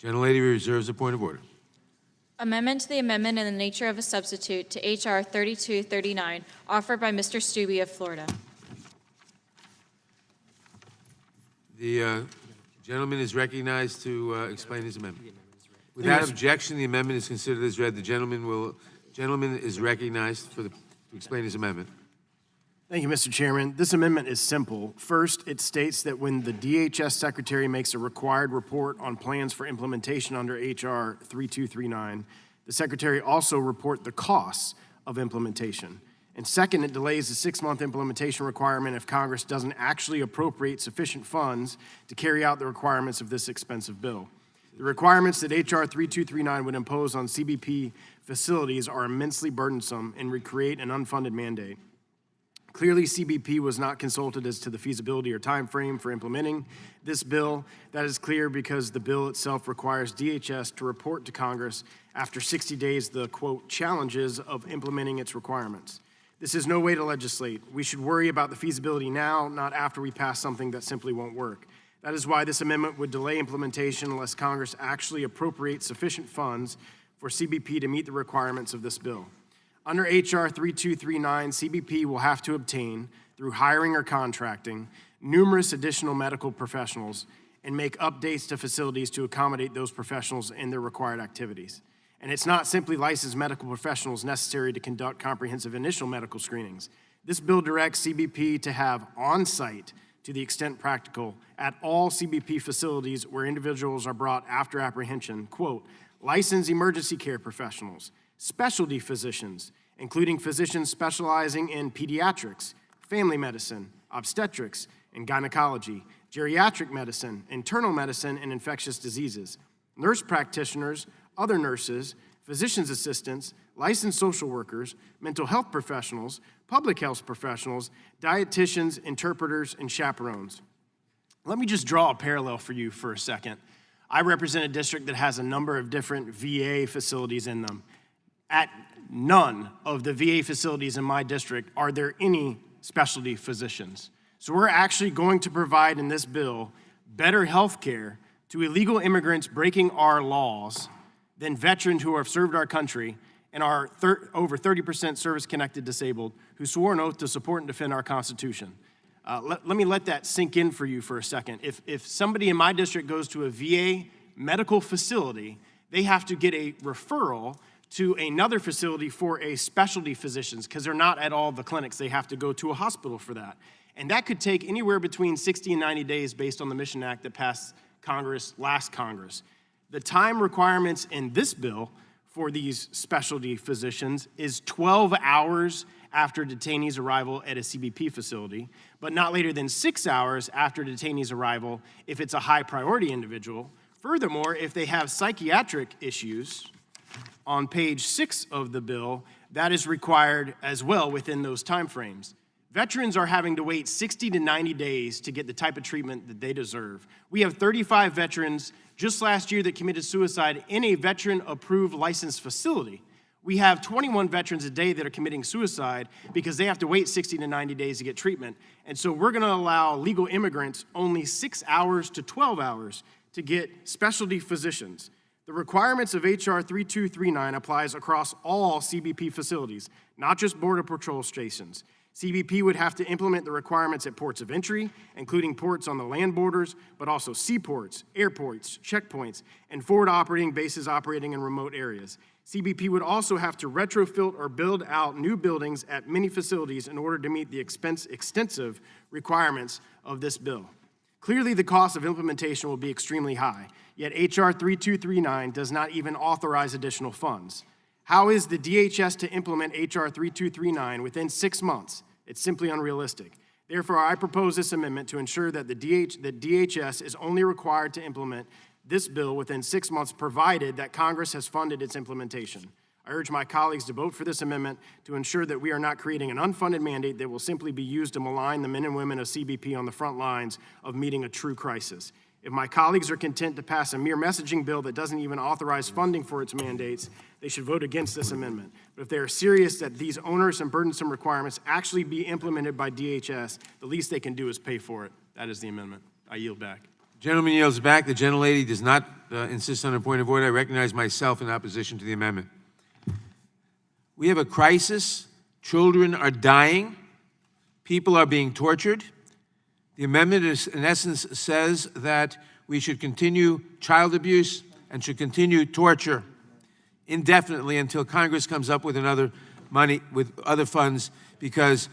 Gentlelady reserves a point of order. Amendment to the amendment in the nature of a substitute to H.R. 3239, offered by Mr. Stubbe of Florida. The gentleman is recognized to explain his amendment. Without objection, the amendment is considered as read. The gentleman is recognized to explain his amendment. Thank you, Mr. Chairman. This amendment is simple. First, it states that when the DHS Secretary makes a required report on plans for implementation under H.R. 3239, the Secretary also report the costs of implementation. And second, it delays the 6-month implementation requirement if Congress doesn't actually appropriate sufficient funds to carry out the requirements of this expensive bill. The requirements that H.R. 3239 would impose on CBP facilities are immensely burdensome and would create an unfunded mandate. Clearly, CBP was not consulted as to the feasibility or time frame for implementing this bill. That is clear because the bill itself requires DHS to report to Congress after 60 days the, quote, challenges of implementing its requirements. This is no way to legislate. We should worry about the feasibility now, not after we pass something that simply won't work. That is why this amendment would delay implementation unless Congress actually appropriates sufficient funds for CBP to meet the requirements of this bill. Under H.R. 3239, CBP will have to obtain, through hiring or contracting, numerous additional medical professionals and make updates to facilities to accommodate those professionals in their required activities. And it's not simply licensed medical professionals necessary to conduct comprehensive initial medical screenings. This bill directs CBP to have on-site, to the extent practical, at all CBP facilities where individuals are brought after apprehension, quote, licensed emergency care professionals, specialty physicians, including physicians specializing in pediatrics, family medicine, obstetrics, and gynecology, geriatric medicine, internal medicine, and infectious diseases, nurse practitioners, other nurses, physician's assistants, licensed social workers, mental health professionals, public health professionals, dietitians, interpreters, and chaperones. Let me just draw a parallel for you for a second. I represent a district that has a number of different VA facilities in them. At none of the VA facilities in my district are there any specialty physicians. So we're actually going to provide in this bill better health care to illegal immigrants breaking our laws than veterans who have served our country and are over 30% service-connected disabled who swore an oath to support and defend our Constitution. Let me let that sink in for you for a second. If somebody in my district goes to a VA medical facility, they have to get a referral to another facility for a specialty physicians because they're not at all the clinics. They have to go to a hospital for that. And that could take anywhere between 60 and 90 days based on the Mission Act that passed Congress last Congress. The time requirements in this bill for these specialty physicians is 12 hours after detainee's arrival at a CBP facility, but not later than 6 hours after detainee's arrival if it's a high priority individual. Furthermore, if they have psychiatric issues, on page 6 of the bill, that is required as well within those timeframes. Veterans are having to wait 60 to 90 days to get the type of treatment that they deserve. We have 35 veterans just last year that committed suicide in a veteran-approved licensed facility. We have 21 veterans a day that are committing suicide because they have to wait 60 to 90 days to get treatment. And so we're gonna allow legal immigrants only 6 hours to 12 hours to get specialty physicians. The requirements of H.R. 3239 applies across all CBP facilities, not just Border Patrol stations. CBP would have to implement the requirements at ports of entry, including ports on the land borders, but also seaports, airports, checkpoints, and forward operating bases operating in remote areas. CBP would also have to retrofit or build out new buildings at many facilities in order to meet the extensive requirements of this bill. Clearly, the cost of implementation will be extremely high, yet H.R. 3239 does not even authorize additional funds. How is the DHS to implement H.R. 3239 within 6 months? It's simply unrealistic. Therefore, I propose this amendment to ensure that DHS is only required to implement this bill within 6 months, provided that Congress has funded its implementation. I urge my colleagues to vote for this amendment to ensure that we are not creating an unfunded mandate that will simply be used to malign the men and women of CBP on the front lines of meeting a true crisis. If my colleagues are content to pass a mere messaging bill that doesn't even authorize funding for its mandates, they should vote against this amendment. But if they are serious that these onerous and burdensome requirements actually be implemented by DHS, the least they can do is pay for it. That is the amendment. I yield back. Gentleman yields back. The gentlelady does not insist on a point of order. I recognize myself in opposition to the amendment. We have a crisis. Children are dying. People are being tortured. The amendment, in essence, says that we should continue child abuse and should continue torture indefinitely until Congress comes up with other funds, because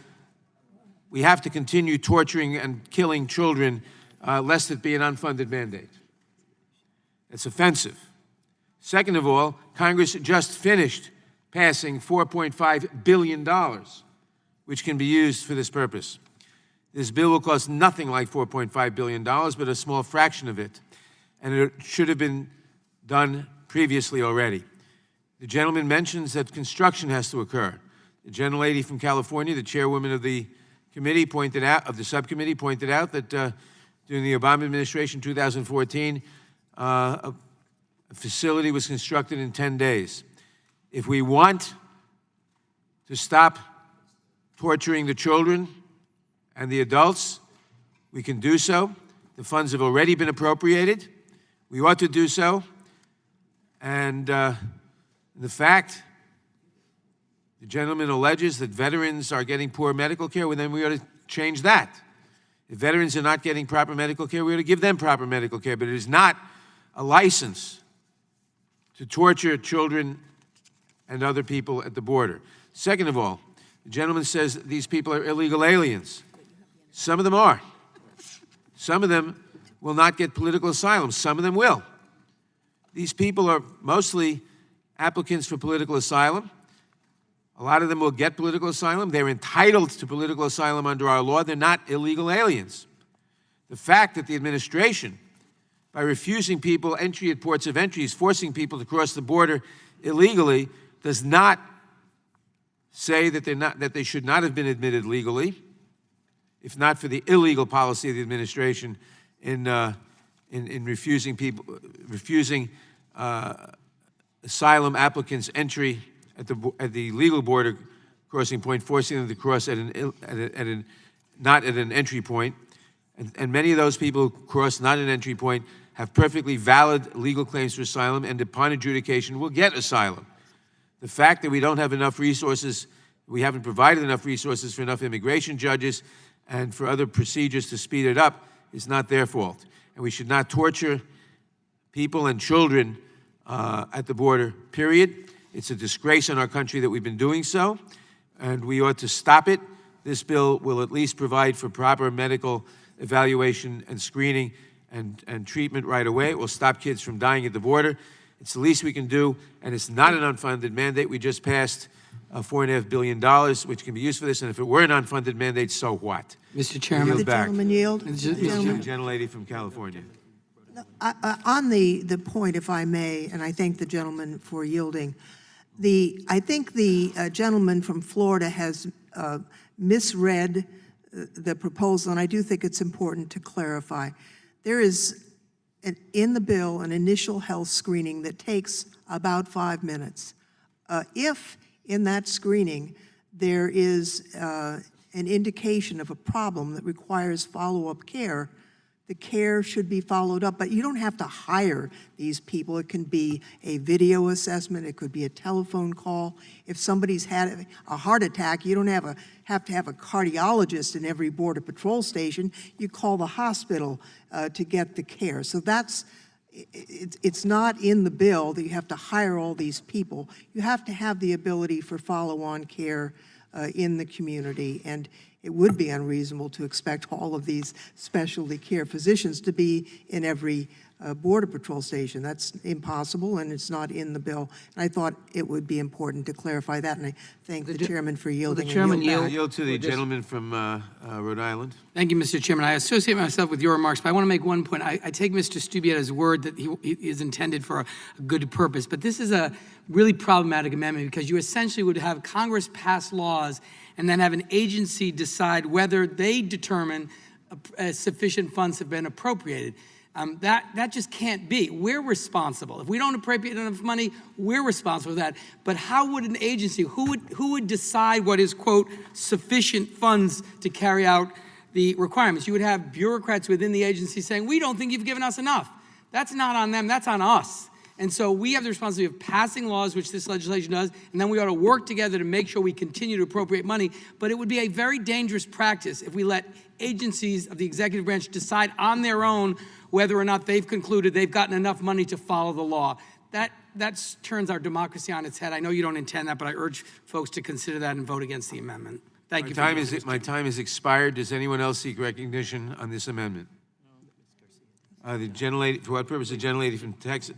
we have to continue torturing and killing children lest it be an unfunded mandate. It's offensive. Second of all, Congress just finished passing $4.5 billion, which can be used for this purpose. This bill will cost nothing like $4.5 billion, but a small fraction of it, and it should have been done previously already. The gentleman mentions that construction has to occur. The gentlelady from California, the chairwoman of the committee, of the subcommittee, pointed out that during the Obama administration, 2014, a facility was constructed in 10 days. If we want to stop torturing the children and the adults, we can do so. The funds have already been appropriated. We ought to do so. And the fact the gentleman alleges that veterans are getting poor medical care, well, then we ought to change that. If veterans are not getting proper medical care, we ought to give them proper medical care. But it is not a license to torture children and other people at the border. Second of all, the gentleman says that these people are illegal aliens. Some of them are. Some of them will not get political asylum. Some of them will. These people are mostly applicants for political asylum. A lot of them will get political asylum. They're entitled to political asylum under our law. They're not illegal aliens. The fact that the administration, by refusing people entry at ports of entry, is forcing people to cross the border illegally, does not say that they should not have been admitted legally, if not for the illegal policy of the administration in refusing asylum applicants entry at the legal border crossing point, forcing them to cross not at an entry point. And many of those people who cross not an entry point have perfectly valid legal claims for asylum, and upon adjudication will get asylum. The fact that we don't have enough resources, we haven't provided enough resources for enough immigration judges and for other procedures to speed it up, is not their fault. And we should not torture people and children at the border, period. It's a disgrace in our country that we've been doing so, and we ought to stop it. This bill will at least provide for proper medical evaluation and screening and treatment right away. It will stop kids from dying at the border. It's the least we can do, and it's not an unfunded mandate. We just passed $4.5 billion, which can be used for this, and if it were an unfunded mandate, so what? Mr. Chairman. The gentleman yield. The Gentlelady from California. On the point, if I may, and I thank the gentleman for yielding, I think the gentleman from Florida has misread the proposal, and I do think it's important to clarify. There is, in the bill, an initial health screening that takes about 5 minutes. If in that screening there is an indication of a problem that requires follow-up care, the care should be followed up, but you don't have to hire these people. It can be a video assessment. It could be a telephone call. If somebody's had a heart attack, you don't have to have a cardiologist in every Border Patrol station. You call the hospital to get the care. So that's it's not in the bill that you have to hire all these people. You have to have the ability for follow-on care in the community, and it would be unreasonable to expect all of these specialty care physicians to be in every Border Patrol station. That's impossible, and it's not in the bill. And I thought it would be important to clarify that, and I thank the chairman for yielding. I yield to the gentleman from Rhode Island. Thank you, Mr. Chairman. I associate myself with your remarks, but I want to make one point. I take Mr. Stubbe at his word that he is intended for a good purpose, but this is a really problematic amendment because you essentially would have Congress pass laws and then have an agency decide whether they determine sufficient funds have been appropriated. That just can't be. We're responsible. If we don't appropriate enough money, we're responsible for that. But how would an agency, who would decide what is, quote, sufficient funds to carry out the requirements? You would have bureaucrats within the agency saying, we don't think you've given us enough. That's not on them, that's on us. And so we have the responsibility of passing laws, which this legislation does, and then we ought to work together to make sure we continue to appropriate money. But it would be a very dangerous practice if we let agencies of the executive branch decide on their own whether or not they've concluded they've gotten enough money to follow the law. That turns our democracy on its head. I know you don't intend that, but I urge folks to consider that and vote against the amendment. Thank you. My time has expired. Does anyone else seek recognition on this amendment? The gentlelady, for what purpose? The gentlelady from Texas.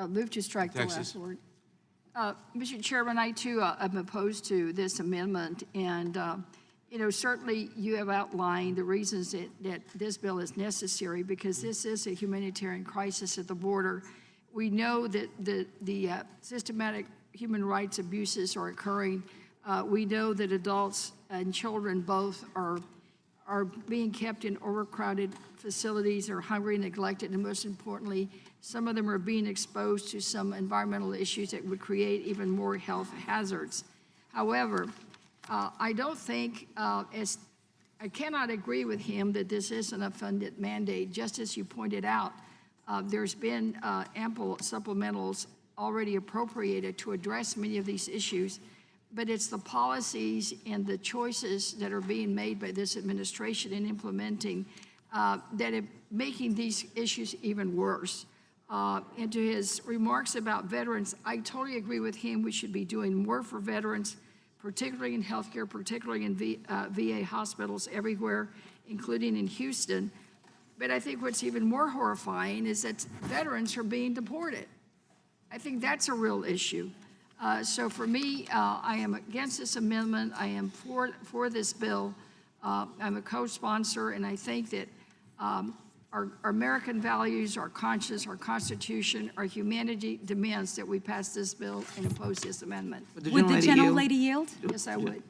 Move to strike the last word. Mr. Chairman, I too am opposed to this amendment, and certainly you have outlined the reasons that this bill is necessary because this is a humanitarian crisis at the border. We know that the systematic human rights abuses are occurring. We know that adults and children both are being kept in overcrowded facilities, are hungry, neglected, and most importantly, some of them are being exposed to some environmental issues that would create even more health hazards. However, I don't think, I cannot agree with him that this isn't a funded mandate. Just as you pointed out, there's been ample supplementals already appropriated to address many of these issues, but it's the policies and the choices that are being made by this administration in implementing that are making these issues even worse. And to his remarks about veterans, I totally agree with him. We should be doing more for veterans, particularly in healthcare, particularly in VA hospitals everywhere, including in Houston. But I think what's even more horrifying is that veterans are being deported. I think that's a real issue. So for me, I am against this amendment. I am for this bill. I'm a co-sponsor, and I think that our American values, our conscience, our Constitution, our humanity demands that we pass this bill and oppose this amendment. Would the gentlelady yield? Yes, I would.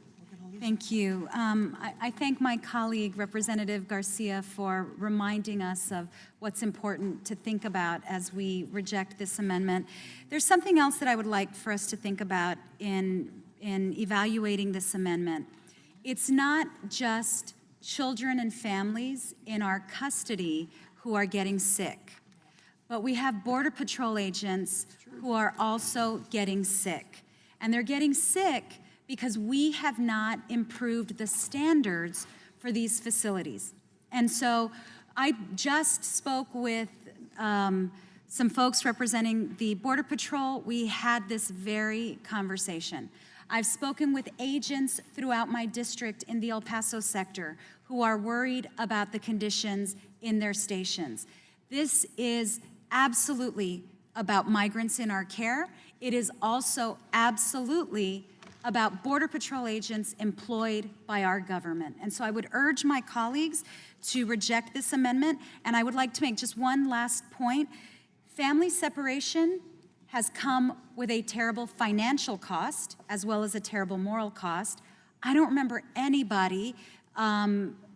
Thank you. I thank my colleague, Representative Garcia, for reminding us of what's important to think about as we reject this amendment. There's something else that I would like for us to think about in evaluating this amendment. It's not just children and families in our custody who are getting sick, but we have Border Patrol agents who are also getting sick. And they're getting sick because we have not improved the standards for these facilities. And so I just spoke with some folks representing the Border Patrol. We had this very conversation. I've spoken with agents throughout my district in the El Paso sector who are worried about the conditions in their stations. This is absolutely about migrants in our care. It is also absolutely about Border Patrol agents employed by our government. And so I would urge my colleagues to reject this amendment. And I would like to make just one last point. Family separation has come with a terrible financial cost as well as a terrible moral cost. I don't remember anybody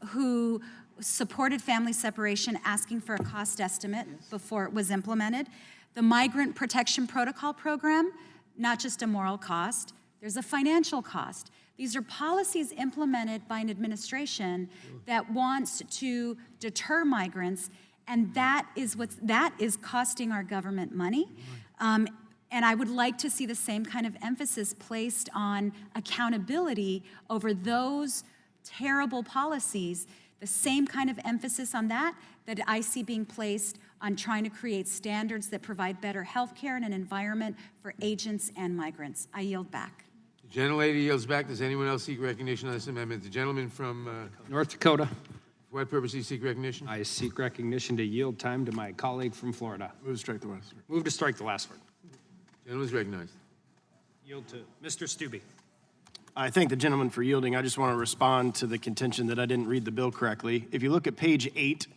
who supported family separation asking for a cost estimate before it was implemented. The Migrant Protection Protocol program, not just a moral cost, there's a financial cost. These are policies implemented by an administration that wants to deter migrants, and that is costing our government money. And I would like to see the same kind of emphasis placed on accountability over those terrible policies the same kind of emphasis on that I see being placed on trying to create standards that provide better health care and an environment for agents and migrants. I yield back. The gentlelady yields back. Does anyone else seek recognition on this amendment? The gentleman from North Dakota. For what purpose do you seek recognition? I seek recognition to yield time to my colleague from Florida. Move to strike the last word. Move to strike the last word. Gentleman's recognized. Yield to Mr. Stubbe. I thank the gentleman for yielding. I just want to respond to the contention that I didn't read the bill correctly. If you look at page 8,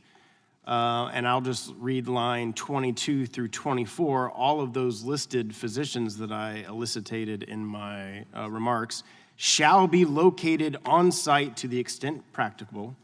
and I'll just read line 22 through 24, all of those listed physicians that I elicitated in my remarks shall be located on site to the extent practicable,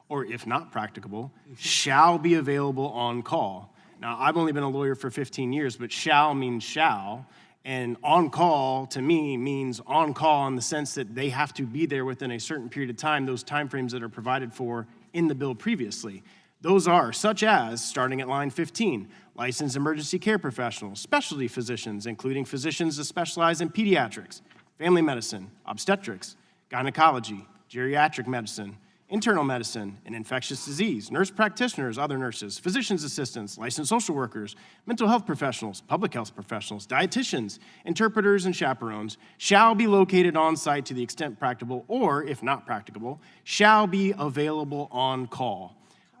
or if not practicable, shall be available on call. Now, I've only been a lawyer for 15 years, but shall means shall. And on-call, to me, means on-call in the sense that they have to be there within a certain period of time, those timeframes that are provided for in the bill previously. Those are, such as, starting at line 15, licensed emergency care professionals, specialty physicians, including physicians that specialize in pediatrics, family medicine, obstetrics, gynecology, geriatric medicine, internal medicine, and infectious disease, nurse practitioners, other nurses, physician's assistants, licensed social workers, mental health professionals, public health professionals, dietitians, interpreters, and chaperones shall be located on site to the extent practicable, or, if not practicable, shall be available on call.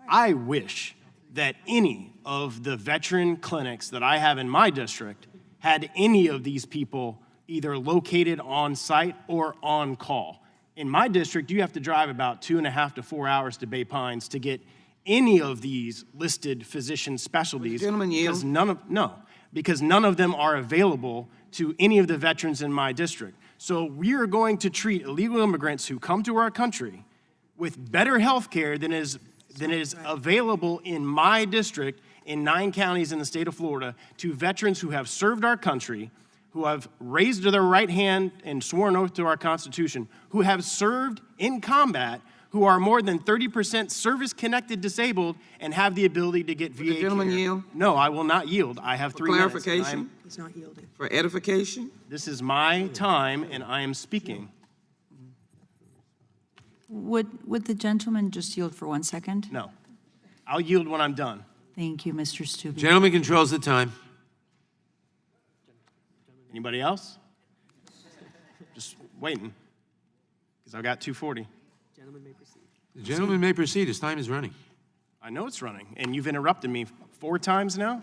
I wish that any of the veteran clinics that I have in my district had any of these people either located on site or on call. In my district, you have to drive about 2.5 to 4 hours to Bay Pines to get any of these listed physician specialties. Gentleman yield. Because none of them are available to any of the veterans in my district. So we are going to treat illegal immigrants who come to our country with better health care than is available in my district in 9 counties in the state of Florida to veterans who have served our country, who have raised their right hand and sworn oath to our Constitution, who have served in combat, who are more than 30% service-connected disabled, and have the ability to get VA care. The gentleman yield? No, I will not yield. I have 3 minutes. Clarification? He's not yielding. For edification? This is my time, and I am speaking. Would the gentleman just yield for 1 second? No. I'll yield when I'm done. Thank you, Mr. Stubbe. Gentleman controls the time. Anybody else? Just waiting, because I've got 2:40. The gentleman may proceed. His time is running. I know it's running, and you've interrupted me 4 times now.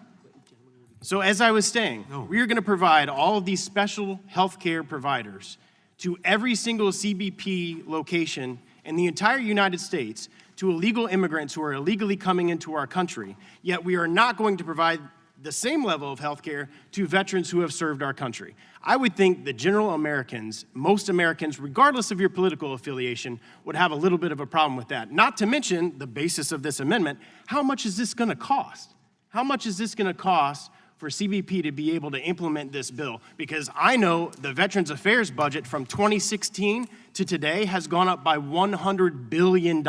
So as I was saying, we are going to provide all of these special health care providers to every single CBP location in the entire United States to illegal immigrants who are illegally coming into our country, yet we are not going to provide the same level of health care to veterans who have served our country. I would think that general Americans, most Americans, regardless of your political affiliation, would have a little bit of a problem with that. Not to mention the basis of this amendment, how much is this going to cost? How much is this going to cost for CBP to be able to implement this bill? Because I know the Veterans Affairs budget from 2016 to today has gone up by $100 billion,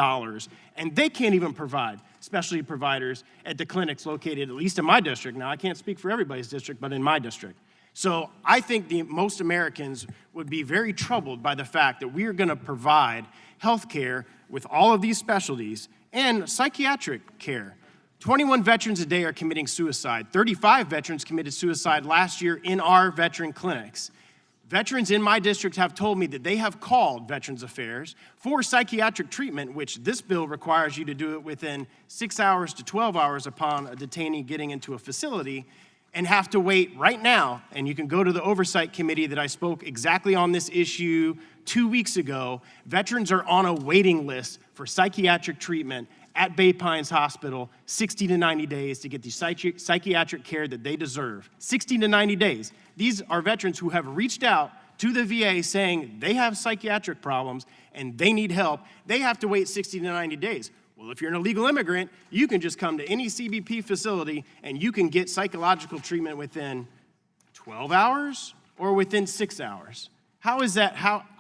and they can't even provide specialty providers at the clinics located, at least in my district. Now, I can't speak for everybody's district, but in my district. So I think most Americans would be very troubled by the fact that we are going to provide health care with all of these specialties and psychiatric care. 21 veterans a day are committing suicide. 35 veterans committed suicide last year in our veteran clinics. Veterans in my district have told me that they have called Veterans Affairs for psychiatric treatment, which this bill requires you to do it within 6 hours to 12 hours upon a detainee getting into a facility, and have to wait right now. And you can go to the oversight committee that I spoke exactly on this issue 2 weeks ago. Veterans are on a waiting list for psychiatric treatment at Bay Pines Hospital, 60 to 90 days to get the psychiatric care that they deserve. 60 to 90 days. These are veterans who have reached out to the VA saying they have psychiatric problems and they need help. They have to wait 60 to 90 days. Well, if you're an illegal immigrant, you can just come to any CBP facility and you can get psychological treatment within 12 hours or within 6 hours. How is that?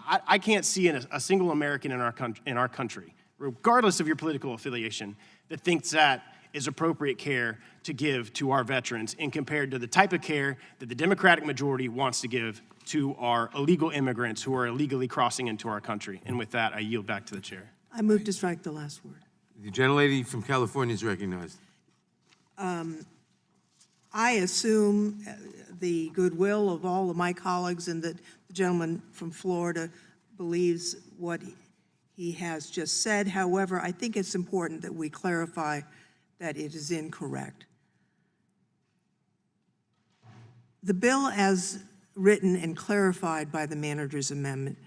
I can't see a single American in our country, regardless of your political affiliation, that thinks that is appropriate care to give to our veterans and compared to the type of care that the Democratic majority wants to give to our illegal immigrants who are illegally crossing into our country. And with that, I yield back to the chair. I move to strike the last word. The gentlelady from California is recognized. I assume the goodwill of all of my colleagues and that the gentleman from Florida believes what he has just said. However, I think it's important that we clarify that it is incorrect. The bill as written and clarified by the manager's amendment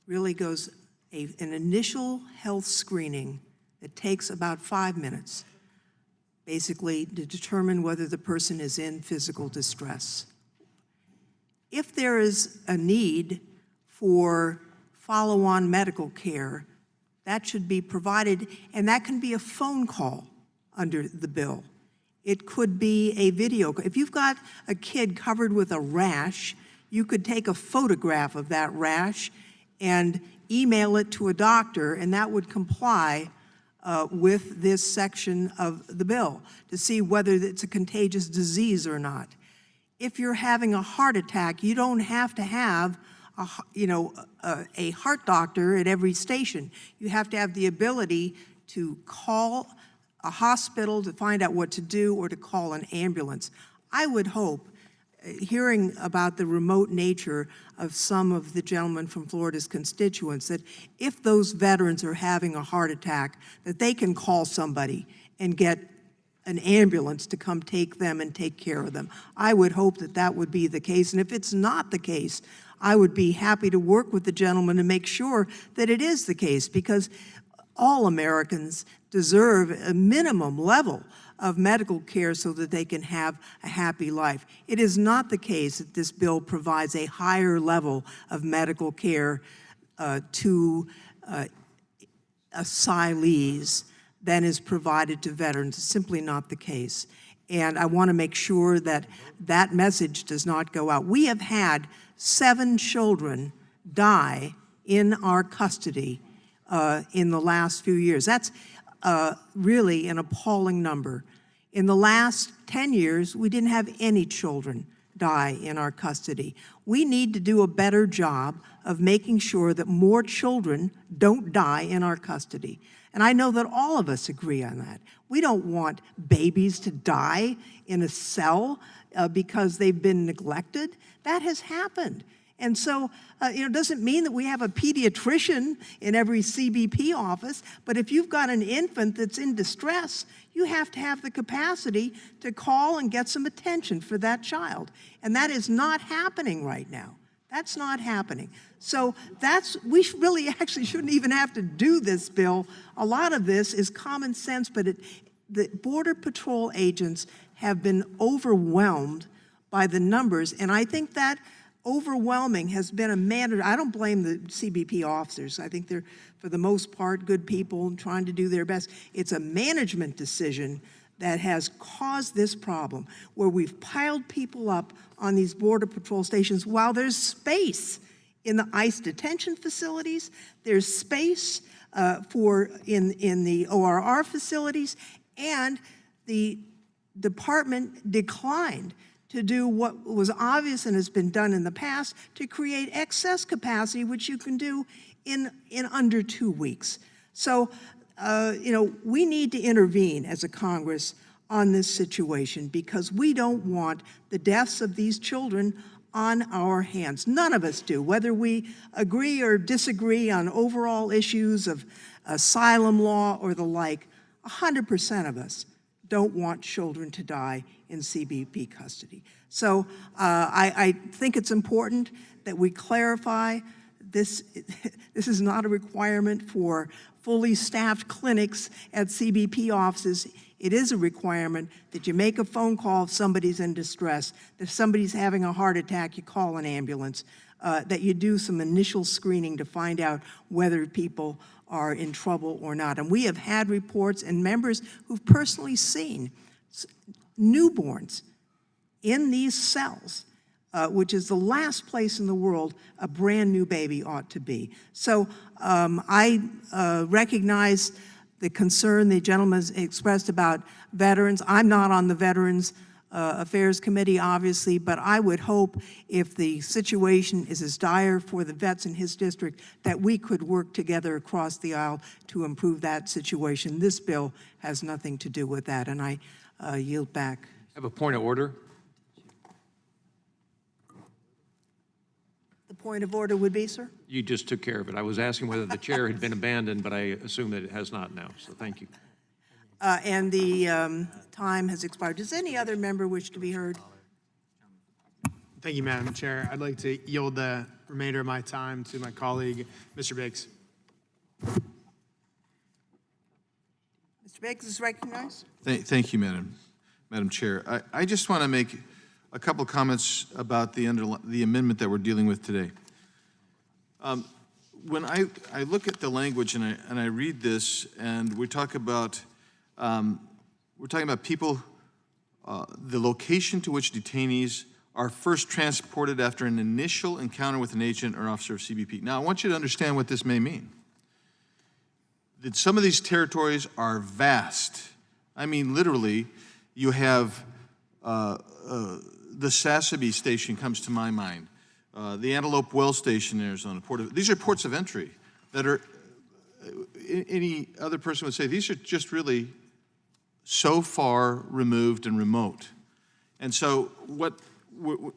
really goes an initial health screening that takes about 5 minutes, basically to determine whether the person is in physical distress. If there is a need for follow-on medical care, that should be provided, and that can be a phone call under the bill. It could be a video. If you've got a kid covered with a rash, you could take a photograph of that rash and email it to a doctor, and that would comply with this section of the bill to see whether it's a contagious disease or not. If you're having a heart attack, you don't have to have a heart doctor at every station. You have to have the ability to call a hospital to find out what to do or to call an ambulance. I would hope, hearing about the remote nature of some of the gentlemen from Florida's constituents, that if those veterans are having a heart attack, that they can call somebody and get an ambulance to come take them and take care of them. I would hope that that would be the case. And if it's not the case, I would be happy to work with the gentleman to make sure that it is the case, because all Americans deserve a minimum level of medical care so that they can have a happy life. It is not the case that this bill provides a higher level of medical care to asylees than is provided to veterans. It's simply not the case. And I want to make sure that that message does not go out. We have had 7 children die in our custody in the last few years. That's really an appalling number. In the last 10 years, we didn't have any children die in our custody. We need to do a better job of making sure that more children don't die in our custody. And I know that all of us agree on that. We don't want babies to die in a cell because they've been neglected. That has happened. And so, it doesn't mean that we have a pediatrician in every CBP office, but if you've got an infant that's in distress, you have to have the capacity to call and get some attention for that child. And that is not happening right now. That's not happening. So we really actually shouldn't even have to do this bill. A lot of this is common sense, but the Border Patrol agents have been overwhelmed by the numbers, and I think that overwhelming has been a mandate. I don't blame the CBP officers. I think they're, for the most part, good people and trying to do their best. It's a management decision that has caused this problem, where we've piled people up on these Border Patrol stations while there's space in the ICE detention facilities, there's space in the ORR facilities, and the department declined to do what was obvious and has been done in the past, to create excess capacity, which you can do in under 2 weeks. So, we need to intervene as a Congress on this situation, because we don't want the deaths of these children on our hands. None of us do, whether we agree or disagree on overall issues of asylum law or the like. 100% of us don't want children to die in CBP custody. So I think it's important that we clarify this. This is not a requirement for fully staffed clinics at CBP offices. It is a requirement that you make a phone call if somebody's in distress, that if somebody's having a heart attack, you call an ambulance, that you do some initial screening to find out whether people are in trouble or not. And we have had reports and members who've personally seen newborns in these cells, which is the last place in the world a brand new baby ought to be. So I recognize the concern the gentleman has expressed about veterans. I'm not on the Veterans Affairs Committee, obviously, but I would hope if the situation is as dire for the vets in his district, that we could work together across the aisle to improve that situation. This bill has nothing to do with that, and I yield back. I have a point of order. The point of order would be, sir? You just took care of it. I was asking whether the chair had been abandoned, but I assume that it has not now, so thank you. And the time has expired. Does any other member wish to be heard? Thank you, Madam Chair. I'd like to yield the remainder of my time to my colleague, Mr. Biggs. Mr. Biggs is recognized. Thank you, Madam Chair. I just want to make a couple comments about the amendment that we're dealing with today. When I look at the language and I read this, and we're talking about people, the location to which detainees are first transported after an initial encounter with an agent or officer of CBP. Now, I want you to understand what this may mean. That some of these territories are vast. I mean, literally, you have the Sassabee Station comes to my mind, the Antelope Well Station in Arizona. These are ports of entry that are, any other person would say, these are just really so far removed and remote. And so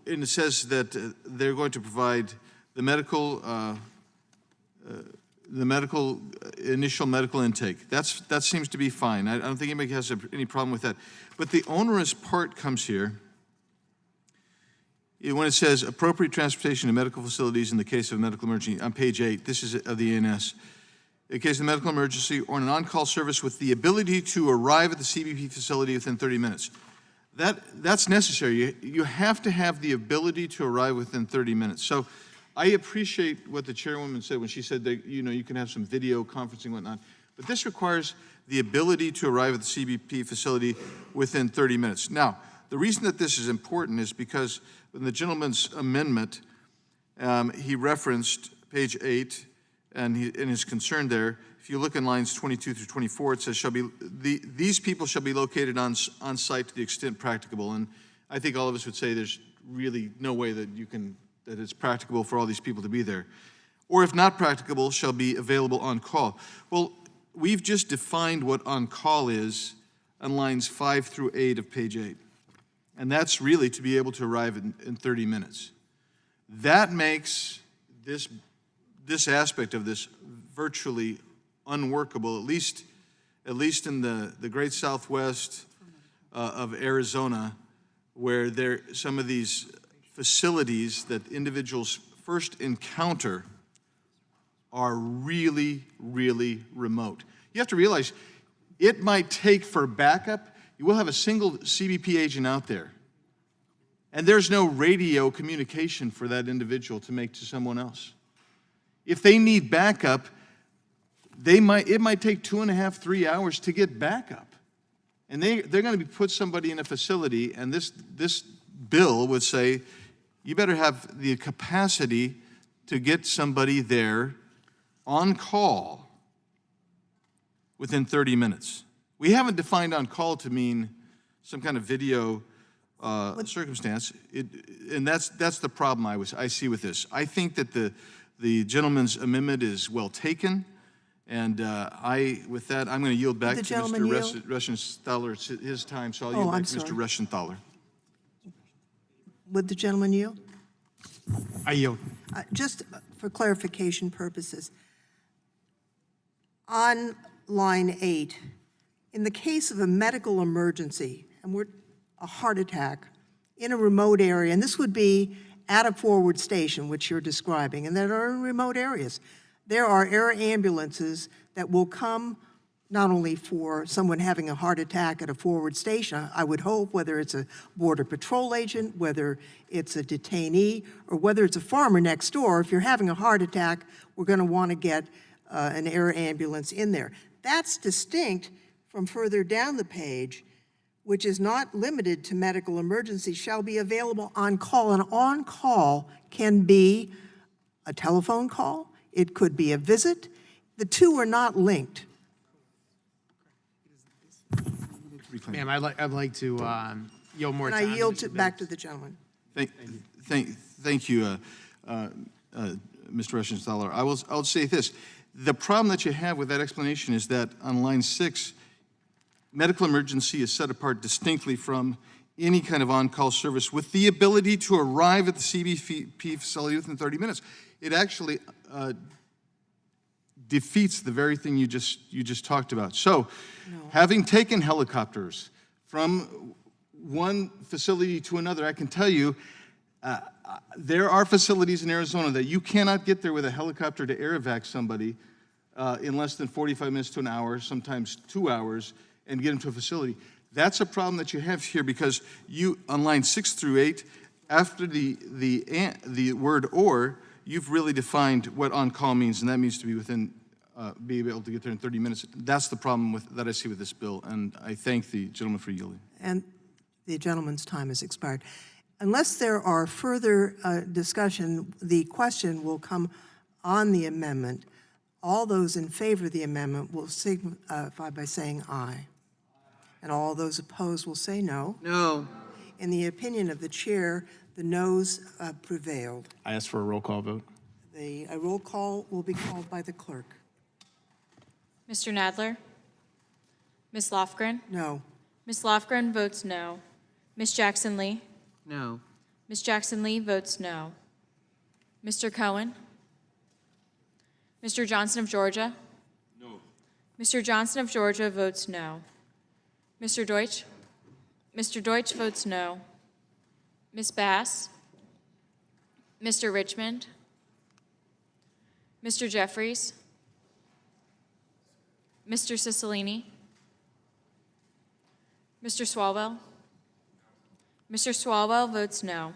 and it says that they're going to provide the initial medical intake. That seems to be fine. I don't think anybody has any problem with that. But the onerous part comes here when it says appropriate transportation to medical facilities in the case of a medical emergency. On page 8, this is of the ANS. In case of a medical emergency or an on-call service with the ability to arrive at the CBP facility within 30 minutes. That's necessary. You have to have the ability to arrive within 30 minutes. So I appreciate what the chairwoman said when she said that you can have some video conferencing and whatnot, but this requires the ability to arrive at the CBP facility within 30 minutes. Now, the reason that this is important is because in the gentleman's amendment, he referenced page 8, and his concern there. If you look in lines 22 through 24, it says, these people shall be located on site to the extent practicable. And I think all of us would say there's really no way that that it's practicable for all these people to be there. Or if not practicable, shall be available on call. Well, we've just defined what on call is on lines 5 through 8 of page 8. And that's really to be able to arrive in 30 minutes. That makes this aspect of this virtually unworkable, at least in the great Southwest of Arizona, where some of these facilities that individuals first encounter are really, really remote. You have to realize it might take for backup, you will have a single CBP agent out there, and there's no radio communication for that individual to make to someone else. If they need backup, it might take 2.5, 3 hours to get backup. And they're going to put somebody in a facility, and this bill would say, you better have the capacity to get somebody there on call within 30 minutes. We haven't defined on call to mean some kind of video circumstance, and that's the problem I see with this. I think that the gentleman's amendment is well taken, and with that, I'm going to yield back to Mr. Reschenthaler. It's his time, so I'll yield back to Mr. Reschenthaler. Would the gentleman yield? I yield. Just for clarification purposes, on line 8, in the case of a medical emergency, and a heart attack in a remote area, and this would be at a forward station, which you're describing, and that are in remote areas, there are air ambulances that will come not only for someone having a heart attack at a forward station, I would hope, whether it's a Border Patrol agent, whether it's a detainee, or whether it's a farmer next door, if you're having a heart attack, we're going to want to get an air ambulance in there. That's distinct from further down the page, which is not limited to medical emergencies, shall be available on call. And on call can be a telephone call, it could be a visit. The two are not linked. Ma'am, I'd like to yield more And time. I to yield Mr. back to Biggs. the gentleman. Thank you, Mr. Reschenthaler. I'll say this. The problem that you have with that explanation is that on line 6, medical emergency is set apart distinctly from any kind of on-call service with the ability to arrive at the CBP facility within 30 minutes. It actually defeats the very thing you just talked about. So, having taken helicopters from one facility to another, I can tell you there are facilities in Arizona that you cannot get there with a helicopter to air evac somebody in less than 45 minutes to an hour, sometimes 2 hours, and get them to a facility. That's a problem that you have here because you, on line 6 through 8, after the word or, you've really defined what on-call means, and that means to be within, be able to get there in 30 minutes. That's the problem that I see with this bill, and I thank the gentleman for yielding. And the gentleman's time has expired. Unless there are further discussion, the question will come on the amendment. All those in favor of the amendment will signify by saying aye. And all those opposed will say no. No. In the opinion of the chair, the noes prevailed. I ask for a roll call vote. A roll call will be called by the clerk. Mr. Nadler? Ms. Lofgren? No. Ms. Lofgren votes no. Ms. Jackson Lee? No. Ms. Jackson Lee votes no. Mr. Cohen? Mr. Johnson of Georgia? No. Mr. Johnson of Georgia votes no. Mr. Deutsch? Mr. Deutsch votes no. Ms. Bass? Mr. Richmond? Mr. Jeffries? Mr. Cicilline? Mr. Swalwell? Mr. Swalwell votes no.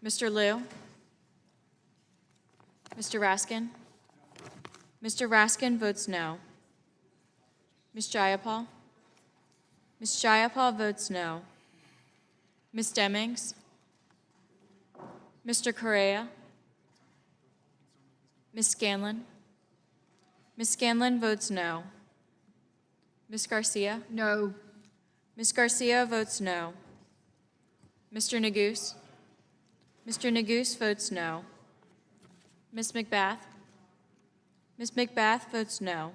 Mr. Liu? Mr. Raskin? Mr. Raskin votes no. Ms. Jayapal? Ms. Jayapal votes no. Ms. Demings? Mr. Correa? Ms. Scanlon? Ms. Scanlon votes no. Ms. Garcia? No. Ms. Garcia votes no. Mr. Neguse? Mr. Neguse votes no. Ms. McBath? Ms. McBath votes no.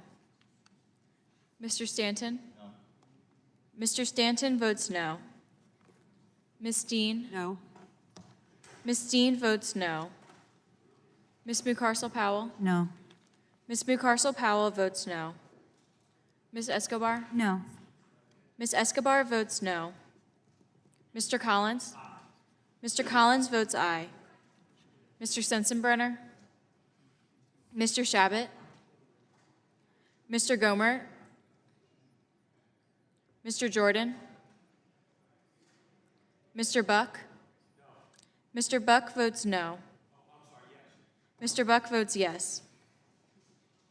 Mr. Stanton? No. Mr. Stanton votes no. Ms. Dean? No. Ms. Dean votes no. Ms. Mucarsel Powell? No. Ms. Mucarsel Powell votes no. Ms. Escobar? No. Ms. Escobar votes no. Mr. Collins? Mr. Collins votes aye. Mr. Sensenbrenner? Mr. Shabbat? Mr. Gomer? Mr. Jordan? Mr. Buck? Mr. Buck votes no. Mr. Buck votes yes.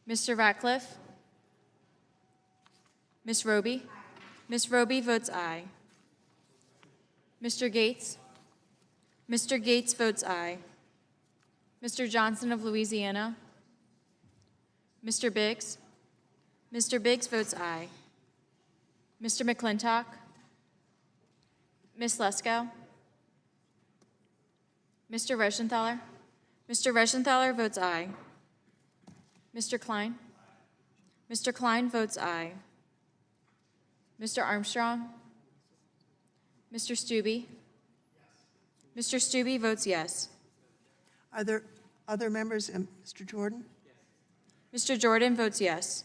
Mr. Ratcliffe? Ms. Roby? Ms. Roby votes aye. Mr. Gates? Mr. Gates votes aye. Mr. Johnson of Louisiana? Mr. Biggs? Mr. Biggs votes aye. Mr. McClintock? Ms. Lesko? Mr. Reschenthaler? Mr. Reschenthaler votes aye. Mr. Klein? Mr. Klein votes aye. Mr. Armstrong? Mr. Stubbe? Mr. Stubbe votes yes. Are there other members? Mr. Jordan? Mr. Jordan votes yes.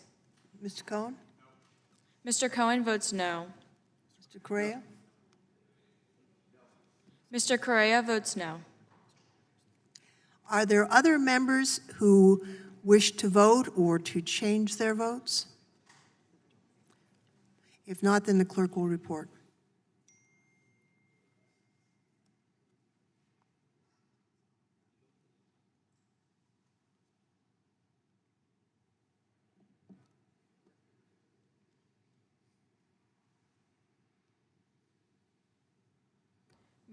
Mr. Cohen? Mr. Cohen votes no. Mr. Correa? Mr. Correa votes no. Are there other members who wish to vote or to change their votes? If not, then the clerk will report.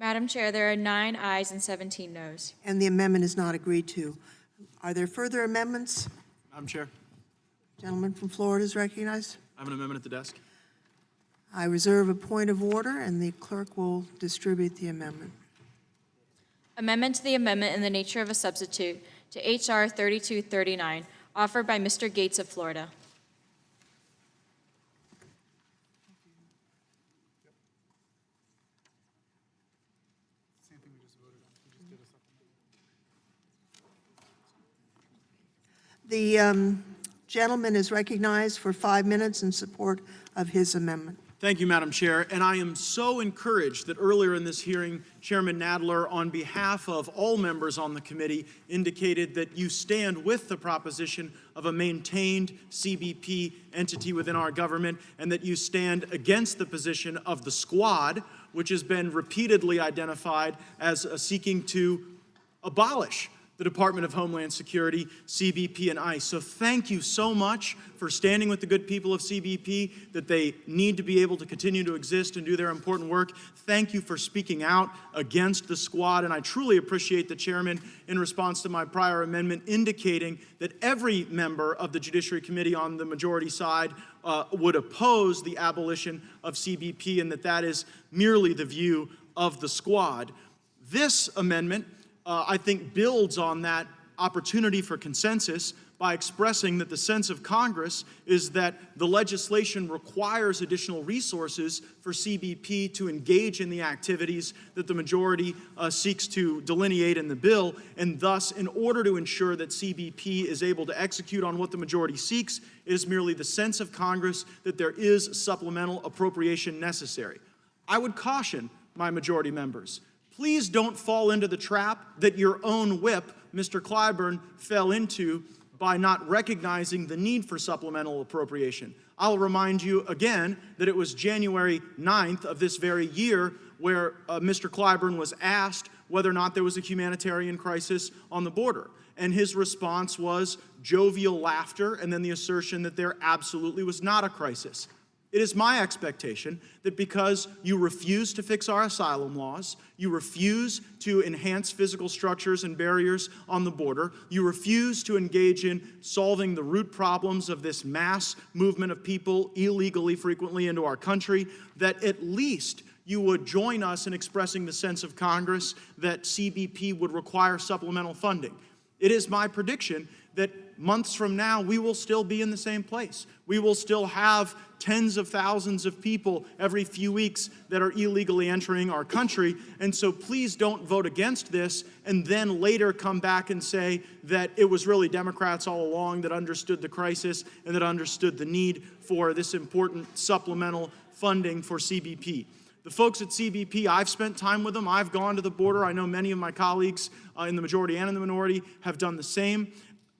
Madam Chair, there are 9 ayes and 17 noes. And the amendment is not agreed to. Are there further amendments? Madam Chair, Gentleman from Florida is recognized. I have an amendment at the desk. I reserve a point of order, and the clerk will distribute the amendment. Amendment to the amendment in the nature of a substitute to H.R. 3239, offered by Mr. Gates of Florida. The gentleman is recognized for 5 minutes in support of his amendment. Thank you, Madam Chair. And I am so encouraged that earlier in this hearing, Chairman Nadler, on behalf of all members on the committee, indicated that you stand with the proposition of a maintained CBP entity within our government, and that you stand against the position of the squad, which has been repeatedly identified as seeking to abolish the Department of Homeland Security, CBP, and ICE. So thank you so much for standing with the good people of CBP, that they need to be able to continue to exist and do their important work. Thank you for speaking out against the squad, and I truly appreciate the chairman, in response to my prior amendment, indicating that every member of the Judiciary Committee on the majority side would oppose the abolition of CBP, and that is merely the view of the squad. This amendment, I think, builds on that opportunity for consensus by expressing that the sense of Congress is that the legislation requires additional resources for CBP to engage in the activities that the majority seeks to delineate in the bill, and thus, in order to ensure that CBP is able to execute on what the majority seeks, it is merely the sense of Congress that there is supplemental appropriation necessary. I would caution my majority members, please don't fall into the trap that your own whip, Mr. Clyburn, fell into by not recognizing the need for supplemental appropriation. I'll remind you again that it was January 9th of this very year where Mr. Clyburn was asked whether or not there was a humanitarian crisis on the border. And his response was jovial laughter and then the assertion that there absolutely was not a crisis. It is my expectation that because you refuse to fix our asylum laws, you refuse to enhance physical structures and barriers on the border, you refuse to engage in solving the root problems of this mass movement of people illegally frequently into our country, that at least you would join us in expressing the sense of Congress that CBP would require supplemental funding. It is my prediction that months from now, we will still be in the same place. We will still have tens of thousands of people every few weeks that are illegally entering our country. And so please don't vote against this and then later come back and say that it was really Democrats all along that understood the crisis and that understood the need for this important supplemental funding for CBP. The folks at CBP, I've spent time with them. I've gone to the border. I know many of my colleagues in the majority and in the minority have done the same.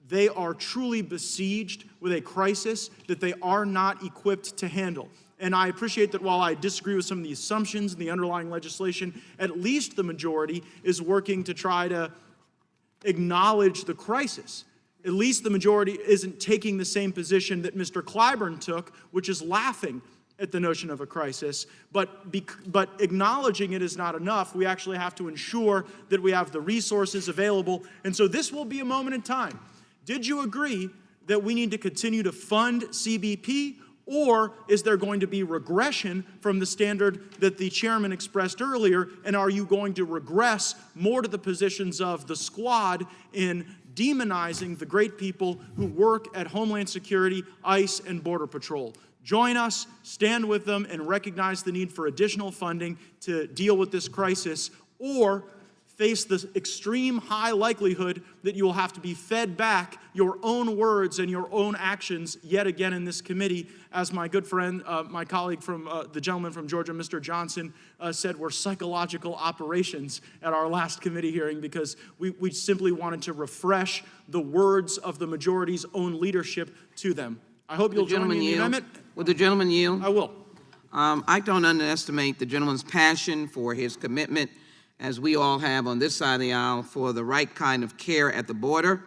They are truly besieged with a crisis that they are not equipped to handle. And I appreciate that while I disagree with some of the assumptions in the underlying legislation, at least the majority is working to try to acknowledge the crisis. At least the majority isn't taking the same position that Mr. Clyburn took, which is laughing at the notion of a crisis, but acknowledging it is not enough. We actually have to ensure that we have the resources available. And so this will be a moment in time. Did you agree that we need to continue to fund CBP, or is there going to be regression from the standard that the chairman expressed earlier, and are you going to regress more to the positions of the squad in demonizing the great people who work at Homeland Security, ICE, and Border Patrol? Join us, stand with them, and recognize the need for additional funding to deal with this crisis, or face the extreme high likelihood that you will have to be fed back your own words and your own actions yet again in this committee, as my good friend, my colleague from the gentleman from Georgia, Mr. Johnson, said were psychological operations at our last committee hearing, because we simply wanted to refresh the words of the majority's own leadership to them. I hope you'll join me in the amendment. Will the gentleman yield? I will. I don't underestimate the gentleman's passion for his commitment, as we all have on this side of the aisle, for the right kind of care at the border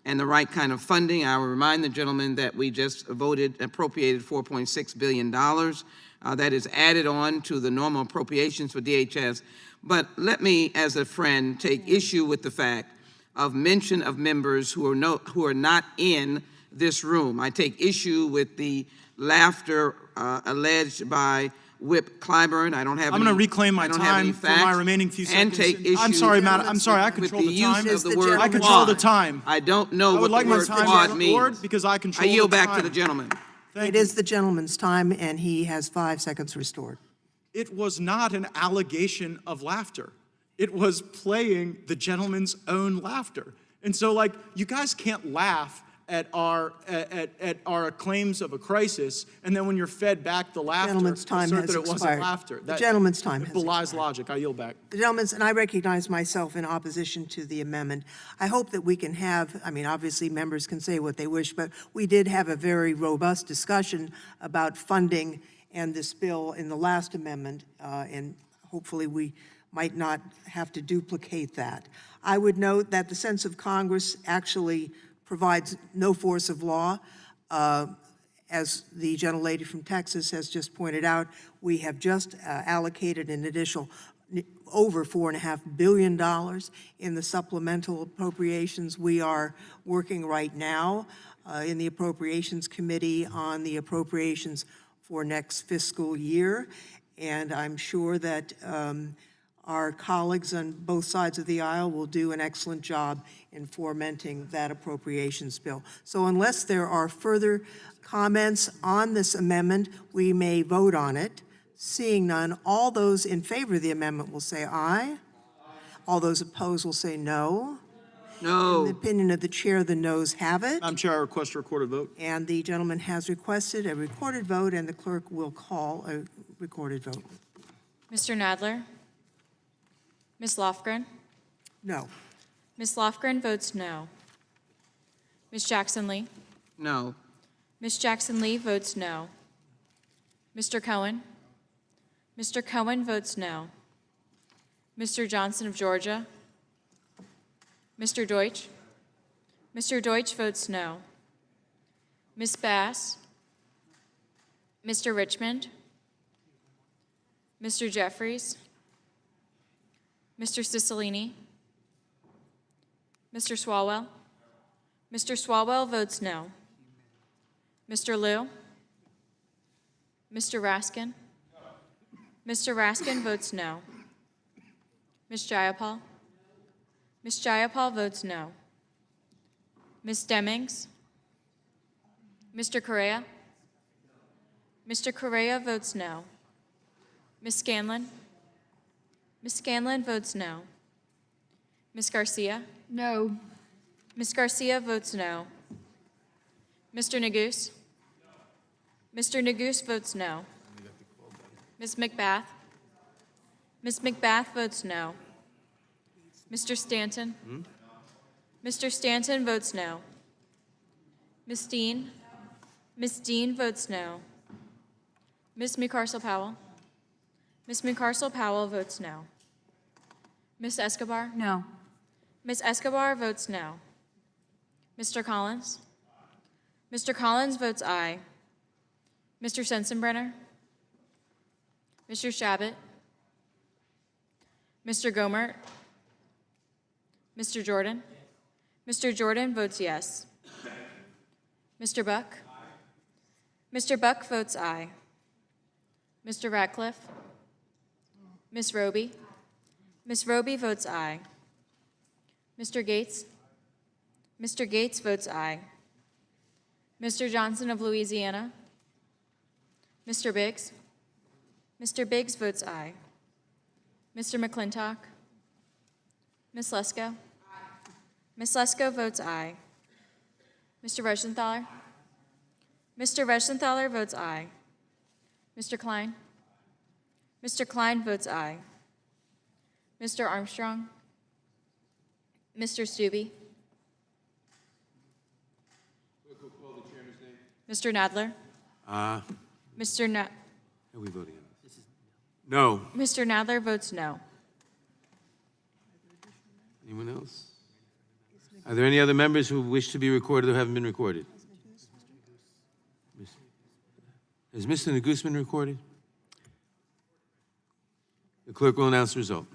and the right kind of funding. I will remind the gentleman that we just appropriated $4.6 billion. That is added on to the normal appropriations for DHS. But let me, as a friend, take issue with the fact of mention of members who are not in this room. I take issue with the laughter alleged by Whip Clyburn. I don't have I'm any. going to reclaim my I don't have any time for my facts, remaining few and seconds. take issue. I'm sorry, madam. I'm sorry. I with control the the time. use of the word I control the quad. time. I don't know I what would the like my word time quad restored means. because I I control yield the back to time. the gentleman. Thank It you. is the gentleman's time, and he has 5 seconds restored. It was not an allegation of laughter. It was playing the gentleman's own laughter. And so, like, you guys can't laugh at our claims of a crisis, and then when you're fed back the laughter, Gentleman's time assert has that it wasn't expired. laughter. The gentleman's time has belies logic. I yield back. The gentleman's, and I recognize myself in opposition to the amendment. I hope that we can have, I mean, obviously, members can say what they wish, but we did have a very robust discussion about funding and this bill in the last amendment, and hopefully we might not have to duplicate that. I would note that the sense of Congress actually provides no force of law. As the gentlelady from Texas has just pointed out, we have just allocated an additional over $4.5 billion in the supplemental appropriations. We are working right now in the Appropriations Committee on the appropriations for next fiscal year, and I'm sure that our colleagues on both sides of the aisle will do an excellent job in fomenting that appropriations bill. So unless there are further comments on this amendment, we may vote on it. Seeing none, all those in favor of the amendment will say aye. All those opposed will say no. No. In the opinion of the chair, the noes have it. Madam Chair, I request a recorded vote. And the gentleman has requested a recorded vote, and the clerk will call a recorded vote. Mr. Nadler? Ms. Lofgren? No. Ms. Lofgren votes no. Ms. Jackson Lee? No. Ms. Jackson Lee votes no. Mr. Cohen? Mr. Cohen votes no. Mr. Johnson of Georgia? Mr. Deutsch? Mr. Deutsch votes no. Ms. Bass? Mr. Richmond? Mr. Jeffries? Mr. Cicilline? Mr. Swalwell? Mr. Swalwell votes no. Mr. Liu? Mr. Raskin? Mr. Raskin votes no. Ms. Jayapal? Ms. Jayapal votes no. Ms. Demings? Mr. Correa? Mr. Correa votes no. Ms. Scanlon? Ms. Scanlon votes no. Ms. Garcia? No. Ms. Garcia votes no. Mr. Neguse? Mr. Neguse votes no. Ms. McBath? Ms. McBath votes no. Mr. Stanton? Mr. Stanton votes no. Ms. Dean? Ms. Dean votes no. Ms. McCarcel-Powell? Ms. McCarcel-Powell votes no. Ms. Escobar? No. Ms. Escobar votes no. Mr. Collins? Mr. Collins votes aye. Mr. Sensenbrenner? Mr. Shabbat? Mr. Gomert? Mr. Jordan? Mr. Jordan votes yes. Mr. Buck? Mr. Buck votes aye. Mr. Ratcliffe? Ms. Roby? Ms. Roby votes aye. Mr. Gates? Mr. Gates votes aye. Mr. Johnson of Louisiana? Mr. Biggs? Mr. Biggs votes aye. Mr. McClintock? Ms. Lesko? Ms. Lesko votes aye. Mr. Reschenthaler? Mr. Reschenthaler votes aye. Mr. Klein? Mr. Klein votes aye. Mr. Armstrong? Mr. Stubbe? Mr. Nadler? Mr. How are we voting on this? No. Mr. Nadler votes no. Anyone else? Are there any other members who wish to be recorded or haven't been recorded? Has Mr. Neguse been recorded? The clerk will announce the result.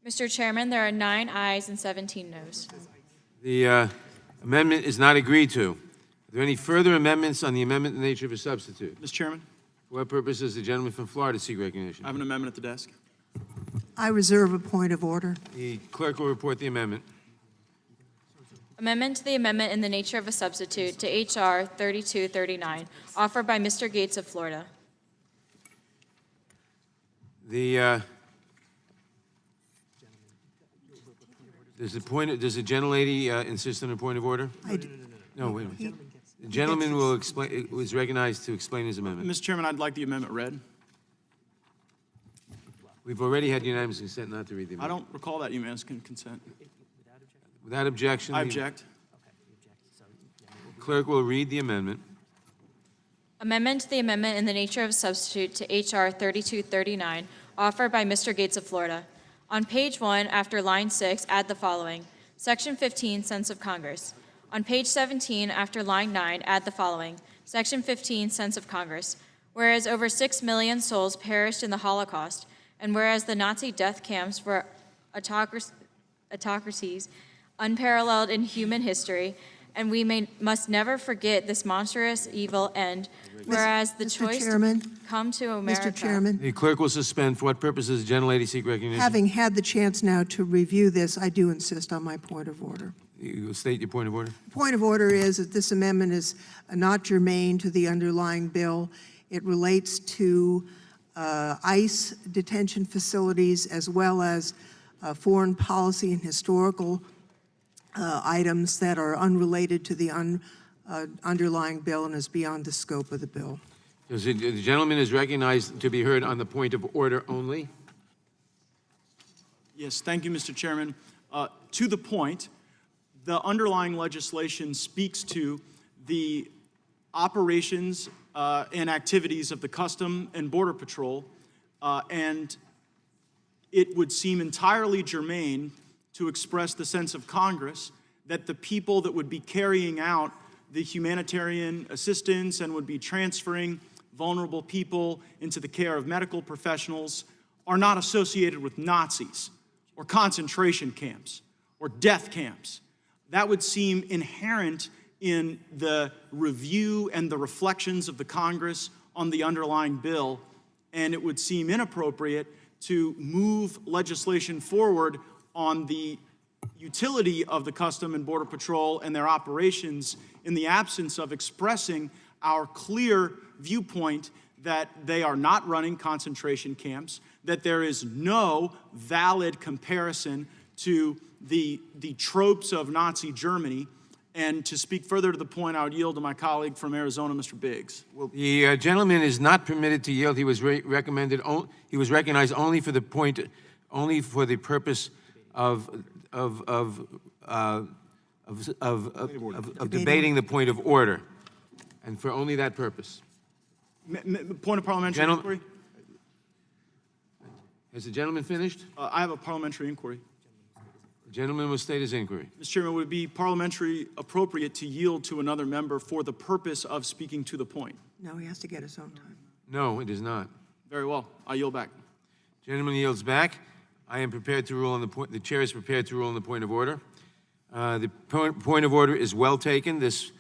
Mr. Chairman, there are 9 ayes and 17 noes. The amendment is not agreed to. Are there any further amendments on the amendment in the nature of a substitute? Mr. Chairman, For what purpose does the gentleman from Florida seek recognition? I have an amendment at the desk. I reserve a point of order. The clerk will report the amendment. Amendment to the amendment in the nature of a substitute to H.R. 3239, offered by Mr. Gates of Florida. The, does the gentlelady insist on a point of order? No, wait a minute. The gentleman will explain, was recognized to explain his amendment. Mr. Chairman, I'd like the amendment read. We've already had unanimous consent not to read the I amendment. don't recall that unanimous consent. Without objection. I the object. Clerk will read the amendment. Amendment to the amendment in the nature of a substitute to H.R. 3239, offered by Mr. Gates of Florida. On page 1, after line 6, add the following. Section 15, Sense of Congress. On page 17, after line 9, add the following. Section 15, Sense of Congress. Whereas over 6 million souls perished in the Holocaust, and whereas the Nazi death camps were autocracies unparalleled in human history, and we must never forget this monstrous evil end, whereas the Mr. choice Chairman, to come to America. Mr. Chairman, The clerk will suspend. For what purpose does the gentlelady seek recognition? having had the chance now to review this, I do insist on my point of order. You will state your point of order. Point of order is that this amendment is not germane to the underlying bill. It relates to ICE detention facilities as well as foreign policy and historical items that are unrelated to the underlying bill and is beyond the scope of the bill. The gentleman is recognized to be heard on the point of order only. Yes, thank you, Mr. Chairman. To the point, the underlying legislation speaks to the operations and activities of the Custom and Border Patrol, and it would seem entirely germane to express the sense of Congress that the people that would be carrying out the humanitarian assistance and would be transferring vulnerable people into the care of medical professionals are not associated with Nazis or concentration camps or death camps. That would seem inherent in the review and the reflections of the Congress on the underlying bill, and it would seem inappropriate to move legislation forward on the utility of the Custom and Border Patrol and their operations in the absence of expressing our clear viewpoint that they are not running concentration camps, that there is no valid comparison to the tropes of Nazi Germany. And to speak further to the point, I would yield to my colleague from Arizona, Mr. Biggs. The gentleman is not permitted to yield. He was recognized only for the point, only for the purpose of debating the point of order, and for only that purpose. Point of parliamentary inquiry? Has the gentleman finished? I have a parliamentary inquiry. The gentleman will state his inquiry. Mr. Chairman, would it be parliamentary appropriate to yield to another member for the purpose of speaking to the point? No, he has to get his own time. No, it is not. Very well. I yield back. Gentleman yields back. I am prepared to rule on the point. The chair is prepared to rule on the point of order. The point of order is well taken. This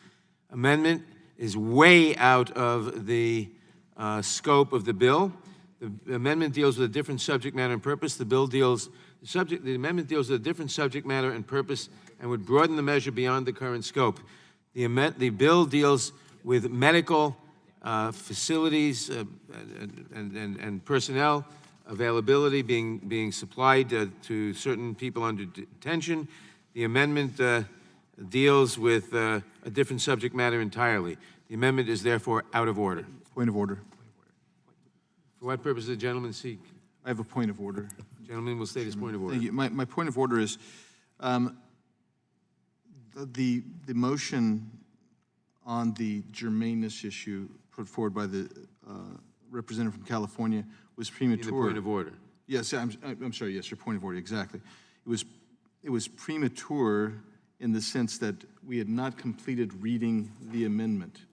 amendment is way out of the scope of the bill. The amendment deals with a different subject matter and purpose. The amendment deals with a different subject matter and purpose and would broaden the measure beyond the current scope. The bill deals with medical facilities and personnel availability being supplied to certain people under detention. The amendment deals with a different subject matter entirely. The amendment is therefore out of order. Point of order. For what purpose does the gentleman seek? I have a point of order. The gentleman will state his point of order. Thank you. My point of order is the motion on the germaneness issue put forward by the representative from California was premature. The point of order. Yes, I'm sorry. Yes, your point of order. Exactly. It was premature in the sense that we had not completed reading the amendment,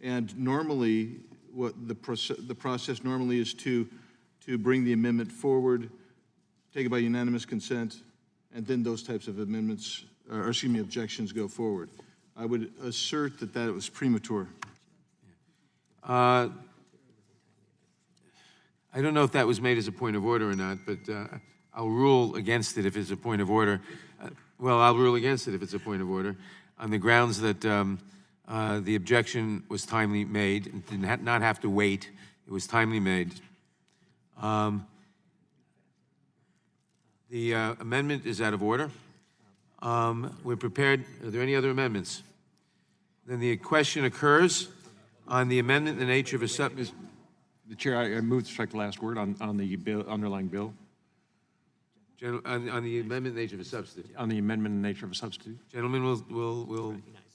and normally, what the process normally is to bring the amendment forward, take it by unanimous consent, and then those types of amendments, or excuse me, objections go forward. I would assert that that was premature. I don't know if that was made as a point of order or not, but I'll rule against it if it's a point of order. Well, I'll rule against it if it's a point of order on the grounds that the objection was timely made and did not have to wait. It was timely made. The amendment is out of order. We're prepared. Are there any other amendments? Then the question occurs on the amendment in the nature of a substitute. The Chair, I move to strike the last word on the bill, underlying bill. On the amendment in the nature of a substitute. On the amendment in the nature of a substitute. Gentleman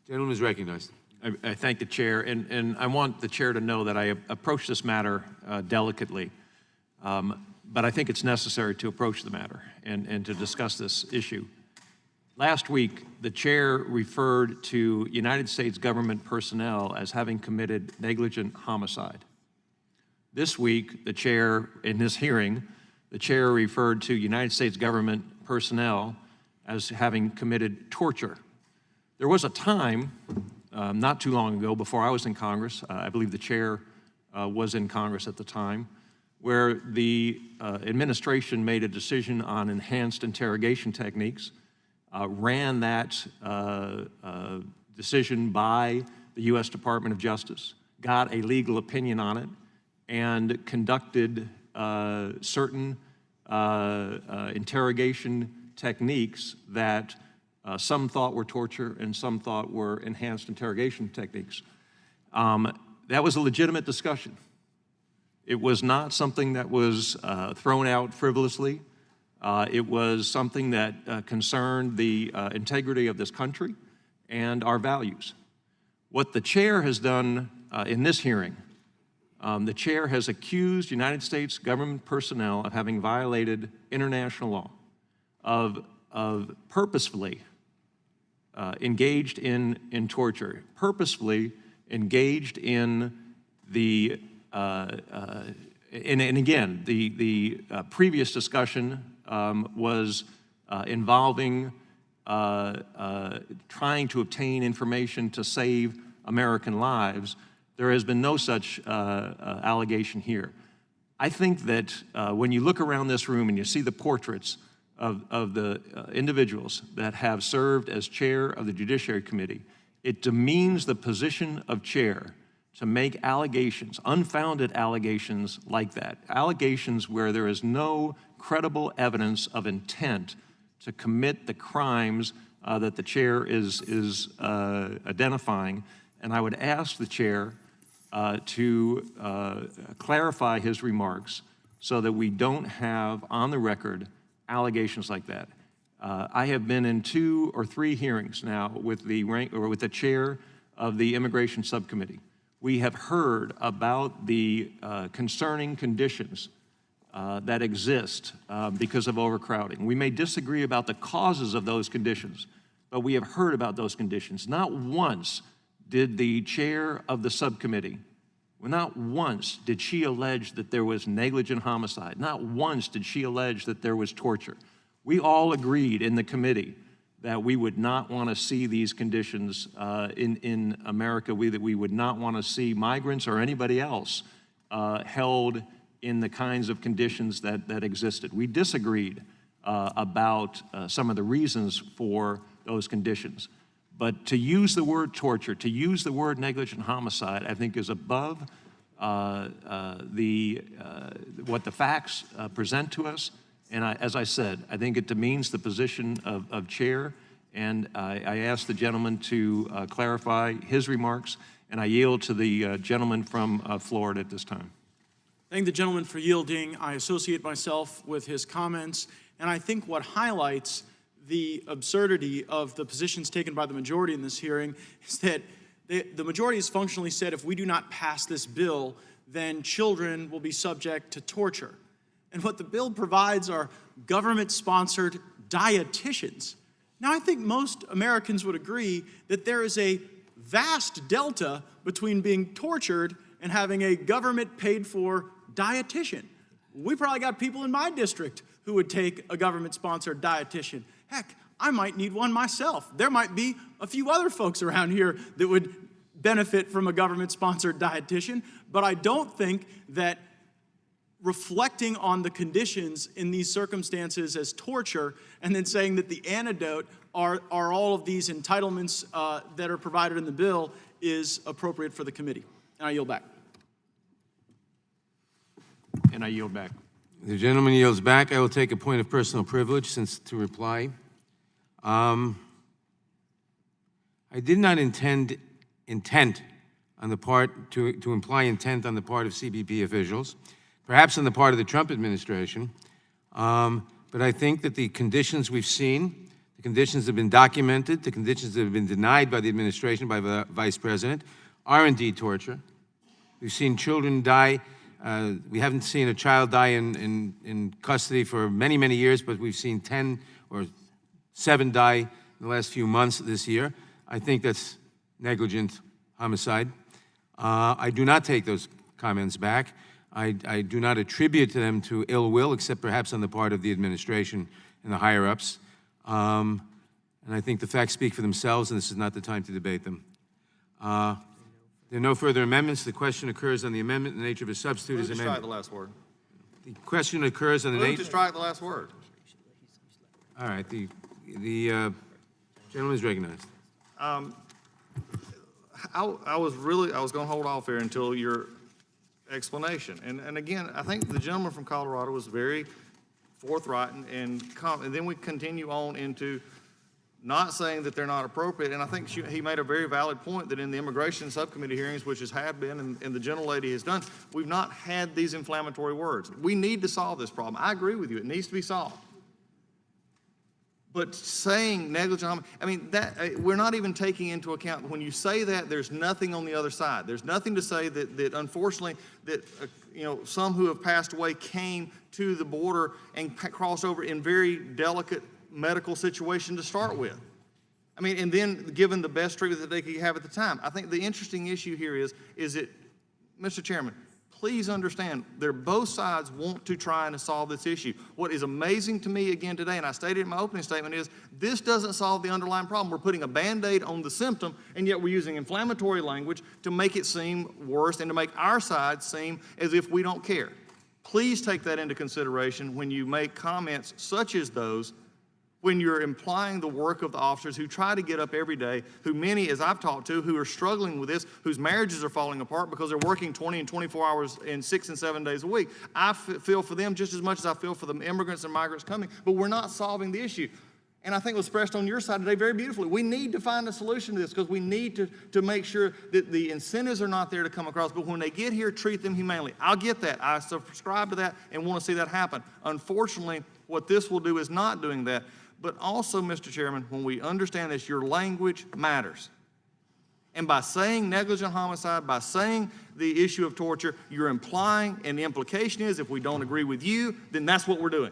gentleman is recognized. I thank the Chair, and I want the Chair to know that I approach this matter delicately, but I think it's necessary to approach the matter and to discuss this issue. Last week, the Chair referred to United States government personnel as having committed negligent homicide. This week, the Chair, in this hearing, the Chair referred to United States government personnel as having committed torture. There was a time, not too long ago, before I was in Congress, I believe the Chair was in Congress at the time, where the administration made a decision on enhanced interrogation techniques, ran that decision by the U.S. Department of Justice, got a legal opinion on it, and conducted certain interrogation techniques that some thought were torture and some thought were enhanced interrogation techniques. That was a legitimate discussion. It was not something that was thrown out frivolously. It was something that concerned the integrity of this country and our values. What the Chair has done in this hearing, the Chair has accused United States government personnel of having violated international law, of purposefully engaged in torture, purposefully engaged in the, and again, the previous discussion was involving trying to obtain information to save American lives. There has been no such allegation here. I think that when you look around this room and you see the portraits of the individuals that have served as chair of the Judiciary Committee, it demeans the position of chair to make allegations, unfounded allegations like that, allegations where there is no credible evidence of intent to commit the crimes that the chair is identifying. And I would ask the chair to clarify his remarks so that we don't have on the record allegations like that. I have been in 2 or 3 hearings now with the chair of the Immigration Subcommittee. We have heard about the concerning conditions that exist because of overcrowding. We may disagree about the causes of those conditions, but we have heard about those conditions. Not once did the chair of the subcommittee, not once did she allege that there was negligent homicide. Not once did she allege that there was torture. We all agreed in the committee that we would not want to see these conditions in America, that we would not want to see migrants or anybody else held in the kinds of conditions that existed. We disagreed about some of the reasons for those conditions. But to use the word torture, to use the word negligent homicide, I think is above what the facts present to us. And as I said, I think it demeans the position of chair. And I ask the gentleman to clarify his remarks. And I yield to the gentleman from Florida at this time. Thank the gentleman for yielding. I associate myself with his comments. And I think what highlights the absurdity of the positions taken by the majority in this hearing is that the majority has functionally said if we do not pass this bill, then children will be subject to torture. And what the bill provides are government-sponsored dietitians. Now, I think most Americans would agree that there is a vast delta between being tortured and having a government-paid-for dietitian. We probably got people in my district who would take a government-sponsored dietitian. Heck, I might need one myself. There might be a few other folks around here that would benefit from a government-sponsored dietitian, but I don't think that reflecting on the conditions in these circumstances as torture and then saying that the antidote are all of these entitlements that are provided in the bill is appropriate for the committee. And I yield back. And I yield back. The gentleman yields back. I will take a point of personal privilege since to reply. I did not intend intent on the part to imply intent on the part of CBP officials, perhaps on the part of the Trump administration. But I think that the conditions we've seen, the conditions that have been documented, the conditions that have been denied by the administration, by the Vice President, are indeed torture. We've seen children die. We haven't seen a child die in custody for many, many years, but we've seen 10 or 7 die in the last few months this year. I think that's negligent homicide. I do not take those comments back. I do not attribute to them to ill will, except perhaps on the part of the administration and the higher-ups. And I think the facts speak for themselves, and this is not the time to debate them. There are no further amendments. The question occurs on the amendment. The nature of a substitute is Move to amendment. strike the last word. The question occurs on the Move nature. to strike the last word. All right. The gentleman is recognized. I was going to hold off here until your explanation. And again, I think the gentleman from Colorado was very forthright and then we continue on into not saying that they're not appropriate. And I think he made a very valid point that in the immigration subcommittee hearings, which have been, and the gentlelady has done, we've not had these inflammatory words. We need to solve this problem. I agree with you. It needs to be solved. But saying negligent, I mean, we're not even taking into account, when you say that, there's nothing on the other side. There's nothing to say that unfortunately, that some who have passed away came to the border and crossed over in very delicate medical situation to start with. I mean, and then given the best treatment that they could have at the time. I think the interesting issue here is that, Mr. Chairman, please understand, both sides want to try and solve this issue. What is amazing to me again today, and I stated in my opening statement, is this doesn't solve the underlying problem. We're putting a Band-Aid on the symptom, and yet we're using inflammatory language to make it seem worse and to make our side seem as if we don't care. Please take that into consideration when you make comments such as those, when you're implying the work of the officers who try to get up every day, who many, as I've talked to, who are struggling with this, whose marriages are falling apart because they're working 20 and 24 hours and 6 and 7 days a week. I feel for them just as much as I feel for the immigrants and migrants coming, but we're not solving the issue. And I think it was expressed on your side today very beautifully. We need to find a solution to this because we need to make sure that the incentives are not there to come across, but when they get here, treat them humanely. I'll get that. I subscribe to that and want to see that happen. Unfortunately, what this will do is not doing that. But also, Mr. Chairman, when we understand this, your language matters. And by saying negligent homicide, by saying the issue of torture, you're implying, and the implication is if we don't agree with you, then that's what we're doing.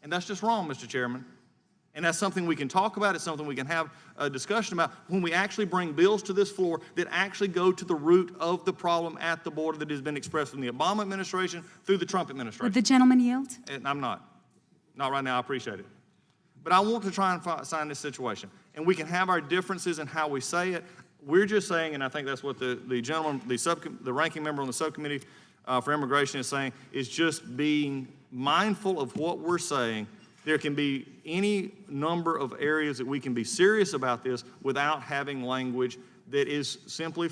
And that's just wrong, Mr. Chairman. And that's something we can talk about. It's something we can have a discussion about when we actually bring bills to this floor that actually go to the root of the problem at the border that has been expressed from the Obama administration through the Trump administration. Would the gentleman yield? And I'm not. Not right now. I appreciate it. But I want to try and find this situation. And we can have our differences in how we say it. We're just saying, and I think that's what the gentleman, the ranking member on the subcommittee for immigration is saying, is just being mindful of what we're saying. There can be any number of areas that we can be serious about this without having language that is simply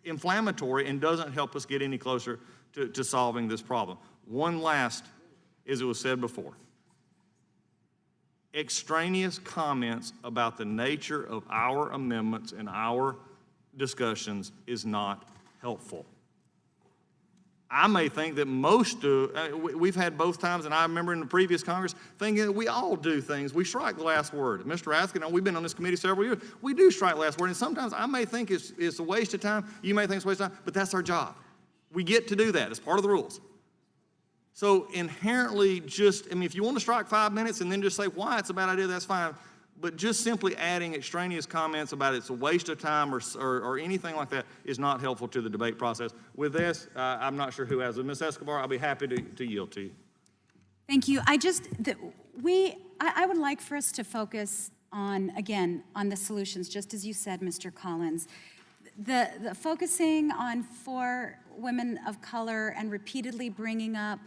inflammatory and doesn't help us get any closer to solving this problem. One last, as it was said before, extraneous comments about the nature of our amendments and our discussions is not helpful. I may think that most do. We've had both times, and I remember in the previous Congress thinking that we all do things. We strike the last word. Mr. Raskin, we've been on this committee several years. We do strike the last word, and sometimes I may think it's a waste of time. You may think it's a waste of time, but that's our job. We get to do that. It's part of the rules. So inherently if you want to strike 5 minutes and then just say why it's a bad idea, that's fine. But just simply adding extraneous comments about it's a waste of time or anything like that is not helpful to the debate process. With this, I'm not sure who has it. Ms. Escobar, I'll be happy to yield to you. Thank you. I would like for us to focus on, again, on the solutions, just as you said, Mr. Collins. The focusing on 4 women of color and repeatedly bringing up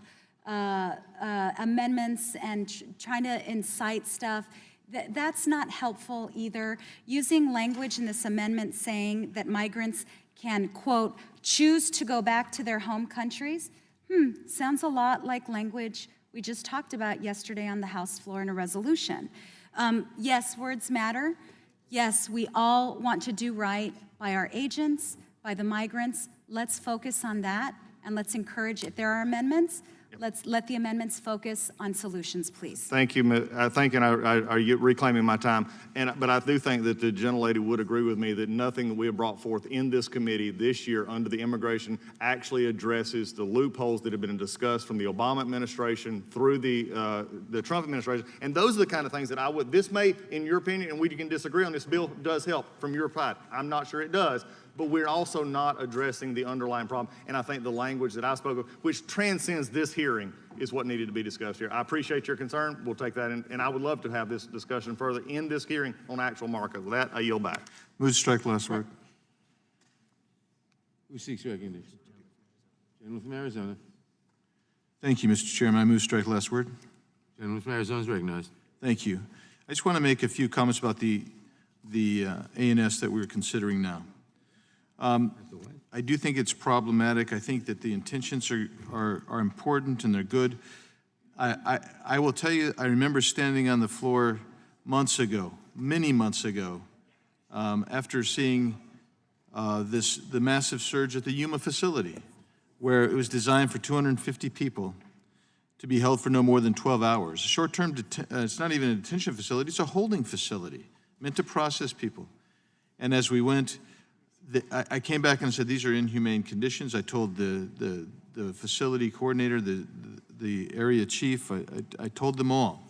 amendments and trying to incite stuff, that's not helpful either. Using language in this amendment saying that migrants can, quote, choose to go back to their home countries, sounds a lot like language we just talked about yesterday on the House floor in a resolution. Yes, words matter. Yes, we all want to do right by our agents, by the migrants. Let's focus on that, and let's encourage, if there are amendments, let's let the amendments focus on solutions, please. Thank you. Thank you, and are you reclaiming my time? But I do think that the gentlelady would agree with me that nothing that we have brought forth in this committee this year under the immigration actually addresses the loopholes that have been discussed from the Obama administration through the Trump administration. And those are the kind of things that this may, in your opinion, and we can disagree on this, bill does help from your side. I'm not sure it does. But we're also not addressing the underlying problem. And I think the language that I spoke of, which transcends this hearing, is what needed to be discussed here. I appreciate your concern. We'll take that in, and I would love to have this discussion further in this hearing on actual markup. With that, I yield back. Move to strike the last word. Who seeks recognition? Gentleman from Arizona. Thank you, Mr. Chairman. I move to strike the last word. Gentleman from Arizona is recognized. Thank you. I just want to make a few comments about the A&S that we're considering now. I do think it's problematic. I think that the intentions are important and they're good. I will tell you, I remember standing on the floor months ago, many months ago, after seeing the massive surge at the Yuma facility, where it was designed for 250 people to be held for no more than 12 hours. Short-term, it's not even a detention facility, it's a holding facility meant to process people. And as we went, I came back and said, these are inhumane conditions. I told the facility coordinator, the area chief, I told them all.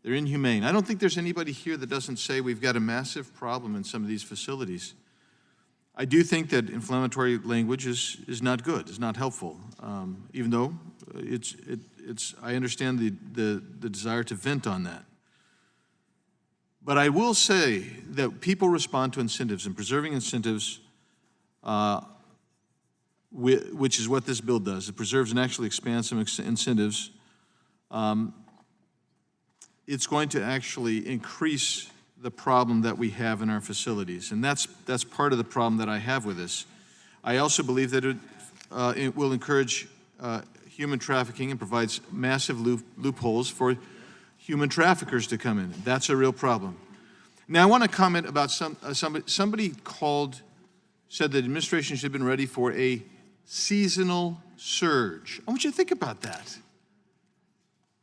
They're inhumane. I don't think there's anybody here that doesn't say we've got a massive problem in some of these facilities. I do think that inflammatory language is not good, is not helpful, even though I understand the desire to vent on that. But I will say that people respond to incentives, and preserving incentives, which is what this bill does. It preserves and actually expands some incentives. It's going to actually increase the problem that we have in our facilities, and that's part of the problem that I have with this. I also believe that it will encourage human trafficking and provides massive loopholes for human traffickers to come in. That's a real problem. Now, I want to comment about somebody said the administration should have been ready for a seasonal surge. I want you to think about that.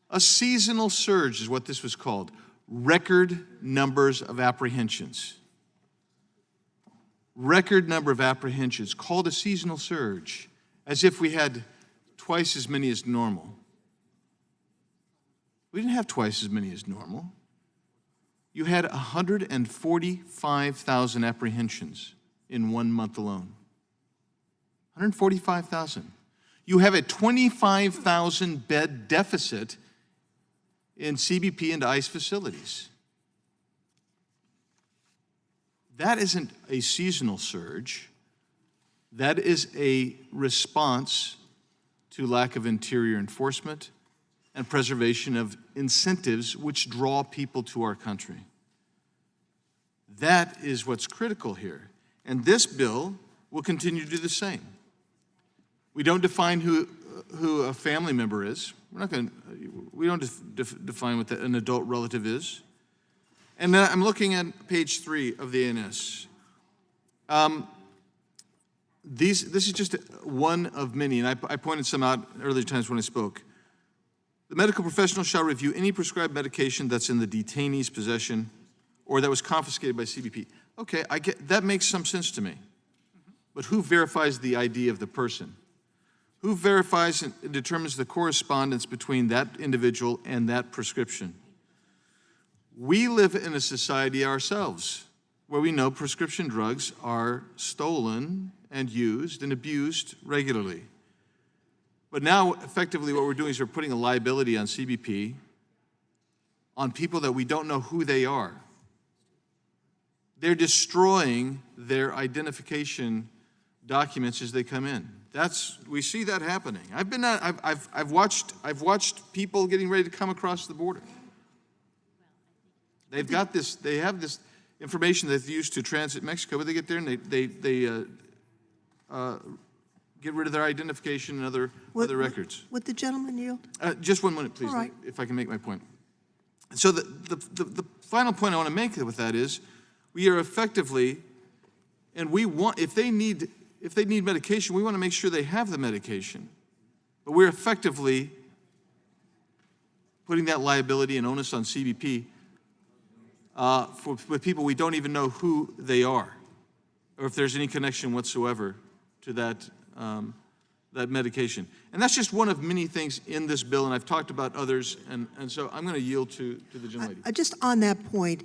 A seasonal surge is what this was called. Record numbers of apprehensions. Record number of apprehensions, called a seasonal surge, as if we had twice as many as normal. We didn't have twice as many as normal. You had 145,000 apprehensions in 1 month alone. 145,000. You have a 25,000 bed deficit in CBP and ICE facilities. That isn't a seasonal surge. That is a response to lack of interior enforcement and preservation of incentives which draw people to our country. That is what's critical here. And this bill will continue to do the same. We don't define who a family member is. We don't define what an adult relative is. And then I'm looking at page 3 of the ANS. This is just one of many, and I pointed some out earlier times when I spoke. The medical professional shall review any prescribed medication that's in the detainee's possession or that was confiscated by CBP. Okay, that makes some sense to me. But who verifies the ID of the person? Who verifies and determines the correspondence between that individual and that prescription? We live in a society ourselves where we know prescription drugs are stolen and used and abused regularly. But now, effectively, what we're doing is we're putting a liability on CBP on people that we don't know who they are. They're destroying their identification documents as they come in. We see that happening. I've watched people getting ready to come across the border. They have this information that's used to transit Mexico, but they get there and they get rid of their identification and other records. Would the gentleman yield? Just 1 minute, please, All right. if I can make my point. So the final point I want to make with that is, we are effectively, and we want, if they need medication, we want to make sure they have the medication. But we're effectively putting that liability and onus on CBP with people we don't even know who they are, or if there's any connection whatsoever to that medication. And that's just one of many things in this bill, and I've talked about others, and so I'm going to yield to the gentlelady. Just on that point,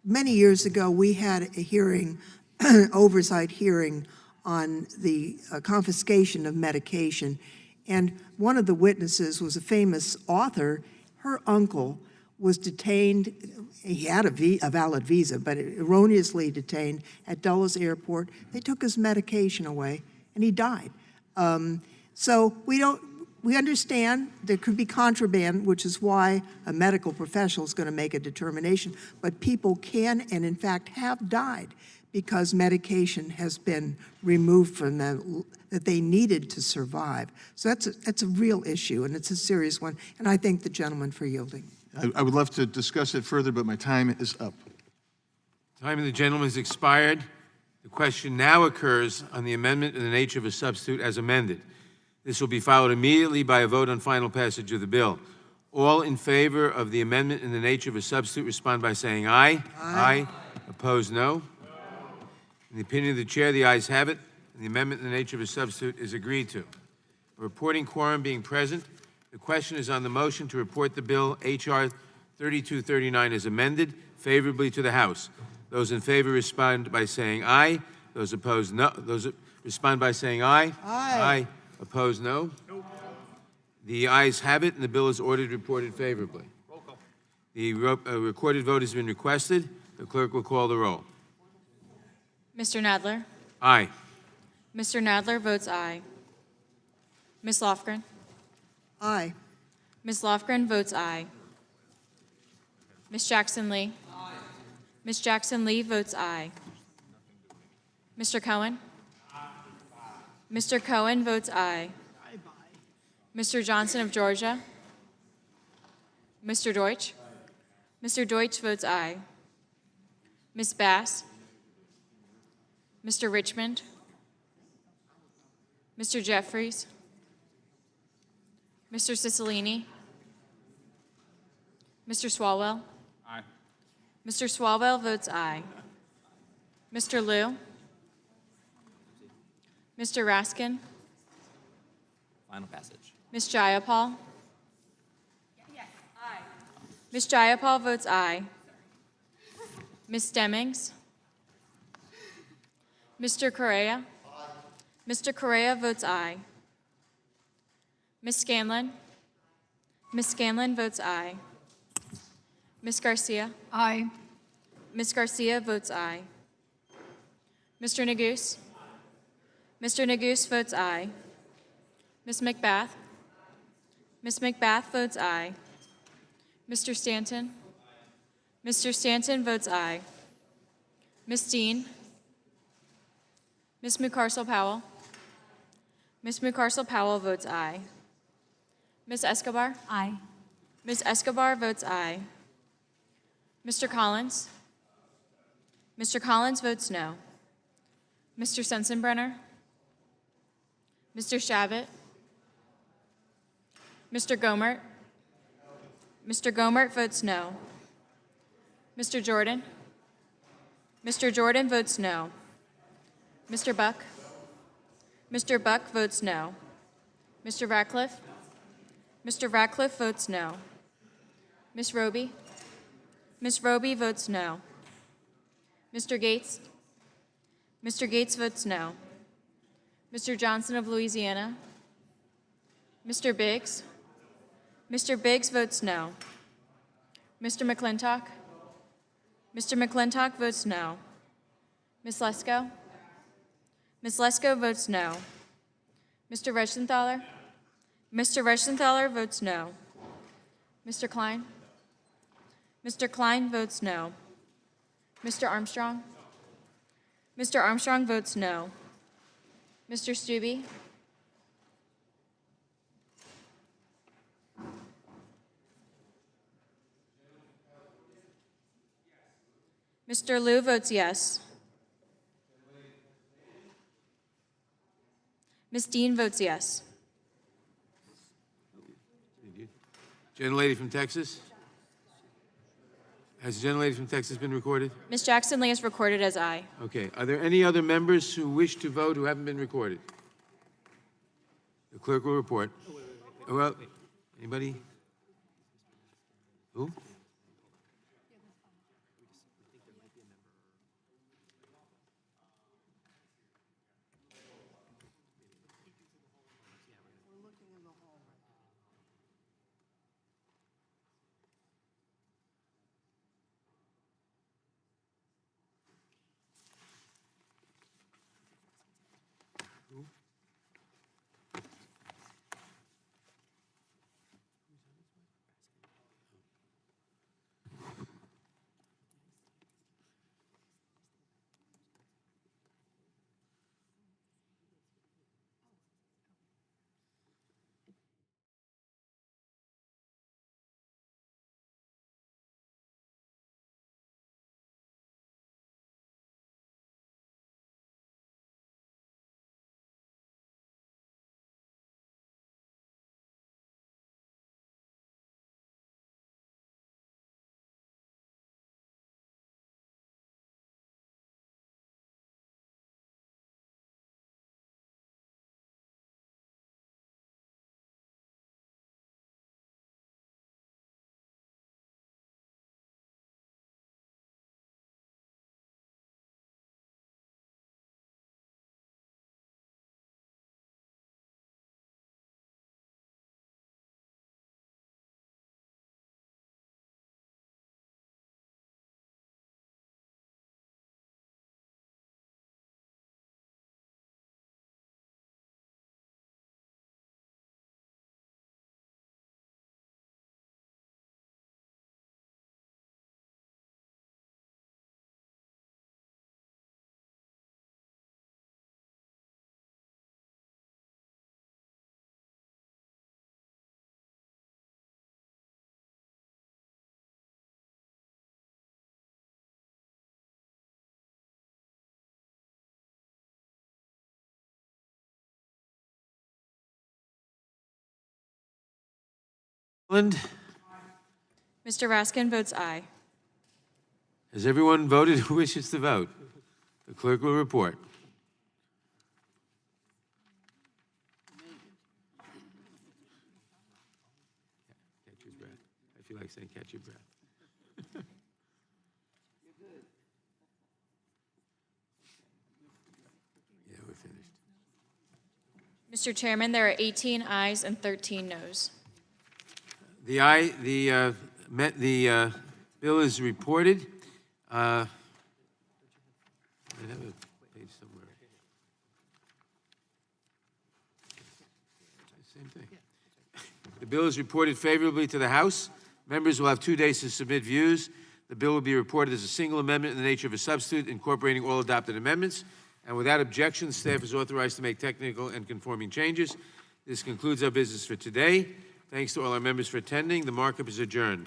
many years ago, we had a hearing, oversight hearing on the confiscation of medication. And one of the witnesses was a famous author. Her uncle was detained. He had a valid visa, but erroneously detained at Dulles Airport. They took his medication away, and he died. So we understand there could be contraband, which is why a medical professional is going to make a determination, but people can and in fact have died because medication has been removed from them that they needed to survive. So that's a real issue, and it's a serious one, and I thank the gentleman for yielding. I would love to discuss it further, but my time is up. Time of the gentleman has expired. The question now occurs on the amendment in the nature of a substitute as amended. This will be followed immediately by a vote on final passage of the bill. All in favor of the amendment in the nature of a substitute respond by saying aye. Aye. Opposed, no. In the opinion of the chair, the ayes have it, and the amendment in the nature of a substitute is agreed to. A reporting quorum being present, the question is on the motion to report the bill H.R. 3239 as amended favorably to the House. Those in favor respond by saying aye. Those opposed, no. Those respond by saying aye. Aye. Opposed, no. The ayes have it, and the bill is ordered reported favorably. Roll call. The recorded vote has been requested. The clerk will call the roll. Mr. Nadler? Aye. Mr. Nadler votes aye. Ms. Lofgren? Aye. Ms. Lofgren votes aye. Ms. Jackson-Lee? Aye. Ms. Jackson-Lee votes aye. Mr. Cohen? Mr. Cohen votes aye. Mr. Johnson of Georgia? Mr. Deutsch? Mr. Deutsch votes aye. Ms. Bass? Mr. Richmond? Mr. Jeffries? Mr. Cicilline? Mr. Swalwell? Aye. Mr. Swalwell votes aye. Mr. Liu? Mr. Raskin? Final passage. Ms. Jayapal? Yes, aye. Ms. Jayapal votes aye. Ms. Stemmings? Mr. Correa? Mr. Correa votes aye. Ms. Scanlon? Ms. Scanlon votes aye. Ms. Garcia? Aye. Ms. Garcia votes aye. Mr. Neguse? Mr. Neguse votes aye. Ms. McBath? Ms. McBath votes aye. Mr. Stanton? Mr. Stanton votes aye. Ms. Dean? Ms. McCarcel-Powell? Ms. McCarcel-Powell votes aye. Ms. Escobar? Aye. Ms. Escobar votes aye. Mr. Collins? Mr. Collins votes no. Mr. Sensenbrenner? Mr. Shabbat? Mr. Gomert? Mr. Gomert votes no. Mr. Jordan? Mr. Jordan votes no. Mr. Buck? Mr. Buck votes no. Mr. Ratcliffe? Mr. Ratcliffe votes no. Ms. Roby? Ms. Roby votes no. Mr. Gates? Mr. Gates votes no. Mr. Johnson of Louisiana? Mr. Biggs? Mr. Biggs votes no. Mr. McClintock? Mr. McClintock votes no. Ms. Lesko? Ms. Lesko votes no. Mr. Reschenthaler? Mr. Reschenthaler votes no. Mr. Klein? Mr. Klein votes no. Mr. Armstrong? Mr. Armstrong votes no. Mr. Stube? Mr. Liu votes yes. Ms. Dean votes yes. Gentlelady from Texas? Has the gentlelady from Texas been recorded? Ms. Jackson Lee is recorded as aye. Okay. Are there any other members who wish to vote who haven't been recorded? The clerk will report. Well, anybody? Who? Mr. Raskin votes aye. Has everyone voted who wishes to vote? The clerk will report. Catch your breath. I feel like saying catch your breath. Yeah, we're finished. Mr. Chairman, there are 18 ayes and 13 noes. The bill is reported. I have a page somewhere. Same thing. The bill is reported favorably to the House. Members will have 2 days to submit views. The bill will be reported as a single amendment in the nature of a substitute, incorporating all adopted amendments. And without objection, staff is authorized to make technical and conforming changes. This concludes our business for today. Thanks to all our members for attending. The markup is adjourned.